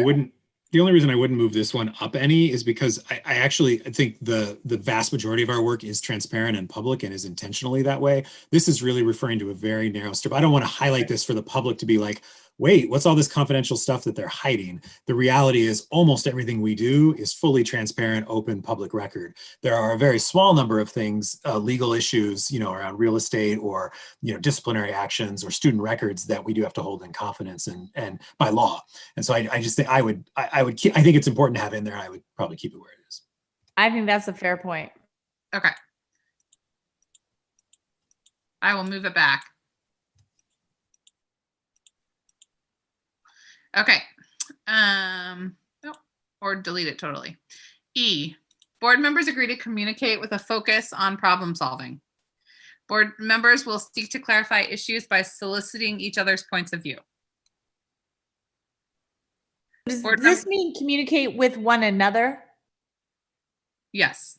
wouldn't move this one up any is because I think the vast majority of our work is transparent and public and is intentionally that way. This is really referring to a very narrow strip. I don't want to highlight this for the public to be like, wait, what's all this confidential stuff that they're hiding? The reality is almost everything we do is fully transparent, open, public record. There are a very small number of things, legal issues, around real estate or, disciplinary actions or student records that we do have to hold in confidence and by law. And so I just think I think it's important to have in there. I would probably keep it where it is. I think that's a fair point. Okay. I will move it back. Okay. Or delete it totally. E, board members agree to communicate with a focus on problem solving. Board members will seek to clarify issues by soliciting each other's points of view. Does this mean communicate with one another? Yes.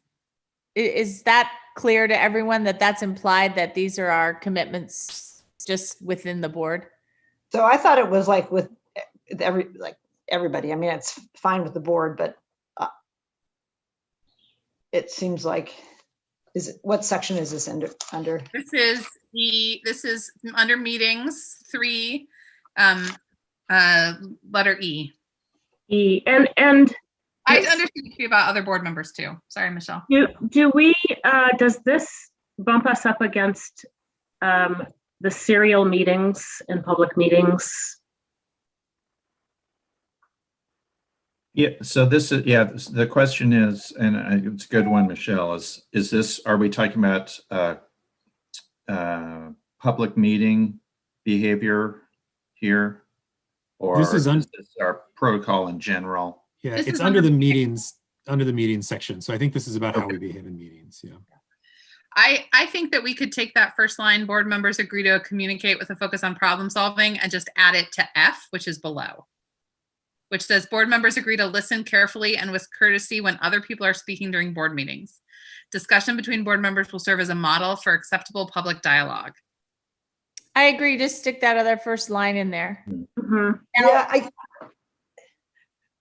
Is that clear to everyone that that's implied that these are our commitments just within the board? So I thought it was like with everybody. I mean, it's fine with the board, but it seems like, what section is this under? This is under meetings 3, letter E. E and I understand it to be about other board members too. Sorry, Michelle. Do we does this bump us up against the serial meetings and public meetings? Yeah, so this is, the question is, and it's a good one, Michelle, is this, are we talking about public meeting behavior here? Or is this our protocol in general? Yeah, it's under the meetings section. So I think this is about how we behave in meetings. Yeah. I think that we could take that first line, board members agree to communicate with a focus on problem solving, and just add it to F, which is below, which says board members agree to listen carefully and with courtesy when other people are speaking during board meetings. Discussion between board members will serve as a model for acceptable public dialogue. I agree. Just stick that other first line in there. Mm-hmm. Yeah,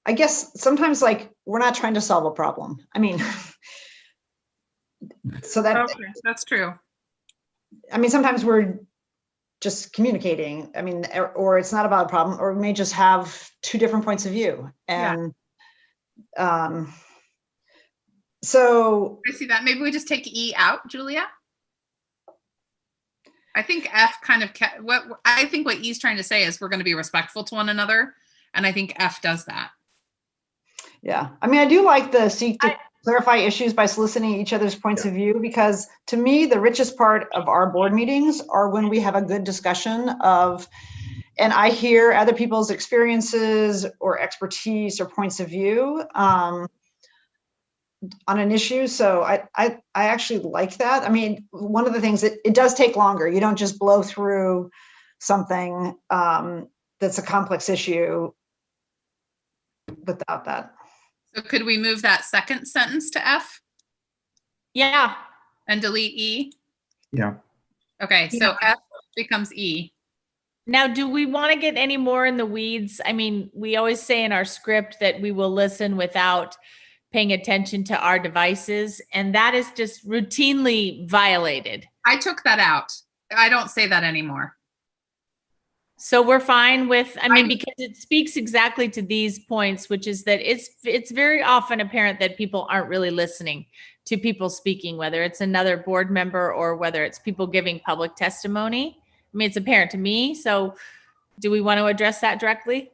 I guess sometimes we're not trying to solve a problem. I mean, so that's true. I mean, sometimes we're just communicating. I mean, or it's not about a problem, or we may just have two different points of view. And so I see that. Maybe we just take E out, Julia. I think F kind of what E's trying to say is we're going to be respectful to one another, and I think F does that. Yeah, I mean, I do like the seek to clarify issues by soliciting each other's points of view, because to me, the richest part of our board meetings are when we have a good discussion of, and I hear other people's experiences or expertise or points of view on an issue. So I actually like that. I mean, one of the things that it does take longer. You don't just blow through something that's a complex issue without that. So could we move that second sentence to F Yeah. and delete E? Yeah. Okay, so F becomes E. Now, do we want to get any more in the weeds? I mean, we always say in our script that we will listen without paying attention to our devices, and that is just routinely violated. I took that out. I don't say that anymore. So we're fine with, I mean, because it speaks exactly to these points, which is that it's very often apparent that people aren't really listening to people speaking, whether it's another board member or whether it's people giving public testimony. I mean, it's apparent to me. So do we want to address that directly?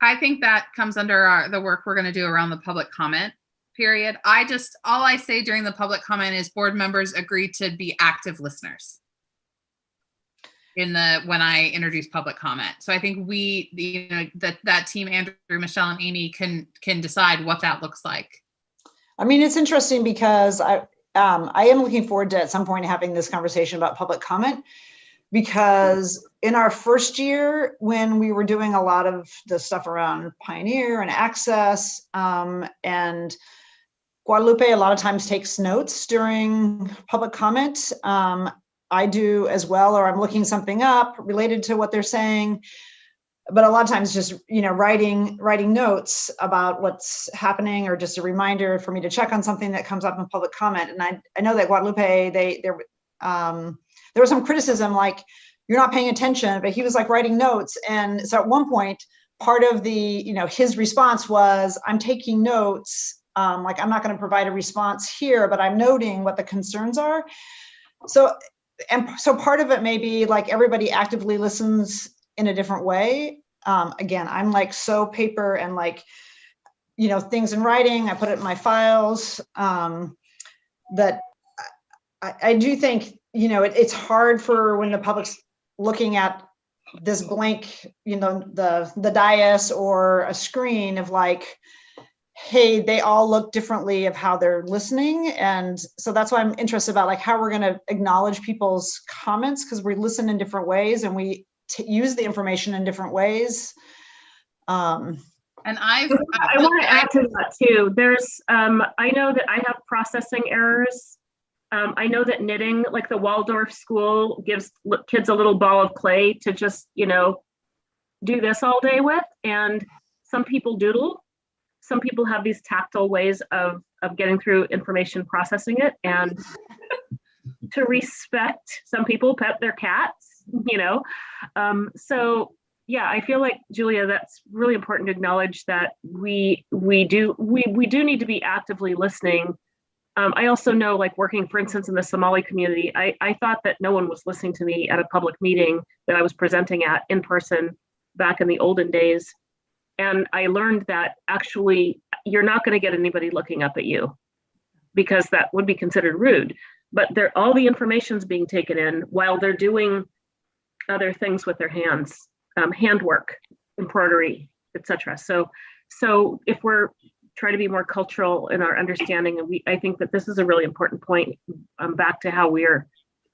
I think that comes under the work we're going to do around the public comment period. All I say during the public comment is board members agree to be active listeners when I introduce public comment. So I think that team, Andrew, Michelle, and Amy can decide what that looks like. I mean, it's interesting because I am looking forward to at some point having this conversation about public comment, because in our first year, when we were doing a lot of the stuff around Pioneer and Access, and Guadalupe a lot of times takes notes during public comment. I do as well, or I'm looking something up related to what they're saying. But a lot of times just, writing notes about what's happening, or just a reminder for me to check on something that comes up in public comment. And I know that Guadalupe, there was some criticism, like, you're not paying attention, but he was like writing notes. And so at one point, part of the, his response was, I'm taking notes. Like, I'm not going to provide a response here, but I'm noting what the concerns are. So part of it may be like everybody actively listens in a different way. Again, I'm like so paper and like, things in writing, I put it in my files, that I do think, it's hard for when the public's looking at this blank, the dais or a screen of like, hey, they all look differently of how they're listening. And so that's why I'm interested about like how we're going to acknowledge people's comments, because we listen in different ways and we use the information in different ways. And I want to add to that too. There's, I know that I have processing errors. I know that knitting, like the Waldorf school, gives kids a little ball of clay to just, do this all day with. And some people doodle. Some people have these tactile ways of getting through information, processing it, and to respect, some people pet their cats, So yeah, I feel like, Julia, that's really important to acknowledge that we do need to be actively listening. I also know, like working, for instance, in the Somali community, I thought that no one was listening to me at a public meeting that I was presenting at in person back in the olden days. And I learned that actually you're not going to get anybody looking up at you, because that would be considered rude. But all the information's being taken in while they're doing other things with their hands, handwork, embroidery, etc. So if we're trying to be more cultural in our understanding, and I think that this is a really important point, back to how we're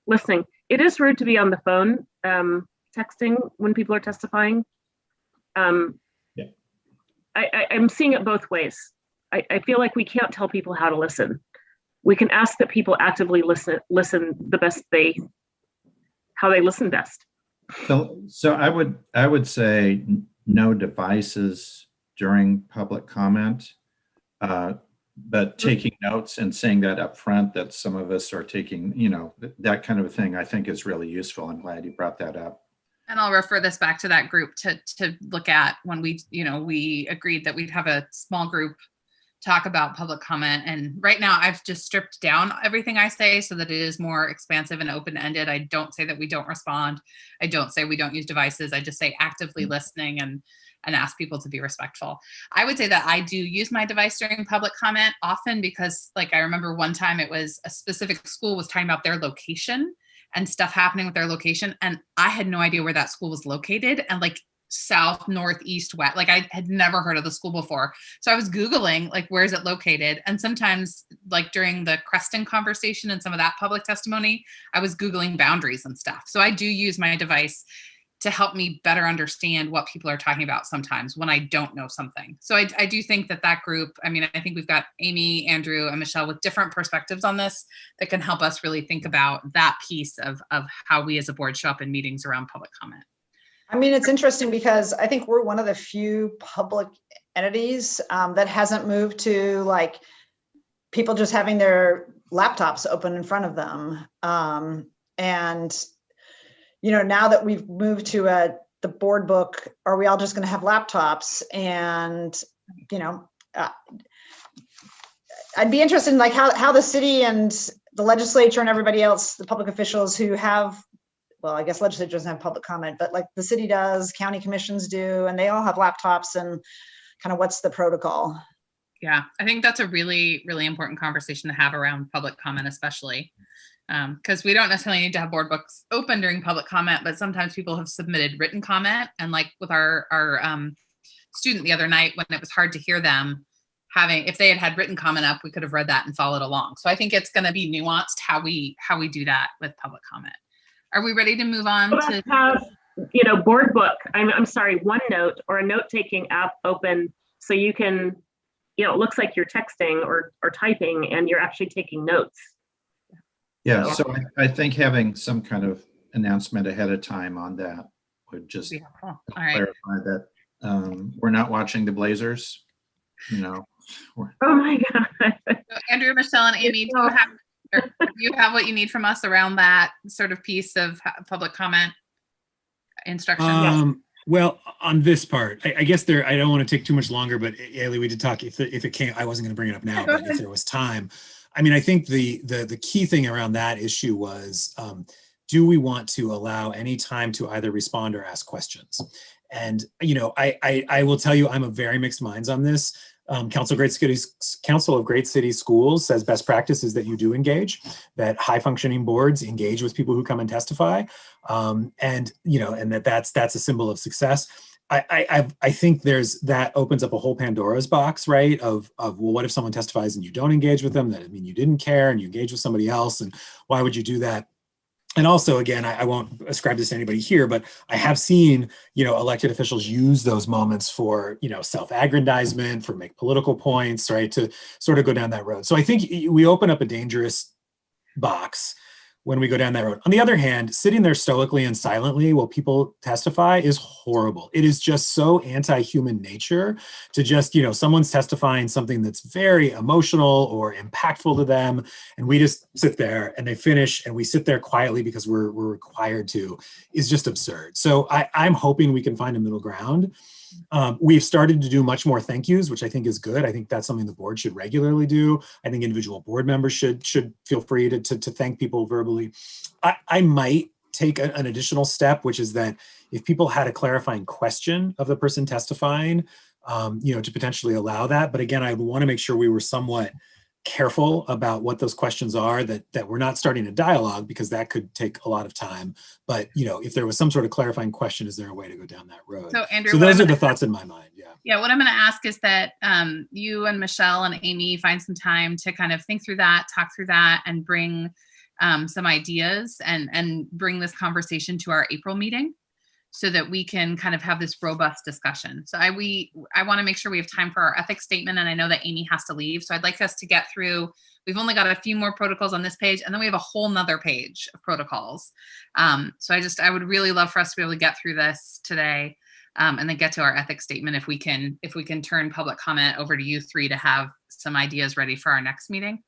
listening. It is rude to be on the phone texting when people are testifying. I'm seeing it both ways. I feel like we can't tell people how to listen. We can ask that people actively listen the best how they listen best. So I would say no devices during public comment, but taking notes and saying that up front, that some of us are taking, that kind of a thing, I think is really useful. I'm glad you brought that up. And I'll refer this back to that group to look at when we agreed that we'd have a small group talk about public comment. And right now I've just stripped down everything I say so that it is more expansive and open-ended. I don't say that we don't respond. I don't say we don't use devices. I just say actively listening and ask people to be respectful. I would say that I do use my device during public comment often, because like I remember one time it was a specific school was talking about their location. and stuff happening with their location. And I had no idea where that school was located, and like south, north, east, west. Like I had never heard of the school before. So I was Googling, like, where is it located? And sometimes like during the Creston conversation and some of that public testimony, I was Googling boundaries and stuff. So I do use my device to help me better understand what people are talking about sometimes when I don't know something. So I do think that group, I mean, I think we've got Amy, Andrew, and Michelle with different perspectives on this that can help us really think about that piece of how we as a board show up in meetings around public comment. I mean, it's interesting because I think we're one of the few public entities that hasn't moved to like people just having their laptops open in front of them. And you know, now that we've moved to the board book, are we all just going to have laptops? And, you know, I'd be interested in like how the city and the legislature and everybody else, the public officials who have, well, I guess legislature doesn't have public comment, but like the city does, county commissions do, and they all have laptops, and kind of what's the protocol? Yeah, I think that's a really, really important conversation to have around public comment, especially. Because we don't necessarily need to have board books open during public comment, but sometimes people have submitted written comment. And like with our student the other night, when it was hard to hear them, if they had written comment up, we could have read that and followed along. So I think it's going to be nuanced how we do that with public comment. Are we ready to move on to have, you know, board book? I'm sorry, OneNote or a note-taking app open so you can, you know, it looks like you're texting or typing and you're actually taking notes. Yeah, so I think having some kind of announcement ahead of time on that would just clarify that we're not watching the Blazers. You know. Oh my God. So Andrew, Michelle, and Amy, do you have what you need from us around that sort of piece of public comment instruction? Well, on this part, I guess I don't want to take too much longer, but Ailey, we did talk, if it came, I wasn't going to bring it up now, but if there was time. I mean, I think the key thing around that issue was, do we want to allow any time to either respond or ask questions? And, you know, I will tell you, I'm of very mixed minds on this. Council of Great Cities Schools says best practice is that you do engage, that high functioning boards engage with people who come and testify. And, you know, and that's a symbol of success. I think that opens up a whole Pandora's box, right? Of well, what if someone testifies and you don't engage with them? That I mean, you didn't care and you engage with somebody else, and why would you do that? And also, again, I won't ascribe this to anybody here, but I have seen, you know, elected officials use those moments for, you know, self-aggrandizement, for make political points, right? To sort of go down that road. So I think we open up a dangerous box when we go down that road. On the other hand, sitting there stoically and silently while people testify is horrible. It is just so anti-human nature to just, you know, someone's testifying something that's very emotional or impactful to them, and we just sit there and they finish and we sit there quietly because we're required to, is just absurd. So I'm hoping we can find a middle ground. We've started to do much more thank yous, which I think is good. I think that's something the board should regularly do. I think individual board members should feel free to thank people verbally. I might take an additional step, which is that if people had a clarifying question of the person testifying, you know, to potentially allow that. But again, I want to make sure we were somewhat careful about what those questions are, that we're not starting a dialogue, because that could take a lot of time. But, you know, if there was some sort of clarifying question, is there a way to go down that road? So Andrew, so those are the thoughts in my mind. Yeah, what I'm going to ask is that you and Michelle and Amy find some time to kind of think through that, talk through that, and bring some ideas and bring this conversation to our April meeting, so that we can kind of have this robust discussion. So I want to make sure we have time for our ethics statement, and I know that Amy has to leave. So I'd like us to get through, we've only got a few more protocols on this page, and then we have a whole nother page of protocols. So I would really love for us to be able to get through this today, and then get to our ethics statement if we can turn public comment over to you three to have some ideas ready for our next meeting.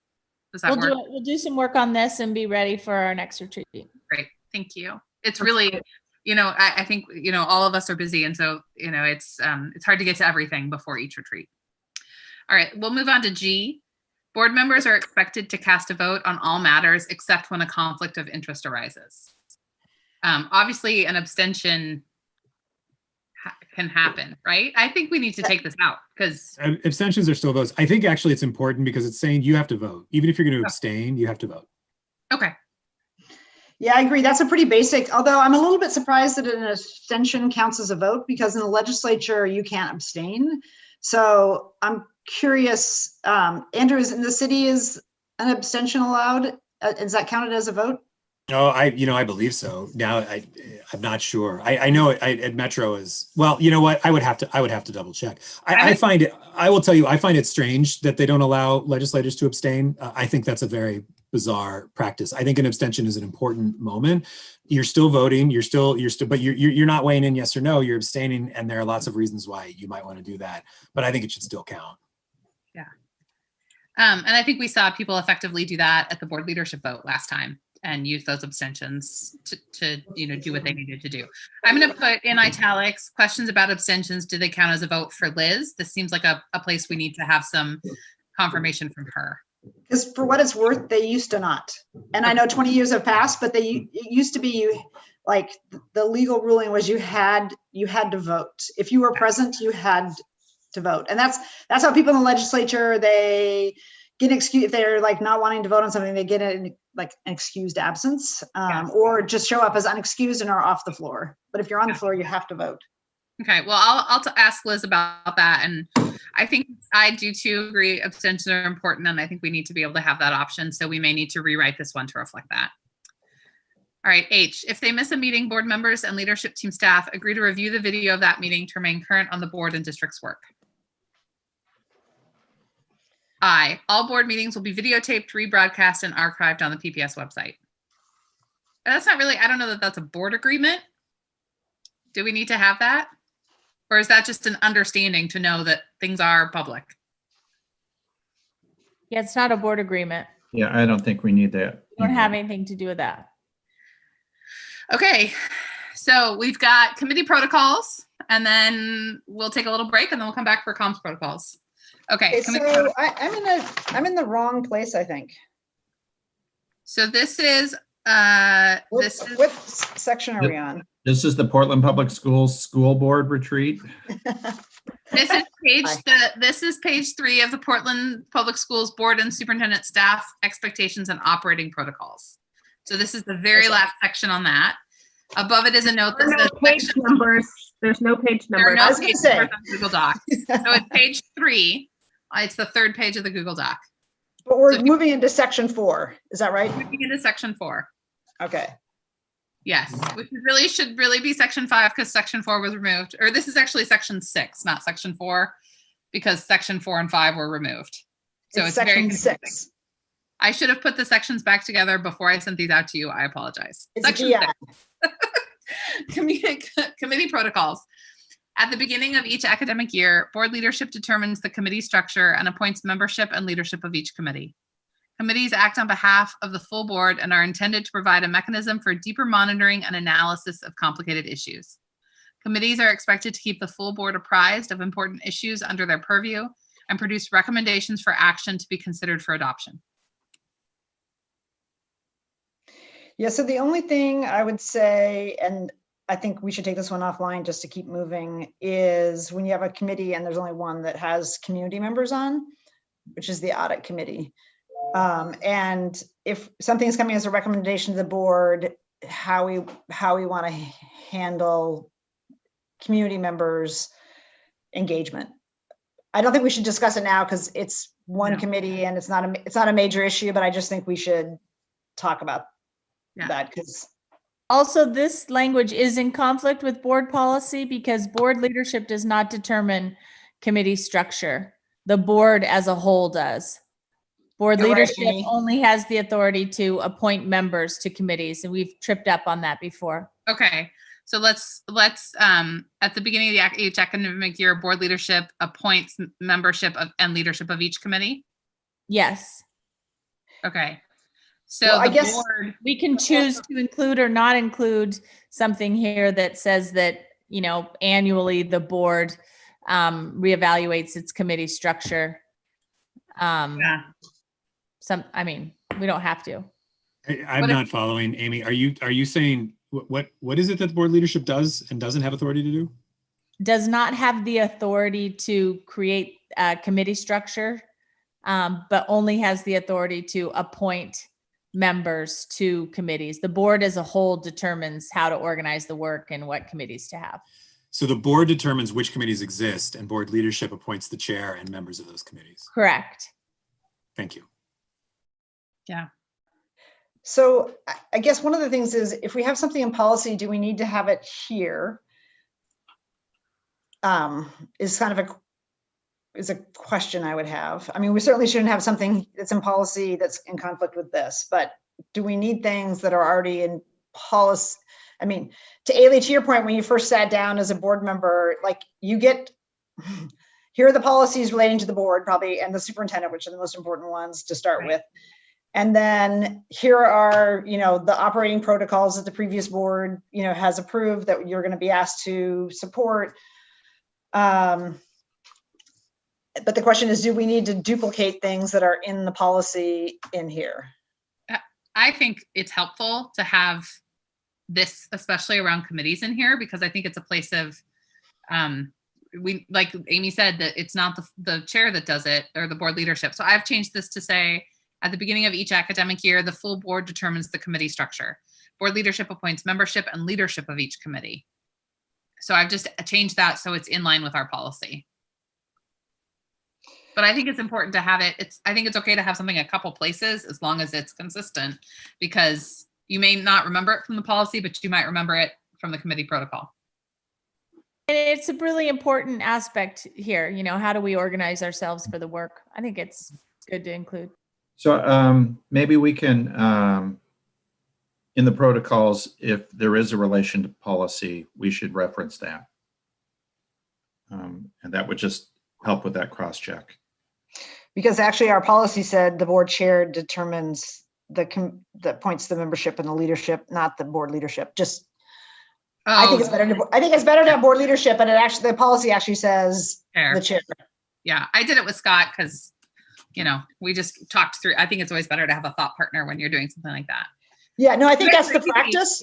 Does that work? We'll do some work on this and be ready for our next retreat. Great, thank you. It's really, you know, I think, you know, all of us are busy. And so, you know, it's hard to get to everything before each retreat. All right, we'll move on to G. Board members are expected to cast a vote on all matters except when a conflict of interest arises. Obviously, an abstention can happen, right? I think we need to take this out because abstentions are still votes. I think actually it's important because it's saying you have to vote. Even if you're going to abstain, you have to vote. Okay. Yeah, I agree. That's a pretty basic, although I'm a little bit surprised that an abstention counts as a vote, because in the legislature, you can't abstain. So I'm curious, Andrew, is in the city, is an abstention allowed? Is that counted as a vote? Oh, I believe so. Now I'm not sure. I know at Metro is, well, you know what? I would have to double check. I will tell you, I find it strange that they don't allow legislators to abstain. I think that's a very bizarre practice. I think an abstention is an important moment. You're still voting, but you're not weighing in yes or no, you're abstaining. And there are lots of reasons why you might want to do that, but I think it should still count. Yeah. And I think we saw people effectively do that at the board leadership vote last time and use those abstentions to do what they needed to do. I'm going to put in italics questions about abstentions. Do they count as a vote for Liz? This seems like a place we need to have some confirmation from her. Because for what it's worth, they used to not. And I know 20 years have passed, but it used to be like the legal ruling was you had to vote. If you were present, you had to vote. And that's how people in the legislature, they get excused. If they're like not wanting to vote on something, they get an excused absence, or just show up as unexcused and are off the floor. But if you're on the floor, you have to vote. Okay, well, I'll ask Liz about that. And I think I do too agree abstentions are important, and I think we need to be able to have that option. So we may need to rewrite this one to reflect that. All right, H, if they miss a meeting, board members and leadership team staff agree to review the video of that meeting to remain current on the board and district's work. I, all board meetings will be videotaped, rebroadcast, and archived on the PPS website. And that's not really, I don't know that that's a board agreement. Do we need to have that? Or is that just an understanding to know that things are public? Yeah, it's not a board agreement. Yeah, I don't think we need that. We don't have anything to do with that. Okay, so we've got committee protocols, and then we'll take a little break, and then we'll come back for comms protocols. Okay, so I'm in the wrong place, I think. So this is what section are we on? This is the Portland Public Schools School Board Retreat. This is page 3 of the Portland Public Schools Board and Superintendent Staff Expectations and Operating Protocols. So this is the very last section on that. Above it is a note that says page numbers. There's no page numbers. There are no page numbers on Google Doc. So it's page 3. It's the 3rd page of the Google Doc. But we're moving into section 4. Is that right? Moving into section 4. Okay. Yes, which should really be section 5 because section 4 was removed. Or this is actually section 6, not section 4, because section 4 and 5 were removed. So it's section very 6. I should have put the sections back together before I sent these out to you. I apologize. It's section 6. Committee protocols. At the beginning of each academic year, board leadership determines the committee structure and appoints membership and leadership of each committee. Committees act on behalf of the full board and are intended to provide a mechanism for deeper monitoring and analysis of complicated issues. Committees are expected to keep the full board apprised of important issues under their purview and produce recommendations for action to be considered for adoption. Yeah, so the only thing I would say, and I think we should take this one offline just to keep moving, is when you have a committee and there's only one that has community members on, which is the audit committee. And if something's coming as a recommendation to the board, how we want to handle community members' engagement. I don't think we should discuss it now because it's one committee and it's not a major issue, but I just think we should talk about that because also this language is in conflict with board policy because board leadership does not determine committee structure. The board as a whole does. Board leadership only has the authority to appoint members to committees, and we've tripped up on that before. Okay, so let's at the beginning of each academic year, board leadership appoints membership and leadership of each committee. Yes. Okay. So well, I guess board, we can choose to include or not include something here that says that, you know, annually the board reevaluates its committee structure. I mean, we don't have to. I'm not following, Amy. Are you saying what is it that the board leadership does and doesn't have authority to do? Does not have the authority to create a committee structure, but only has the authority to appoint members to committees. The board as a whole determines how to organize the work and what committees to have. So the board determines which committees exist and board leadership appoints the chair and members of those committees. Correct. Thank you. Yeah. So I guess one of the things is if we have something in policy, do we need to have it here? Is kind of a question I would have. I mean, we certainly shouldn't have something that's in policy that's in conflict with this, but do we need things that are already in policy? I mean, to Ailey, to your point, when you first sat down as a board member, like you get, here are the policies relating to the board probably, and the superintendent, which are the most important ones to start with. And then here are, the operating protocols that the previous board, has approved that you're going to be asked to support. But the question is, do we need to duplicate things that are in the policy in here? I think it's helpful to have this, especially around committees in here, because I think it's a place of, we, like Amy said, that it's not the chair that does it or the board leadership. So I've changed this to say, at the beginning of each academic year, the full board determines the committee structure. Board leadership appoints membership and leadership of each committee. So I've just changed that so it's in line with our policy. But I think it's important to have it. I think it's okay to have something a couple places as long as it's consistent, because you may not remember it from the policy, but you might remember it from the committee protocol. And it's a really important aspect here. How do we organize ourselves for the work? I think it's good to include. So maybe we can, in the protocols, if there is a relation to policy, we should reference that. And that would just help with that cross check. Because actually our policy said the board chair determines that points the membership and the leadership, not the board leadership. Just, I think it's better to have board leadership, but the policy actually says the chair. Yeah, I did it with Scott because, we just talked through. I think it's always better to have a thought partner when you're doing something like that. Yeah, no, I think that's the practice.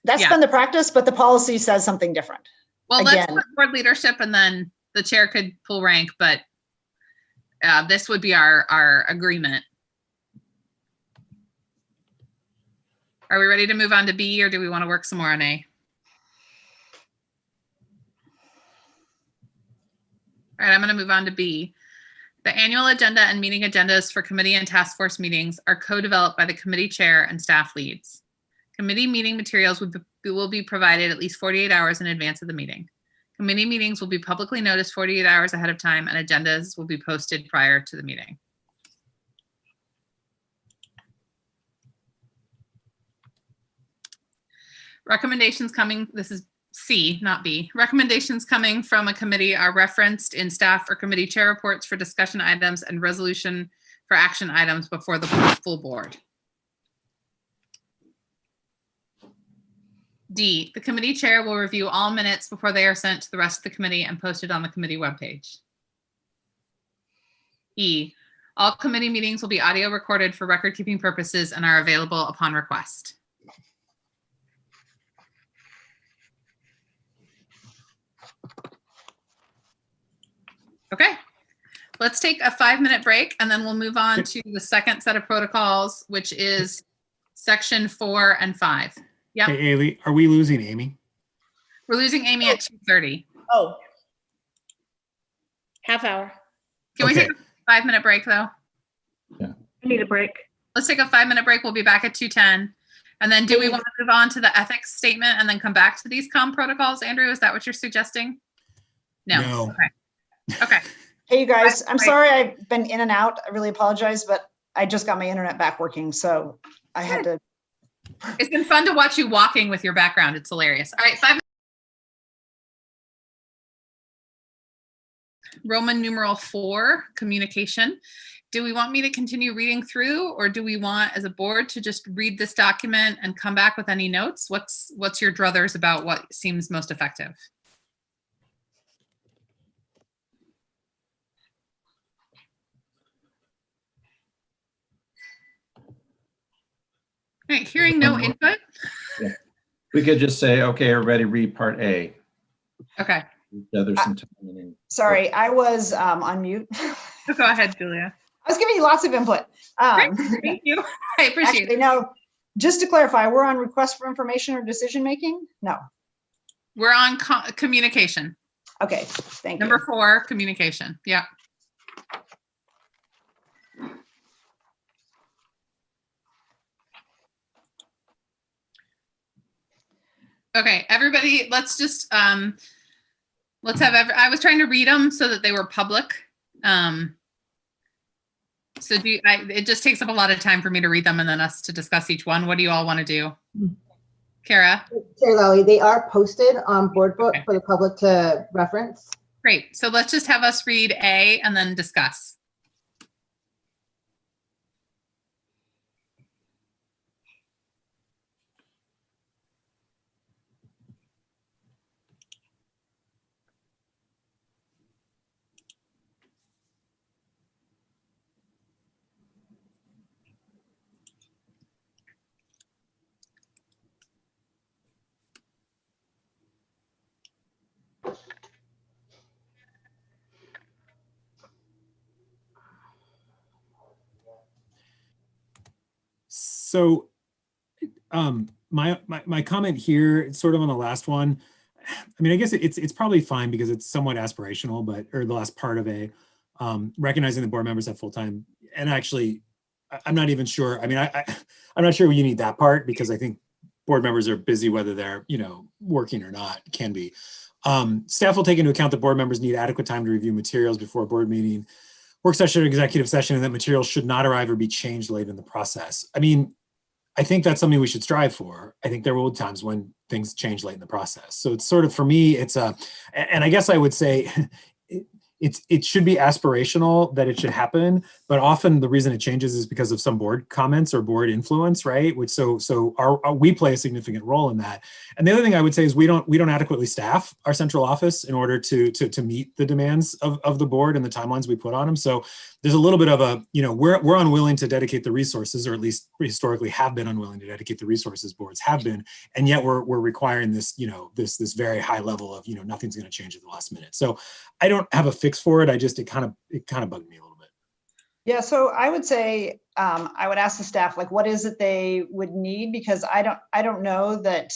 That's been the practice, but the policy says something different. Well, let's put board leadership and then the chair could pull rank, but this would be our agreement. Are we ready to move on to B, or do we want to work some more on A? All right, I'm going to move on to B. The annual agenda and meeting agendas for committee and task force meetings are co-developed by the committee chair and staff leads. Committee meeting materials will be provided at least 48 hours in advance of the meeting. Committee meetings will be publicly noticed 48 hours ahead of time, and agendas will be posted prior to the meeting. Recommendations coming, this is C, not B. Recommendations coming from a committee are referenced in staff or committee chair reports for discussion items and resolution for action items before the full board. D, the committee chair will review all minutes before they are sent to the rest of the committee and posted on the committee webpage. E, all committee meetings will be audio recorded for record keeping purposes and are available upon request. Okay, let's take a 5-minute break and then we'll move on to the second set of protocols, which is section 4 and 5. Yeah. Hey, Ailey, are we losing Amy? We're losing Amy at 2:30. Oh, half hour. Can we take a 5-minute break though? I need a break. Let's take a 5-minute break. We'll be back at 2:10. And then do we want to move on to the ethics statement and then come back to these comm protocols? Andrew, is that what you're suggesting? No. Okay. Hey, you guys, I'm sorry I've been in and out. I really apologize, but I just got my internet back working, so I had to. It's been fun to watch you walking with your background. It's hilarious. All right, 5 Roman numeral 4, communication. Do we want me to continue reading through, or do we want as a board to just read this document and come back with any notes? What's your druthers about what seems most effective? All right, hearing no input. Yeah. We could just say, okay, everybody read part A. Okay. There's some time. Sorry, I was on mute. Go ahead, Julia. I was giving you lots of input. Great. Thank you. I appreciate Actually, it. no, just to clarify, we're on request for information or decision making? No. We're on communication. Okay, thank you. Number 4, communication. Yeah. Okay, everybody, let's just, let's have, I was trying to read them so that they were public. So it just takes up a lot of time for me to read them and then us to discuss each one. What do you all want to do? Kara? Chair Lally, they are posted on Board Book for the public to reference. Great. So let's just have us read A and then discuss. So my comment here, it's sort of on the last one. I mean, I guess it's probably fine because it's somewhat aspirational, but, or the last part of A, recognizing the board members have full-time, and actually, I'm not even sure. I mean, I'm not sure you need that part because I think board members are busy, whether they're, you know, working or not, can be. Staff will take into account that board members need adequate time to review materials before a board meeting, work session, or executive session, and that materials should not arrive or be changed late in the process. I mean, I think that's something we should strive for. I think there will be times when things change late in the process. So it's sort of, for me, it's a, and I guess I would say it should be aspirational that it should happen, but often the reason it changes is because of some board comments or board influence, right? Which we play a significant role in that. And the other thing I would say is we don't adequately staff our central office in order to meet the demands of the board and the timelines we put on them. So there's a little bit of a, you know, we're unwilling to dedicate the resources, or at least historically have been unwilling to dedicate the resources boards have been, and yet we're requiring this, you know, this very high level of, you know, nothing's going to change at the last minute. So I don't have a fix for it. It kind of bugged me a little bit. Yeah, so I would say I would ask the staff, like, what is it they would need? Because I don't know that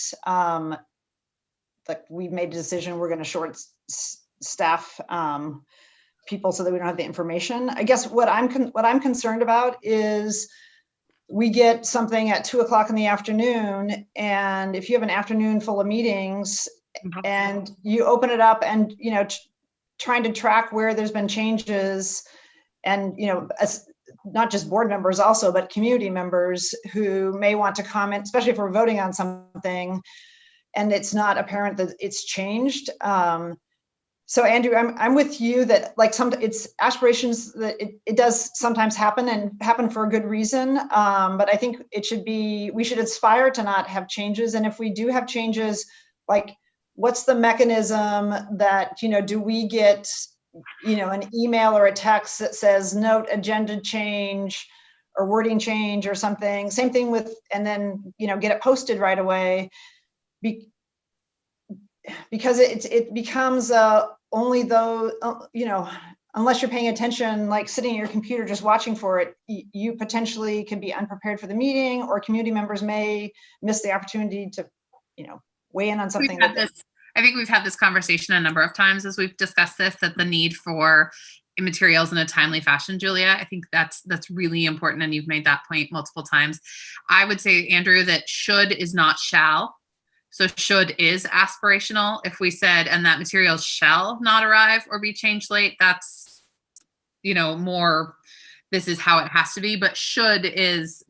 like we've made a decision we're going to short staff people so that we don't have the information. I guess what I'm concerned about is we get something at 2 o'clock in the afternoon, and if you have an afternoon full of meetings and you open it up and, you know, trying to track where there's been changes, and, you know, not just board members also, but community members who may want to comment, especially if we're voting on something and it's not apparent that it's changed. So Andrew, I'm with you that, like, it's aspirations that it does sometimes happen, and happen for a good reason. But I think we should aspire to not have changes. And if we do have changes, like, what's the mechanism that, you know, do we get, you know, an email or a text that says note agenda change or wording change or something? Same thing with, and then, you know, get it posted right away. Because it becomes only though, you know, unless you're paying attention, like sitting at your computer just watching for it, you potentially can be unprepared for the meeting, or community members may miss the opportunity to, you know, weigh in on something. I think we've had this conversation a number of times as we've discussed this, that the need for materials in a timely fashion, Julia, I think that's really important, and you've made that point multiple times. I would say, Andrew, that should is not shall. So should is aspirational. If we said, and that materials shall not arrive or be changed late, that's, you know, more, this is how it has to be. But should is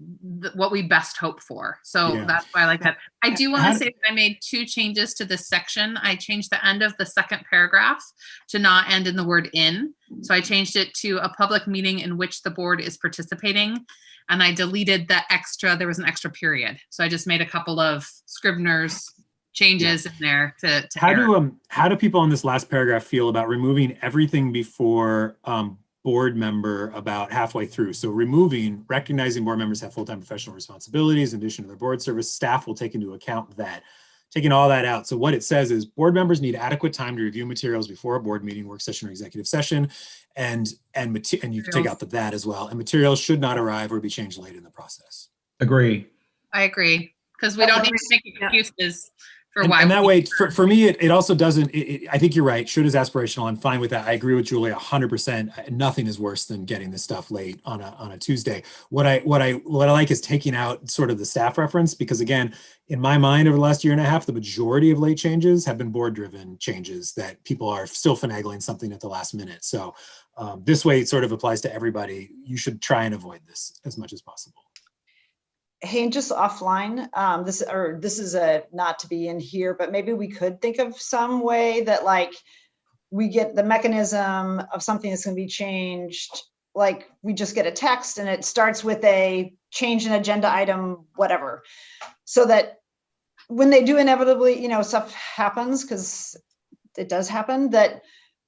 what we best hope for. So yeah, that's why I like that. I do want to say that I made 2 changes to this section. I changed the end of the second paragraph to not end in the word in. So I changed it to a public meeting in which the board is participating. And I deleted the extra, there was an extra period. So I just made a couple of Scribner's changes in there to how do people in this last paragraph feel about removing everything before board member about halfway through? So recognizing board members have full-time professional responsibilities in addition to their board service, staff will take into account that taking all that out. So what it says is board members need adequate time to review materials before a board meeting, work session, or executive session. And you can take out that as well. And materials should not arrive or be changed late in the process. Agree. I agree, because we don't need to make excuses for why. And that way, for me, it also doesn't, I think you're right. Should is aspirational. I'm fine with that. I agree with Julia 100%. Nothing is worse than getting this stuff late on a Tuesday. What I like is taking out sort of the staff reference, because again, in my mind, over the last year and a half, the majority of late changes have been board-driven changes that people are still finagling something at the last minute. So this way, it sort of applies to everybody. You should try and avoid this as much as possible. Hey, and just offline, this is a not to be in here, but maybe we could think of some way that like we get the mechanism of something that's going to be changed. Like we just get a text and it starts with a change in agenda item, whatever. So that when they do inevitably, stuff happens, because it does happen, that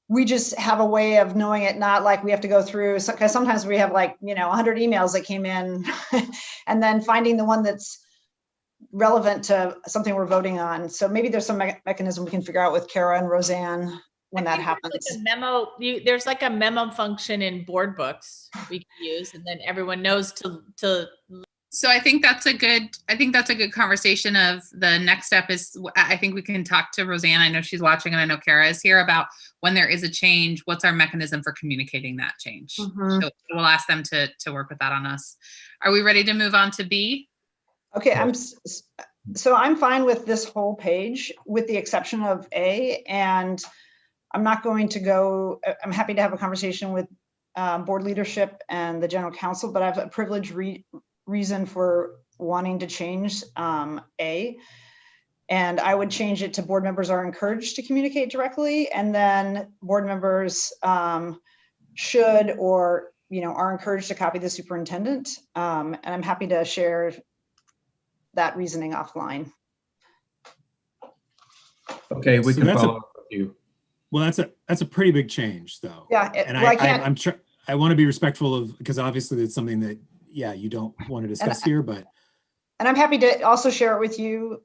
we just have a way of knowing it, not like we have to go through, because sometimes we have 100 emails that came in and then finding the one that's relevant to something we're voting on. So maybe there's some mechanism we can figure out with Kara and Roseanne when that happens. There's like a memo function in board books we can use, and then everyone knows to. So I think that's a good conversation. Of the next step is, I think we can talk to Roseanne. I know she's watching, and I know Kara is here, about when there is a change, what's our mechanism for communicating that change? Mm-hmm. So we'll ask them to work with that on us. Are we ready to move on to B? Okay, I'm fine with this whole page, with the exception of A, and I'm not going to go. I'm happy to have a conversation with board leadership and the general counsel, but I have a privileged reason for wanting to change A, and I would change it to board members are encouraged to communicate directly, and then board members should or are encouraged to copy the superintendent, and I'm happy to share that reasoning offline. Okay, we can follow up with you. Well, that's a pretty big change, though. Yeah, and I want to be respectful of, because obviously it's something that you don't want to discuss here, but. And I'm happy to also share it with you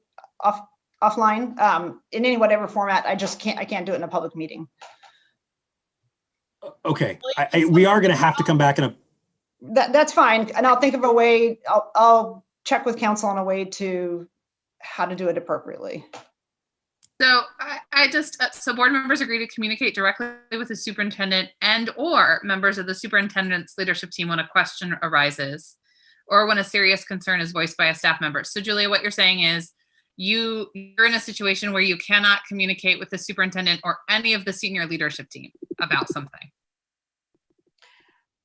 offline in any whatever format. I can't do it in a public meeting. Okay, we are going to have to come back in a. That's fine, and I'll think of a way. I'll check with council on a way to how to do it appropriately. So so board members agree to communicate directly with the superintendent and or members of the superintendent's leadership team when a question arises or when a serious concern is voiced by a staff member. So Julia, what you're saying is you're in a situation where you cannot communicate with the superintendent or any of the senior leadership team about something.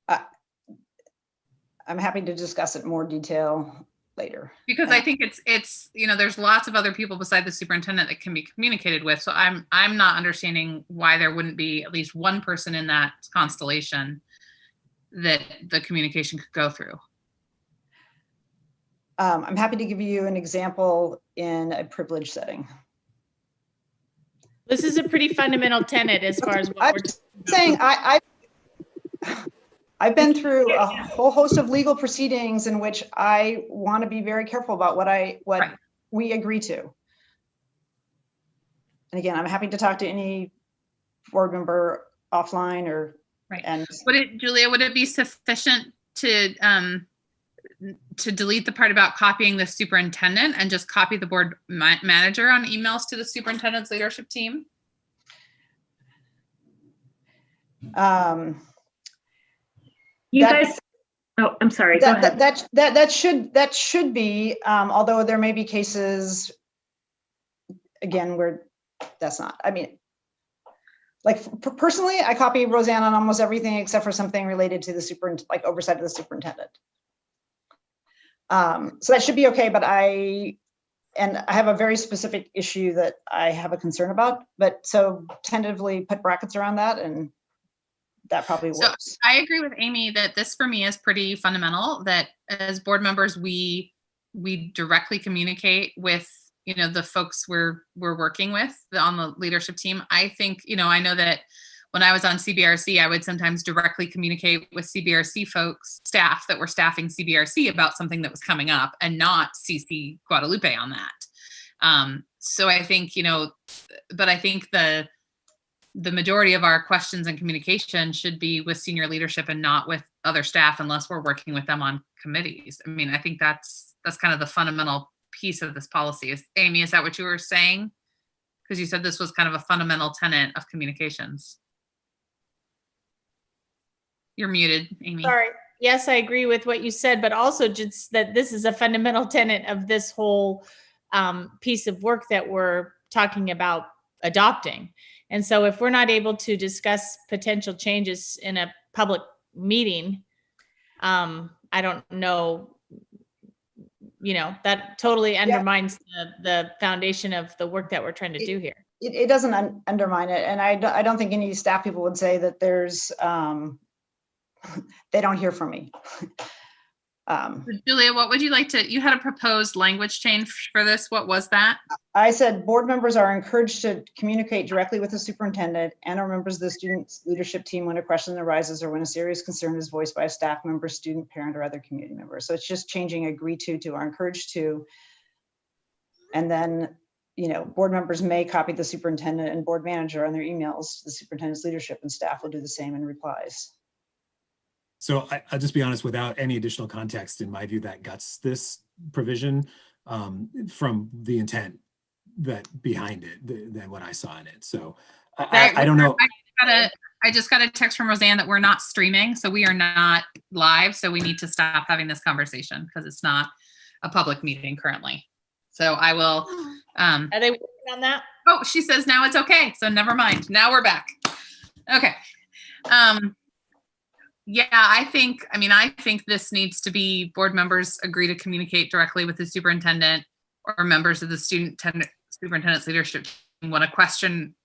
I'm happy to discuss it in more detail later. Because I think it's there's lots of other people beside the superintendent that can be communicated with. So I'm not understanding why there wouldn't be at least one person in that constellation that the communication could go through. I'm happy to give you an example in a privileged setting. This is a pretty fundamental tenet as far as what I'm saying. I've been through a whole host of legal proceedings in which I want to be very careful about what right. we agree to. And again, I'm happy to talk to any board member offline or. Right. And Julia, would it be sufficient to delete the part about copying the superintendent and just copy the board manager on emails to the superintendent's leadership team? Oh, I'm sorry. Go ahead. That should be, although there may be cases, again, where that's not. I mean, like personally, I copy Roseanne on almost everything except for something related to the oversight of the superintendent. So that should be okay, but I have a very specific issue that I have a concern about, but so tentatively put brackets around that, and that probably works. So I agree with Amy that this for me is pretty fundamental, that as board members, we directly communicate with, the folks we're working with on the leadership team. I think, I know that when I was on CBRC, I would sometimes directly communicate with CBRC staff that were staffing CBRC about something that was coming up and not CC Guadalupe on that. So I think, but I think the majority of our questions and communication should be with senior leadership and not with other staff unless we're working with them on committees. I mean, I think that's kind of the fundamental piece of this policy. Amy, is that what you were saying? Because you said this was kind of a fundamental tenet of communications. You're muted, Amy. Sorry. Yes, I agree with what you said, but also just that this is a fundamental tenet of this whole piece of work that we're talking about adopting. And so if we're not able to discuss potential changes in a public meeting, I don't know, that totally undermines the foundation of the work that we're trying to do here. It doesn't undermine it. And I don't think any staff people would say that there's, they don't hear from me. Julia, what would you like to, you had a proposed language change for this. What was that? I said board members are encouraged to communicate directly with the superintendent and or members of the student's leadership team when a question arises or when a serious concern is voiced by a staff member, student, parent, or other community member. So it's just changing agree to are encouraged to. And then, board members may copy the superintendent and board manager on their emails. The superintendent's leadership and staff will do the same in replies. So I'll just be honest, without any additional context, in my view, that guts this provision from the intent that behind it than what I saw in it. So I don't know. I just got a text from Roseanne that we're not streaming, so we are not live. So we need to stop having this conversation because it's not a public meeting currently. So I will. Are they working on that? Oh, she says now it's okay. So never mind. Now we're back. Okay. Yeah, I think this needs to be board members agree to communicate directly with the superintendent or members of the superintendent's leadership team when a question,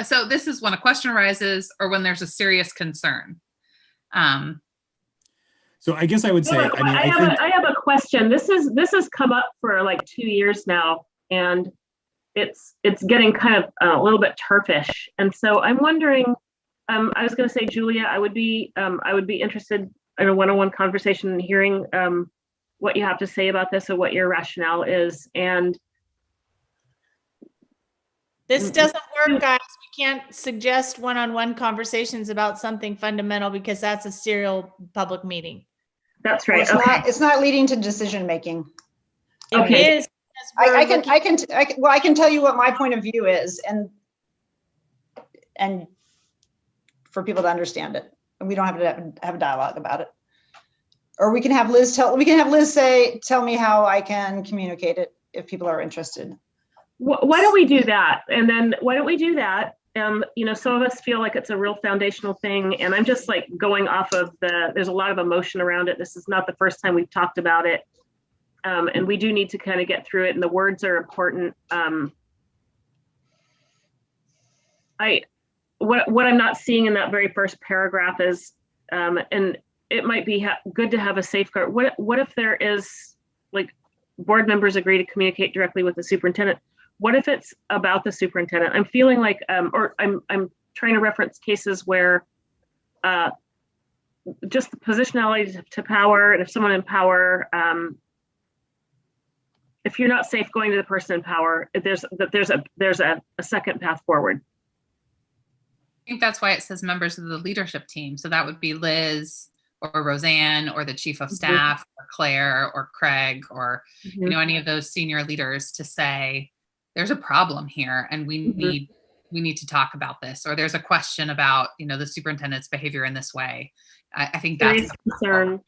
so this is when a question arises or when there's a serious concern. So I guess I would say, I have a question. This has come up for like 2 years now, and it's getting kind of a little bit turfish. And so I'm wondering, I was going to say, Julia, I would be interested in a one-on-one conversation and hearing what you have to say about this and what your rationale is. And this doesn't work, guys. We can't suggest one-on-one conversations about something fundamental because that's a serial public meeting. That's right. It's not leading to decision making. Okay. It is. I can tell you what my point of view is, and for people to understand it, and we don't have to have a dialogue about it. Or we can have Liz tell me how I can communicate it if people are interested. Why don't we do that? And then why don't we do that? Some of us feel like it's a real foundational thing, and I'm just like going off of there's a lot of emotion around it. This is not the first time we've talked about it. And we do need to kind of get through it, and the words are important. What I'm not seeing in that very first paragraph is, and it might be good to have a safeguard. What if there is, like, board members agree to communicate directly with the superintendent? What if it's about the superintendent? I'm feeling like, or I'm trying to reference cases where just the positionality to power, and if someone in power, if you're not safe going to the person in power, there's a second path forward. I think that's why it says members of the leadership team. So that would be Liz or Roseanne or the chief of staff or Claire or Craig or any of those senior leaders to say there's a problem here and we need to talk about this, or there's a question about the superintendent's behavior in this way. I think that's a concern.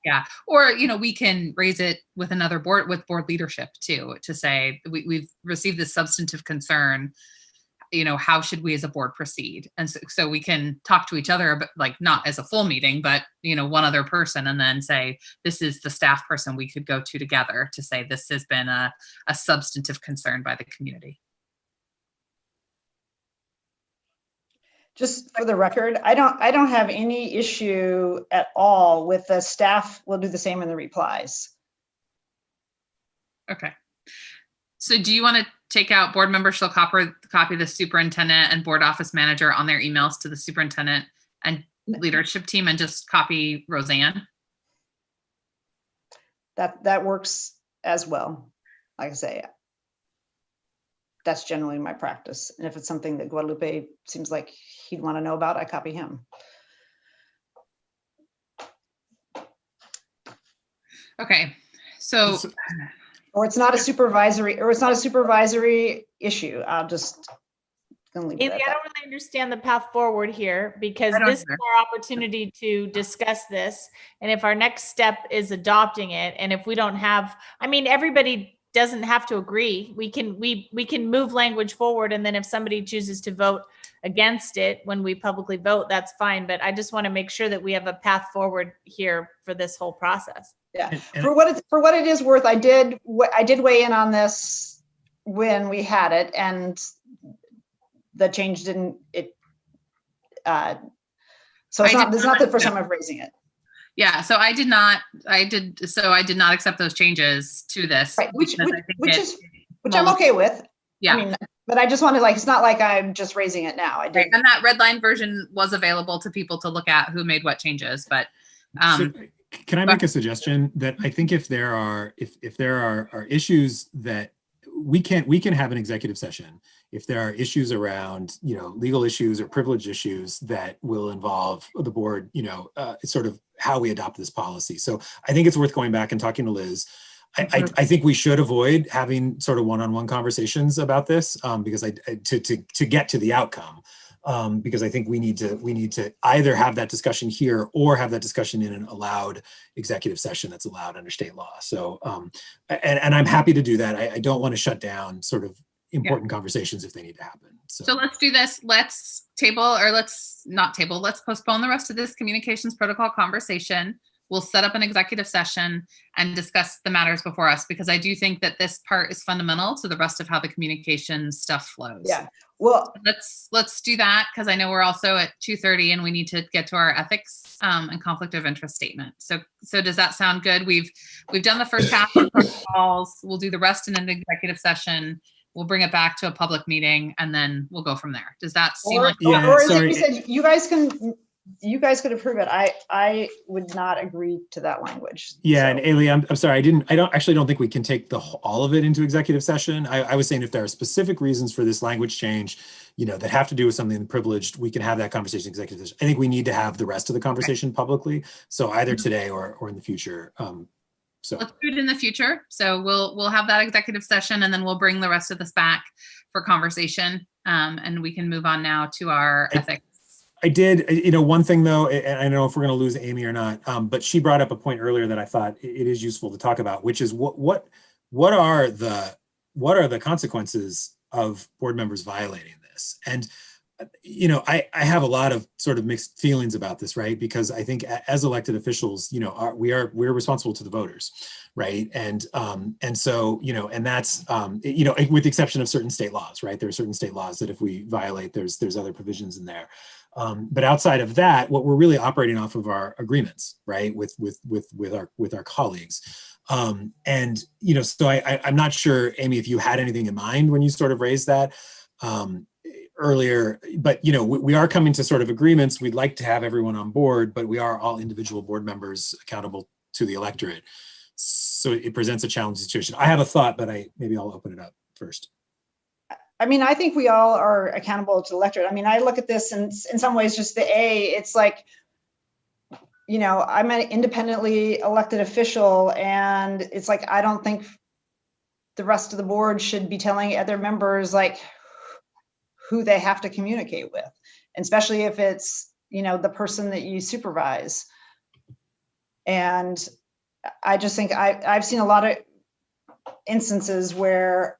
Yeah. Or, we can raise it with another board, with board leadership too, to say we've received this substantive concern. How should we as a board proceed? And so we can talk to each other, but like not as a full meeting, but one other person, and then say, this is the staff person we could go to together to say, this has been a substantive concern by the community. Just for the record, I don't have any issue at all with the staff will do the same in the replies. Okay. So do you want to take out board members shall copy the superintendent and board office manager on their emails to the superintendent and leadership team and just copy Roseanne? That works as well. Like I say, that's generally my practice. And if it's something that Guadalupe seems like he'd want to know about, I copy him. Okay, so. Or it's not a supervisory issue. I'll just gonna leave it Amy, at I that. don't really understand the path forward here because I don't this is either. our opportunity to discuss this. And if our next step is adopting it, and if we don't have, I mean, everybody doesn't have to agree. We can move language forward, and then if somebody chooses to vote against it when we publicly vote, that's fine. But I just want to make sure that we have a path forward here for this whole process. Yeah, And- for what it is worth, I did weigh in on this when we had it, and the change didn't it. So it's not. This is not the first time I'm raising it. Yeah, so I did not accept those changes to this. Right, which because I'm okay with. Yeah. I mean, but I just wanted, like, it's not like I'm just raising it now. I did. Right, and that red line version was available to people to look at who made what changes, but So can I make a suggestion that I think if there are issues that we can have an executive session if there are issues around, legal issues or privilege issues that will involve the board, sort of how we adopt this policy. So I think it's worth going back and talking to Liz. I think we should avoid having sort of one-on-one conversations about this because to get to the outcome. Because I think we need to either have that discussion here or have that discussion in an allowed executive session that's allowed under state law. So, and I'm happy to do that. I don't want to shut down sort of important conversations if they need to happen. So let's do this. Let's let's postpone the rest of this communications protocol conversation. We'll set up an executive session and discuss the matters before us, because I do think that this part is fundamental to the rest of how the communication stuff flows. Yeah. Well, let's do that, because I know we're also at 2:30 and we need to get to our ethics and conflict of interest statement. So does that sound good? We've done the first half of protocols. We'll do the rest in an executive session. We'll bring it back to a public meeting and then we'll go from there. Does that seem like? Or as you said, you guys could approve it. I would not agree to that language. Yeah, so. and Ailey, I'm sorry, I don't think we can take all of it into executive session. I was saying if there are specific reasons for this language change, that have to do with something privileged, we can have that conversation in executive session. I think we need to have the rest of the conversation publicly. So either today or in the future. So let's do it in the future. So we'll have that executive session and then we'll bring the rest of this back for conversation. And we can move on now to our ethics. I did, one thing though, and I don't know if we're going to lose Amy or not, but she brought up a point earlier that I thought it is useful to talk about, which is what are the consequences of board members violating this? And I have a lot of sort of mixed feelings about this, right? Because I think as elected officials, we're responsible to the voters, right? And so, and that's, with the exception of certain state laws, right? There are certain state laws that if we violate, there's other provisions in there. But outside of that, what we're really operating off of are agreements, right? With our colleagues. And, so I'm not sure, Amy, if you had anything in mind when you sort of raised that earlier, but, we are coming to sort of agreements. We'd like to have everyone on board, but we are all individual board members accountable to the electorate. So it presents a challenging situation. I have a thought, but maybe I'll open it up first. I mean, I think we all are accountable to the electorate. I mean, I look at this in some ways, just it's like, I'm an independently elected official, and it's like, I don't think the rest of the board should be telling other members like who they have to communicate with, and especially if it's, the person that you supervise. And I just think I've seen a lot of instances where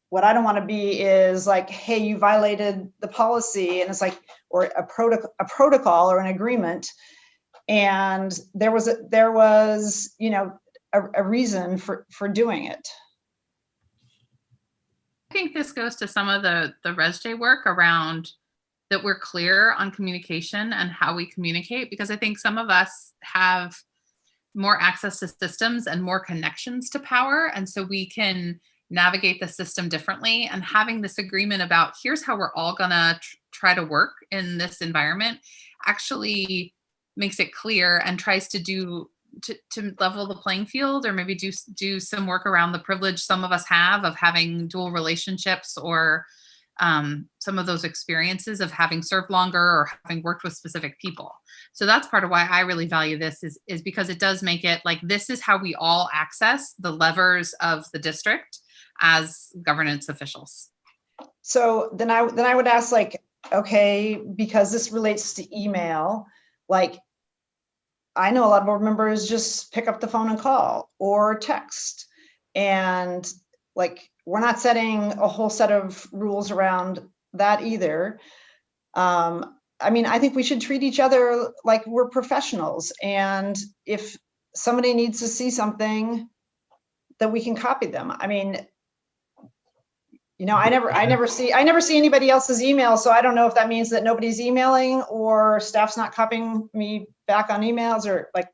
what I don't want to be is like, hey, you violated the policy, and it's like, or a protocol or an agreement, and there was a reason for doing it. I think this goes to some of the ResJ work around that we're clear on communication and how we communicate, because I think some of us have more access to systems and more connections to power, and so we can navigate the system differently. And having this agreement about here's how we're all gonna try to work in this environment actually makes it clear and tries to do to level the playing field, or maybe do some work around the privilege some of us have of having dual relationships, or some of those experiences of having served longer or having worked with specific people. So that's part of why I really value this is because it does make it like, this is how we all access the levers of the district as governance officials. So then I would ask, like, okay, because this relates to email, like, I know a lot of board members just pick up the phone and call or text, and like, we're not setting a whole set of rules around that either. I mean, I think we should treat each other like we're professionals, and if somebody needs to see something, that we can copy them. I mean, you know, I never see anybody else's email, so I don't know if that means that nobody's emailing or staff's not copying me back on emails, or like.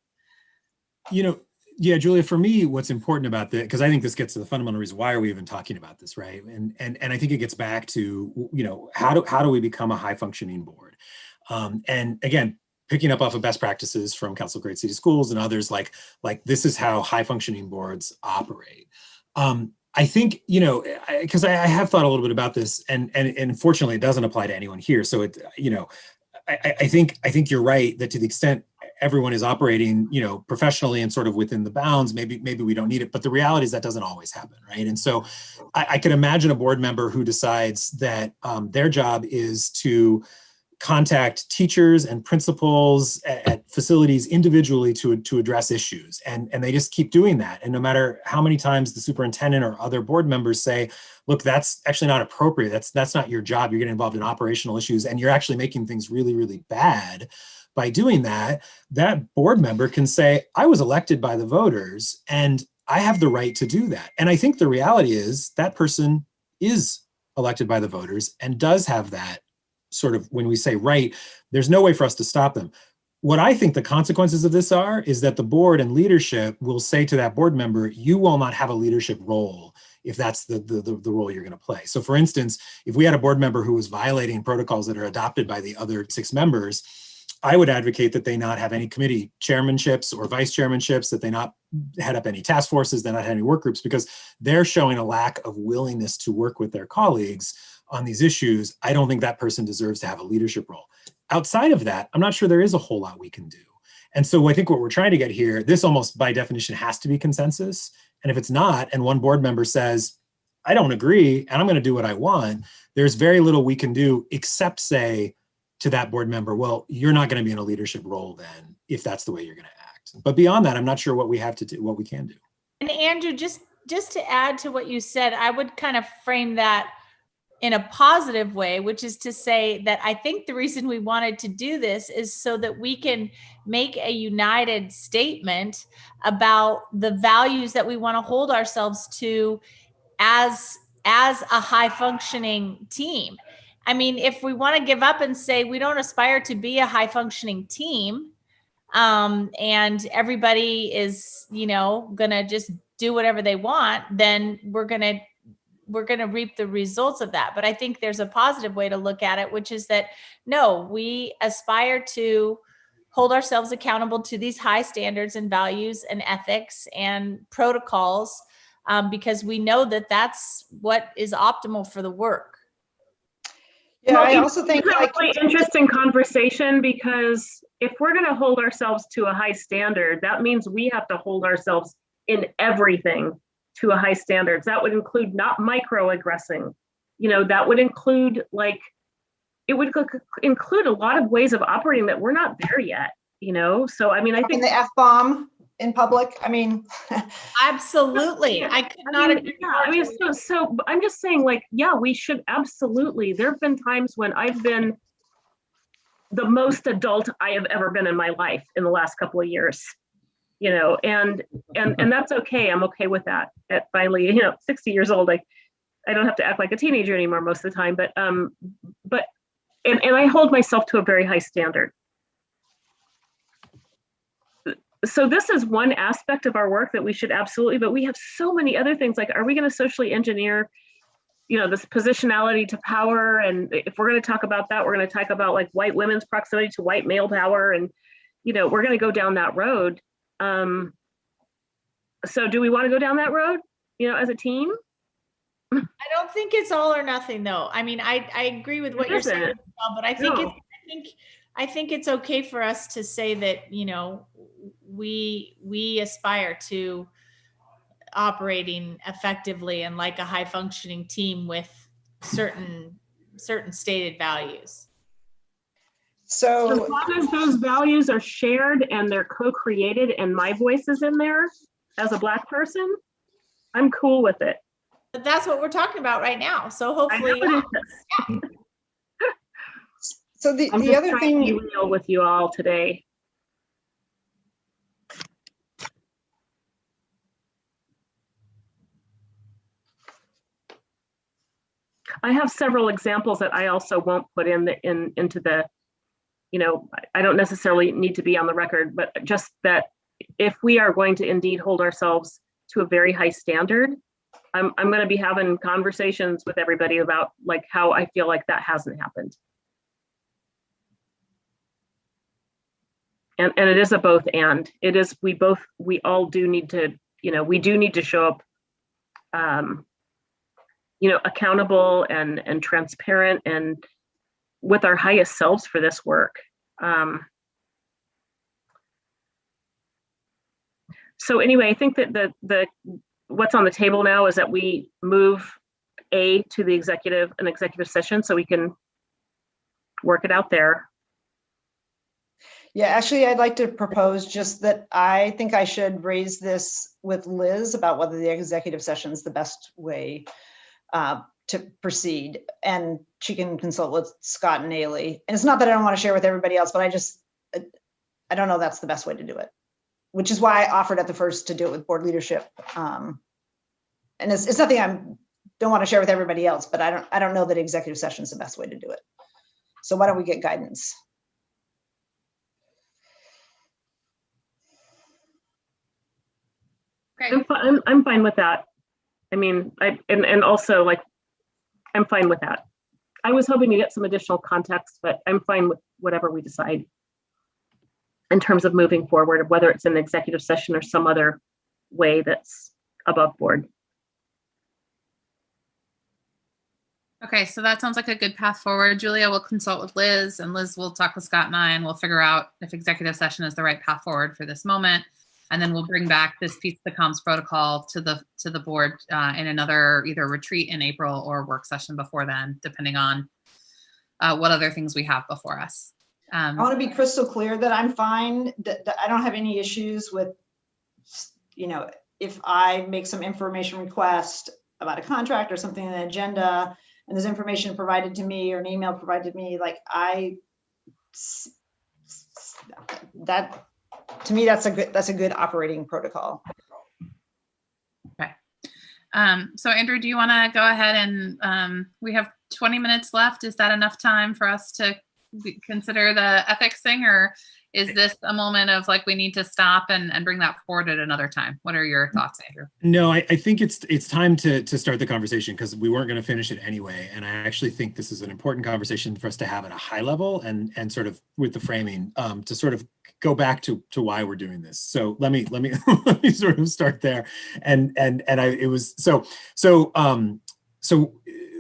You know, yeah, Julia, for me, what's important about this, because I think this gets to the fundamental reason why are we even talking about this, right? And I think it gets back to, you know, how do we become a high functioning board? And again, picking up off of best practices from Council of Great City Schools and others, like this is how high functioning boards operate. I think, you know, because I have thought a little bit about this, and unfortunately it doesn't apply to anyone here. So it, you know, I think you're right that to the extent everyone is operating, you know, professionally and sort of within the bounds, maybe we don't need it. But the reality is that doesn't always happen, right? And so I can imagine a board member who decides that their job is to contact teachers and principals at facilities individually to address issues. And they just keep doing that. And no matter how many times the superintendent or other board members say, look, that's actually not appropriate. That's not your job. You're getting involved in operational issues and you're actually making things really, really bad. By doing that, that board member can say, I was elected by the voters and I have the right to do that. And I think the reality is that person is elected by the voters and does have that sort of, when we say right, there's no way for us to stop them. What I think the consequences of this is that the board and leadership will say to that board member, you will not have a leadership role if that's the role you're going to play. So for instance, if we had a board member who was violating protocols that are adopted by the other 6 members, I would advocate that they not have any committee chairmanships or vice chairmanships, that they not head up any task forces, they not have any work groups, because they're showing a lack of willingness to work with their colleagues on these issues. I don't think that person deserves to have a leadership role. Outside of that, I'm not sure there is a whole lot we can do. And so I think what we're trying to get here, this almost by definition has to be consensus. And if it's not, and one board member says, I don't agree, and I'm going to do what I want, there's very little we can do except say to that board member, well, you're not going to be in a leadership role then, if that's the way you're going to act. But beyond that, I'm not sure what we have to do, what we can do. And Andrew, just to add to what you said, I would kind of frame that in a positive way, which is to say that I think the reason we wanted to do this is so that we can make a united statement about the values that we want to hold ourselves to as a high functioning team. I mean, if we want to give up and say we don't aspire to be a high functioning team, and everybody is, you know, gonna just do whatever they want, then we're gonna reap the results of that. But I think there's a positive way to look at it, which is that no, we aspire to hold ourselves accountable to these high standards and values and ethics and protocols, because we know that that's what is optimal for the work. Yeah, well, I also think it's a really interesting conversation, because if we're going to hold ourselves to a high standard, that means we have to hold ourselves in everything to a high standards. That would include not microaggressing. You know, that would include it would include a lot of ways of operating that we're not there yet. You know, so I mean, I think the F-bomb in public. I mean, absolutely. I could not agree. Yeah, I mean, so I'm just saying, yeah, we should absolutely. There have been times when I've been the most adult I have ever been in my life in the last couple of years, you know, and that's okay. I'm okay with that. At finally, you know, 60 years old, I don't have to act like a teenager anymore most of the time, but I hold myself to a very high standard. So this is one aspect of our work that we should absolutely, but we have so many other things. Like, are we going to socially engineer, you know, this positionality to power? And if we're going to talk about that, we're going to talk about like white women's proximity to white male power. And, you know, we're going to go down that road. So do we want to go down that road, as a team? I don't think it's all or nothing, though. I mean, I agree with what you're saying, Michelle, but I think No. I think it's okay for us to say that, we aspire to operating effectively and like a high functioning team with certain stated values. So as So long as those values are shared and they're co-created and my voice is in there as a Black person, I'm cool with it. But that's what we're talking about right now. So hopefully, I know it is. so the I'm the just other trying thing. to be real with you all today. I have several examples that I also won't put into the, I don't necessarily need to be on the record, but just that if we are going to indeed hold ourselves to a very high standard, I'm going to be having conversations with everybody about like how I feel like that hasn't happened. And it is a both and. It is, we all do need to, we do need to show up accountable and transparent and with our highest selves for this work. So anyway, I think that the what's on the table now is that we move an executive session so we can work it out there. Yeah, actually, I'd like to propose just that I think I should raise this with Liz about whether the executive session is the best way to proceed, and she can consult with Scott and Ailey. And it's not that I don't want to share with everybody else, but I don't know that's the best way to do it, which is why I offered at the first to do it with board leadership. And it's nothing don't want to share with everybody else, but I don't know that executive session is the best way to do it. So why don't we get guidance? Okay. I'm fine with that. I mean, and also like, I'm fine with that. I was hoping to get some additional context, but I'm fine with whatever we decide in terms of moving forward, whether it's an executive session or some other way that's above board. Okay, so that sounds like a good path forward. Julia will consult with Liz, and Liz will talk with Scott and I, and we'll figure out if executive session is the right path forward for this moment. And then we'll bring back this piece of the comms protocol to the board in another either retreat in April or work session before then, depending on what other things we have before us. I want to be crystal clear that I'm fine, that I don't have any issues with, if I make some information request about a contract or something in the agenda, and there's information provided to me or an email provided to me, to me, that's a good operating protocol. Okay. So Andrew, do you want to go ahead and we have 20 minutes left. Is that enough time for us to consider the ethics thing, or is this a moment of like we need to stop and bring that forward at another time? What are your thoughts, Andrew? No, I think it's time to start the conversation because we weren't going to finish it anyway. And I actually think this is an important conversation for us to have at a high level and sort of with the framing to sort of go back to why we're doing this. So let me let me sort of start there.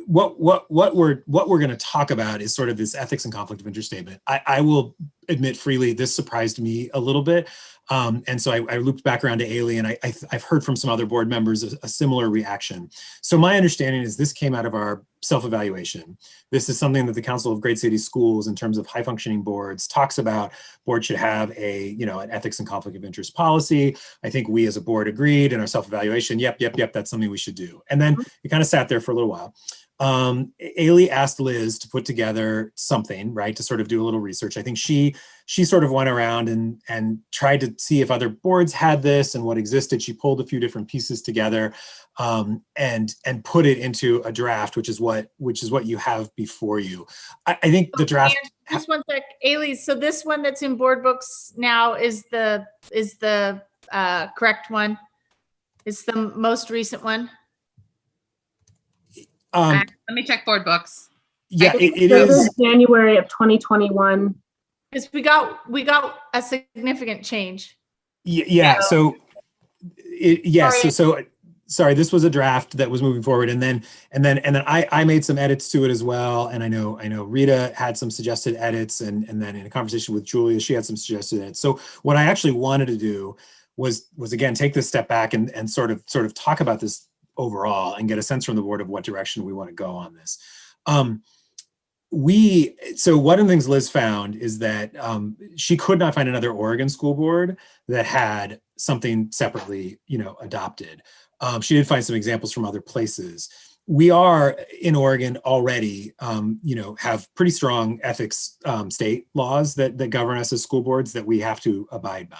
What we're going to talk about is sort of this ethics and conflict of interest statement. I will admit freely, this surprised me a little bit. And so I looped back around to Ailey, and I've heard from some other board members a similar reaction. So my understanding is this came out of our self-evaluation. This is something that the Council of Great Cities Schools, in terms of high functioning boards, talks about. Boards should have an ethics and conflict of interest policy. I think we as a board agreed in our self-evaluation, yep, that's something we should do. And then it kind of sat there for a little while. Ailey asked Liz to put together something, right, to sort of do a little research. I think she sort of went around and tried to see if other boards had this and what existed. She pulled a few different pieces together and put it into a draft, which is what you have before you. I think the draft. Just one sec, Ailey. So this one that's in board books now is the correct one. It's the most recent one. Let me check board books. Yeah, it is January of 2021. Because we got a significant change. Yeah, so yes, Sorry. Sorry, this was a draft that was moving forward, and then I made some edits to it as well, and I know Rita had some suggested edits, and then in a conversation with Julia, she had some suggested edits. So what I actually wanted to do was again take this step back and sort of talk about this overall and get a sense from the board of what direction we want to go on this. So one of the things Liz found is that she could not find another Oregon school board that had something separately, adopted. She did find some examples from other places. We are in Oregon already, have pretty strong ethics state laws that govern us as school boards that we have to abide by.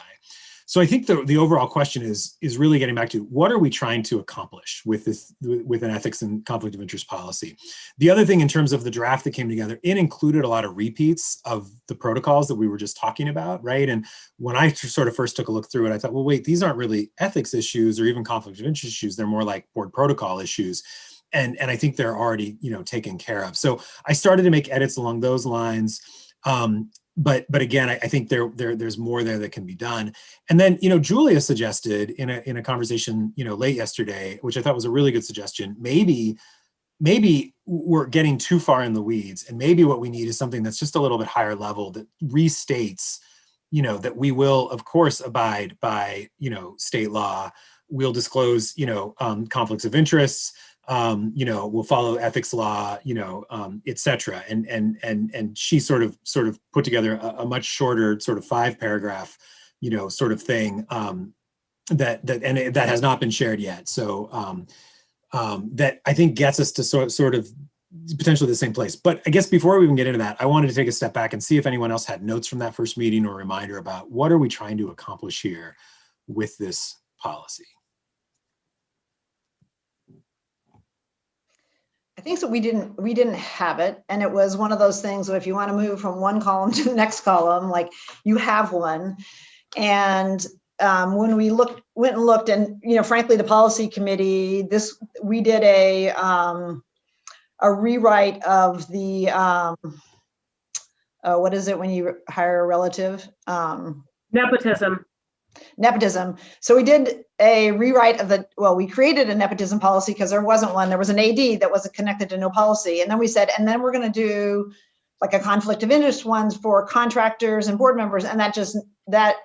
So I think the overall question is really getting back to what are we trying to accomplish with an ethics and conflict of interest policy. The other thing in terms of the draft that came together, it included a lot of repeats of the protocols that we were just talking about, right? And when I sort of first took a look through it, I thought, well, wait, these aren't really ethics issues or even conflict of interest issues. They're more like board protocol issues. And I think they're already, taken care of. So I started to make edits along those lines. But again, I think there's more there that can be done. And then, Julia suggested in a conversation, late yesterday, which I thought was a really good suggestion. Maybe we're getting too far in the weeds, and maybe what we need is something that's just a little bit higher level that restates, that we will, of course, abide by, state law. We'll disclose, conflicts of interest. We'll follow ethics law, et cetera. And she sort of put together a much shorter sort of 5-paragraph, sort of thing that has not been shared yet. So that I think gets us to sort of potentially the same place. But I guess before we even get into that, I wanted to take a step back and see if anyone else had notes from that first meeting or a reminder about what are we trying to accomplish here with this policy. I think so. We didn't have it. And it was one of those things that if you want to move from one column to the next column, like you have one. And when we went and looked, and frankly, the policy committee, we did a rewrite of the what is it when you hire a relative? Nepotism. So we did a rewrite of we created a nepotism policy because there wasn't one. There was an AD that wasn't connected to no policy. And then we said, and then we're going to do like a conflict of interest ones for contractors and board members. And that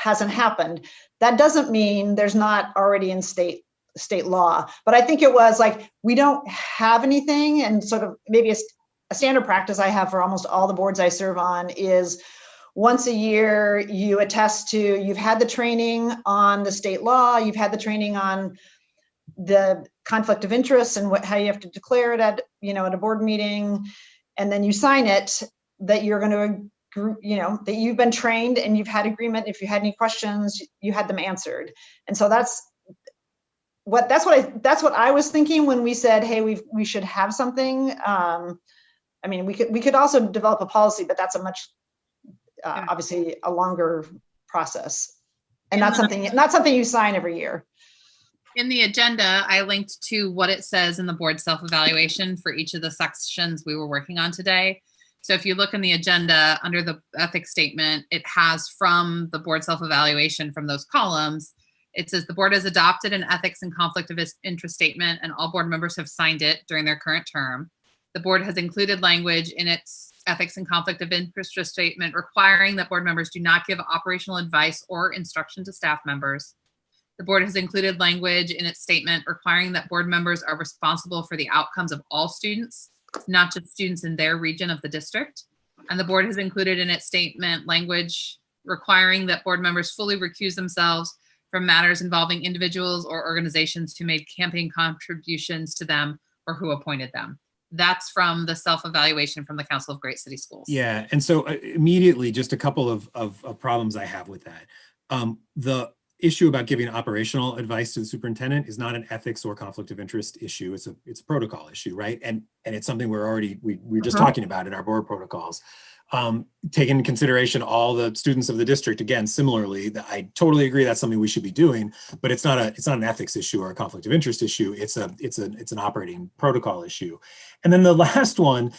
hasn't happened. That doesn't mean there's not already in state law. But I think it was like, we don't have anything, and sort of maybe a standard practice I have for almost all the boards I serve on is once a year, you attest to, you've had the training on the state law, you've had the training on the conflict of interest and how you have to declare it at a board meeting. And then you sign it that you're going to, that you've been trained and you've had agreement. If you had any questions, you had them answered. And so that's what I was thinking when we said, hey, we should have something. I mean, we could also develop a policy, but that's a much obviously a longer process, and not something you sign every year. In the agenda, I linked to what it says in the board self-evaluation for each of the sections we were working on today. So if you look in the agenda under the ethics statement, it has from the board self-evaluation from those columns, it says the board has adopted an ethics and conflict of interest statement and all board members have signed it during their current term. The board has included language in its ethics and conflict of interest statement requiring that board members do not give operational advice or instruction to staff members. The board has included language in its statement requiring that board members are responsible for the outcomes of all students, not just students in their region of the district. And the board has included in its statement language requiring that board members fully recuse themselves from matters involving individuals or organizations who made campaign contributions to them or who appointed them. That's from the self-evaluation from the Council of Great City Schools. Yeah, and so immediately, just a couple of problems I have with that. The issue about giving operational advice to the superintendent is not an ethics or conflict of interest issue. It's a protocol issue, right? And it's something we're just talking about in our board protocols. take into consideration all the students of the district. Again, similarly, I totally agree that's something we should be doing, but it's not an ethics issue or a conflict of interest issue. It's an operating protocol issue. And then the last one,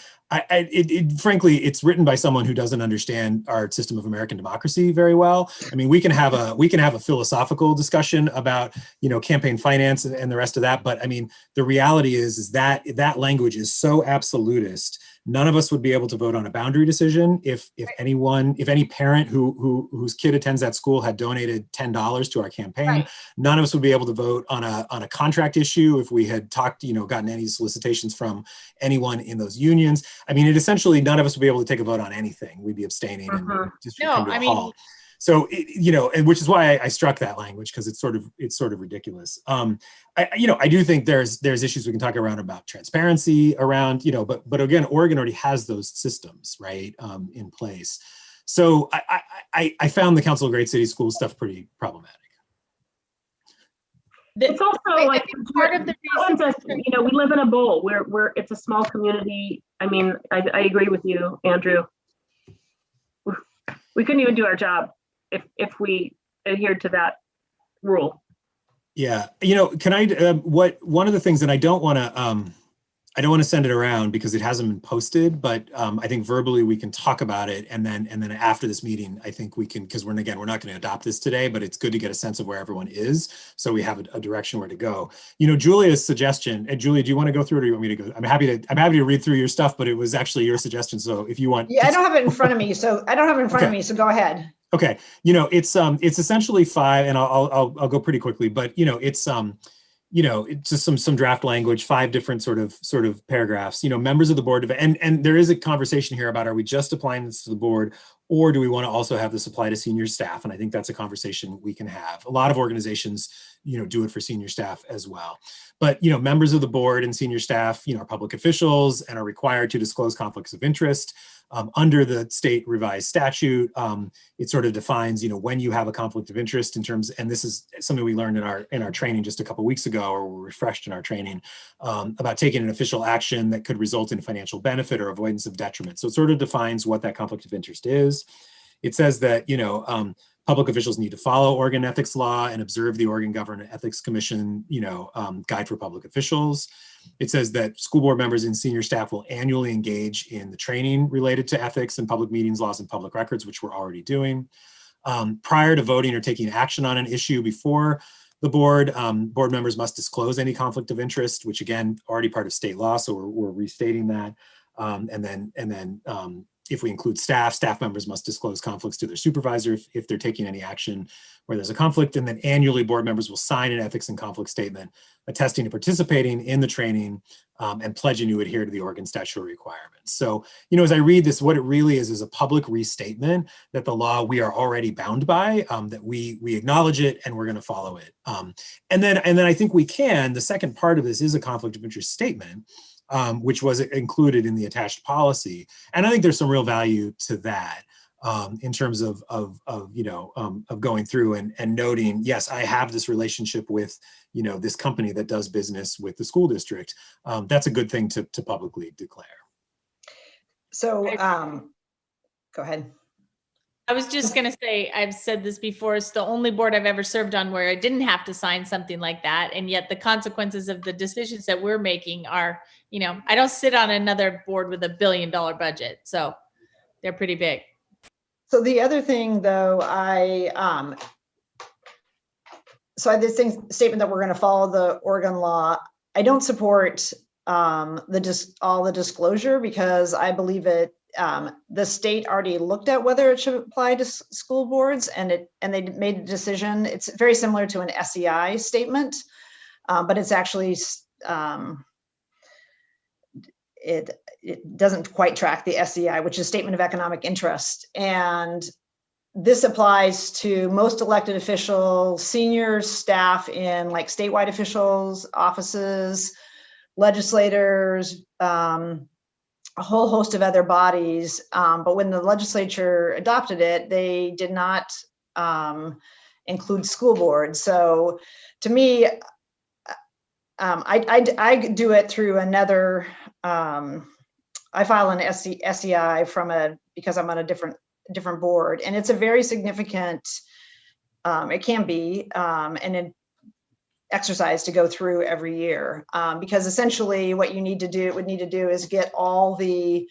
frankly, it's written by someone who doesn't understand our system of American democracy very well. I mean, we can have a philosophical discussion about, campaign finance and the rest of that. But I mean, the reality is that that language is so absolutist. None of us would be able to vote on a boundary decision if any parent whose kid attends that school had donated $10 to our campaign. Right. None of us would be able to vote on a contract issue if we had gotten any solicitations from anyone in those unions. I mean, essentially none of us would be able to take a vote on anything. We'd be abstaining and just come to a halt. So, and which is why I struck that language, because it's sort of ridiculous. I do think there's issues we can talk around about transparency around, but again, Oregon already has those systems, right, in place. So I found the Council of Great City Schools stuff pretty problematic. It's also like part of the reason, we live in a bowl where it's a small community. I mean, I agree with you, Andrew. We couldn't even do our job if we adhered to that rule. Yeah, can I? One of the things, and I don't want to send it around because it hasn't been posted, but I think verbally we can talk about it, and then after this meeting, I think we can, because we're not going to adopt this today, but it's good to get a sense of where everyone is, so we have a direction where to go. Julia's suggestion, and Julia, do you want to go through it, or do you want me to go? I'm happy to read through your stuff, but it was actually your suggestion, so if you want. Yeah, I don't have it in front of me, so so go ahead. Okay, it's essentially 5, and I'll go pretty quickly, but it's it's just some draft language, 5 different sort of paragraphs. Members of the board, and there is a conversation here about, are we just applying this to the board, or do we want to also have this apply to senior staff? And I think that's a conversation we can have. A lot of organizations, do it for senior staff as well. But members of the board and senior staff, are public officials and are required to disclose conflicts of interest. Under the state revised statute, it sort of defines, when you have a conflict of interest in terms, and this is something we learned in our training just a couple of weeks ago, or we're refreshed in our training, about taking an official action that could result in financial benefit or avoidance of detriment. So it sort of defines what that conflict of interest is. It says that, public officials need to follow Oregon ethics law and observe the Oregon Government Ethics Commission, guide for public officials. It says that school board members and senior staff will annually engage in the training related to ethics and public meetings laws and public records, which we're already doing. Prior to voting or taking action on an issue before the board, board members must disclose any conflict of interest, which again, already part of state law, so we're restating that. And then if we include staff members must disclose conflicts to their supervisor if they're taking any action where there's a conflict. And then annually, board members will sign an ethics and conflict statement attesting to participating in the training and pledging to adhere to the Oregon statutory requirements. So, as I read this, what it really is a public restatement that the law we are already bound by, that we acknowledge it and we're going to follow it. And then I think the second part of this is a conflict of interest statement, which was included in the attached policy. And I think there's some real value to that in terms of going through and noting, yes, I have this relationship with, this company that does business with the school district. That's a good thing to publicly declare. So go ahead. I was just going to say, I've said this before, it's the only board I've ever served on where I didn't have to sign something like that. And yet the consequences of the decisions that we're making are, I don't sit on another board with $1 billion budget. So they're pretty big. So the other thing though, I have this statement that we're going to follow the Oregon law. I don't support all the disclosure because I believe the state already looked at whether it should apply to school boards and they made a decision. It's very similar to an SEI statement, but it's actually it doesn't quite track the SEI, which is Statement of Economic Interest. And this applies to most elected officials, senior staff in like statewide officials, offices, legislators, a whole host of other bodies. But when the legislature adopted it, they did not include school boards. So to me, I do it through another, I file an SEI from a because I'm on a different board. And it's a very significant, it can be, an exercise to go through every year, because essentially what you would need to do is get all the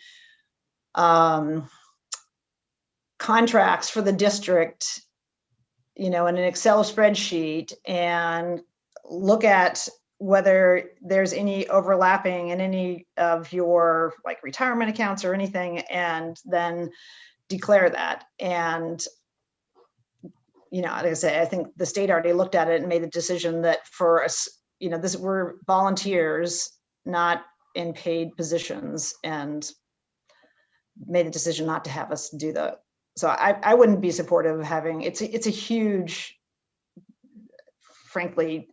contracts for the district, in an Excel spreadsheet, and look at whether there's any overlapping in any of your like retirement accounts or anything, and then declare that. And like I say, I think the state already looked at it and made the decision that for us, we're volunteers, not in paid positions, and made a decision not to have us do that. So I wouldn't be supportive of having, it's a huge, frankly,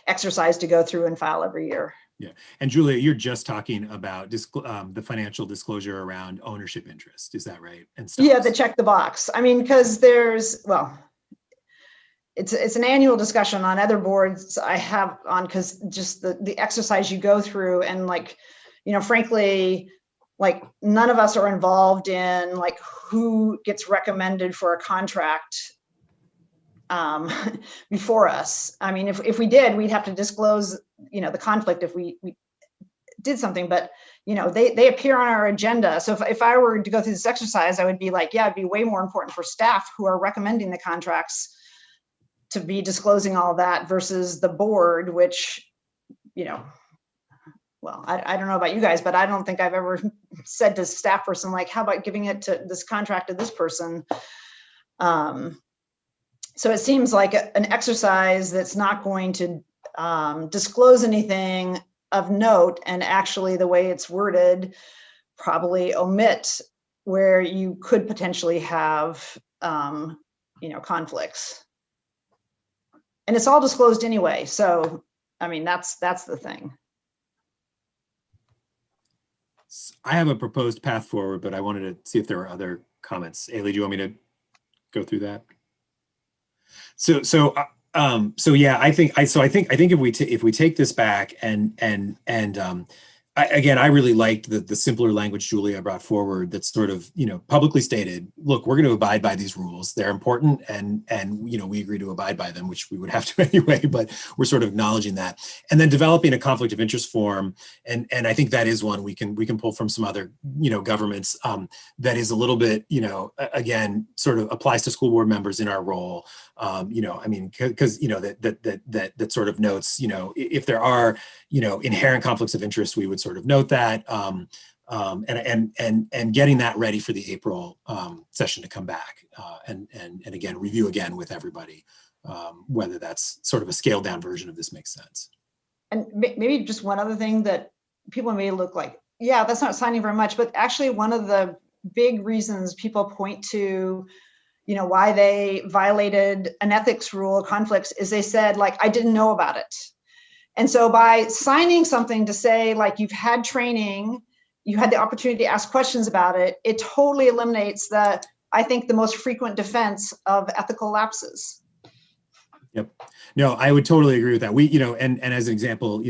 exercise to go through and file every year. Yeah, and Julia, you're just talking about the financial disclosure around ownership interest, is that right? And stocks. Yeah, the check the box. I mean, because it's an annual discussion on other boards I have on, because just the exercise you go through, and like, frankly, like none of us are involved in like who gets recommended for a contract before us. I mean, if we did, we'd have to disclose, the conflict if we did something, but they appear on our agenda. So if I were to go through this exercise, I would be like, yeah, it'd be way more important for staff who are recommending the contracts to be disclosing all that versus the board, which, well, I don't know about you guys, but I don't think I've ever said to staff person, like, how about giving it to this contract to this person? So it seems like an exercise that's not going to disclose anything of note, and actually the way it's worded probably omit where you could potentially have conflicts. And it's all disclosed anyway. So, I mean, that's the thing. I have a proposed path forward, but I wanted to see if there were other comments. Ailey, do you want me to go through that? So yeah, I think if we take this back and I really liked the simpler language Julia brought forward, that's sort of, publicly stated, look, we're going to abide by these rules. They're important, and we agree to abide by them, which we would have to anyway, but we're sort of acknowledging that. And then developing a conflict of interest form. And I think that is one we can pull from some other, governments, that is a little bit, again, sort of applies to school board members in our role. I mean, because, that sort of notes, if there are, inherent conflicts of interest, we would sort of note that, and getting that ready for the April session to come back, and again, review again with everybody, whether that's sort of a scaled down version of this makes sense. And maybe just one other thing that people may look like, yeah, that's not signing very much, but actually one of the big reasons people point to, why they violated an ethics rule, conflicts, is they said, like, I didn't know about it. And so by signing something to say, like, you've had training, you had the opportunity to ask questions about it, it totally eliminates I think the most frequent defense of ethical lapses. Yep. No, I would totally agree with that. We, and as an example,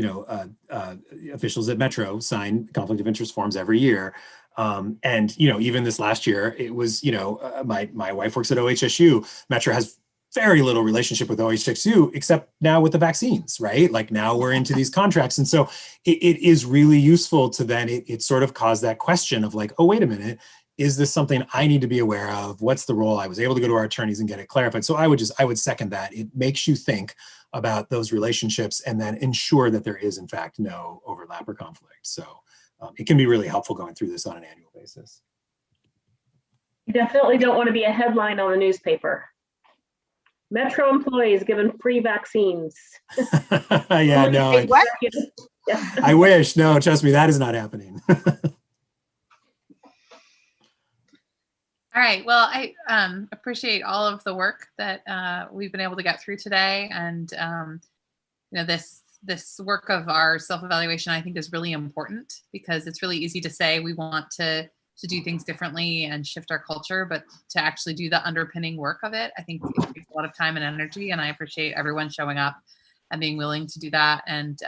officials at Metro sign conflict of interest forms every year. And, even this last year, it was, my wife works at OHSU. Metro has very little relationship with OHSU, except now with the vaccines, right? Like now we're into these contracts. And so it is really useful to then, it sort of caused that question of like, oh, wait a minute, is this something I need to be aware of? What's the role? I was able to go to our attorneys and get it clarified. So I would second that. It makes you think about those relationships and then ensure that there is in fact no overlap or conflict. So it can be really helpful going through this on an annual basis. You definitely don't want to be a headline on the newspaper. Metro employees given free vaccines. Yeah, no. I wish. No, trust me, that is not happening. All right. Well, I appreciate all of the work that we've been able to get through today, and this work of our self-evaluation, I think, is really important, because it's really easy to say we want to do things differently and shift our culture, but to actually do the underpinning work of it, I think it takes a lot of time and energy. And I appreciate everyone showing up and being willing to do that. And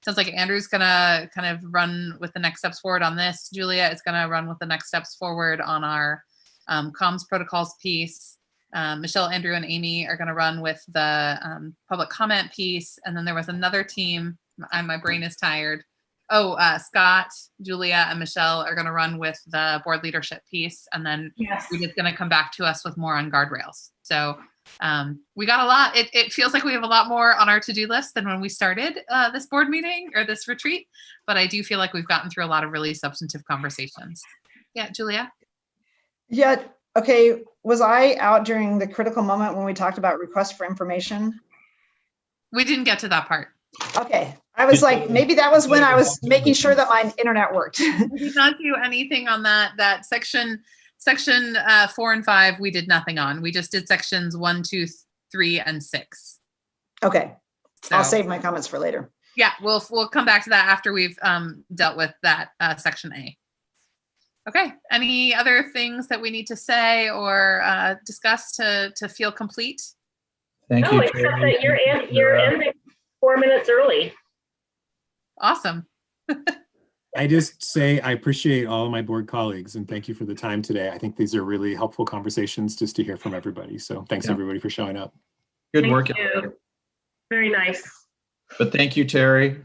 sounds like Andrew's gonna kind of run with the next steps forward on this. Julia is gonna run with the next steps forward on our comms protocols piece. Michelle, Andrew, and Amy are gonna run with the public comment piece. And then there was another team, my brain is tired. Oh, Scott, Julia, and Michelle are gonna run with the board leadership piece. And then we're just gonna come back to us with more on guardrails. So we got a lot. It feels like we have a lot more on our to-do list than when we started this board meeting or this retreat, but I do feel like we've gotten through a lot of really substantive conversations. Yeah, Julia? Yeah, okay. Was I out during the critical moment when we talked about requests for information? We didn't get to that part. Okay. I was like, maybe that was when I was making sure that my internet worked. We did not do anything on that section 4 and 5. We did nothing on. We just did sections 1, 2, 3, and 6. Okay. So, I'll save my comments for later. Yeah, we'll come back to that after we've dealt with that section A. Okay. Any other things that we need to say or discuss to feel complete? Thank you. No, except that you're ending 4 minutes early. Awesome. I just say I appreciate all of my board colleagues and thank you for the time today. I think these are really helpful conversations just to hear from everybody. So thanks everybody for showing up. Good Thank work. you. Very nice. But thank you, Terry.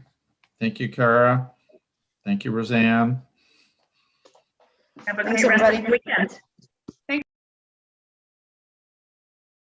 Thank you, Kara. Thank you, Roseanne. Have a Thanks, great rest of everybody. the weekend.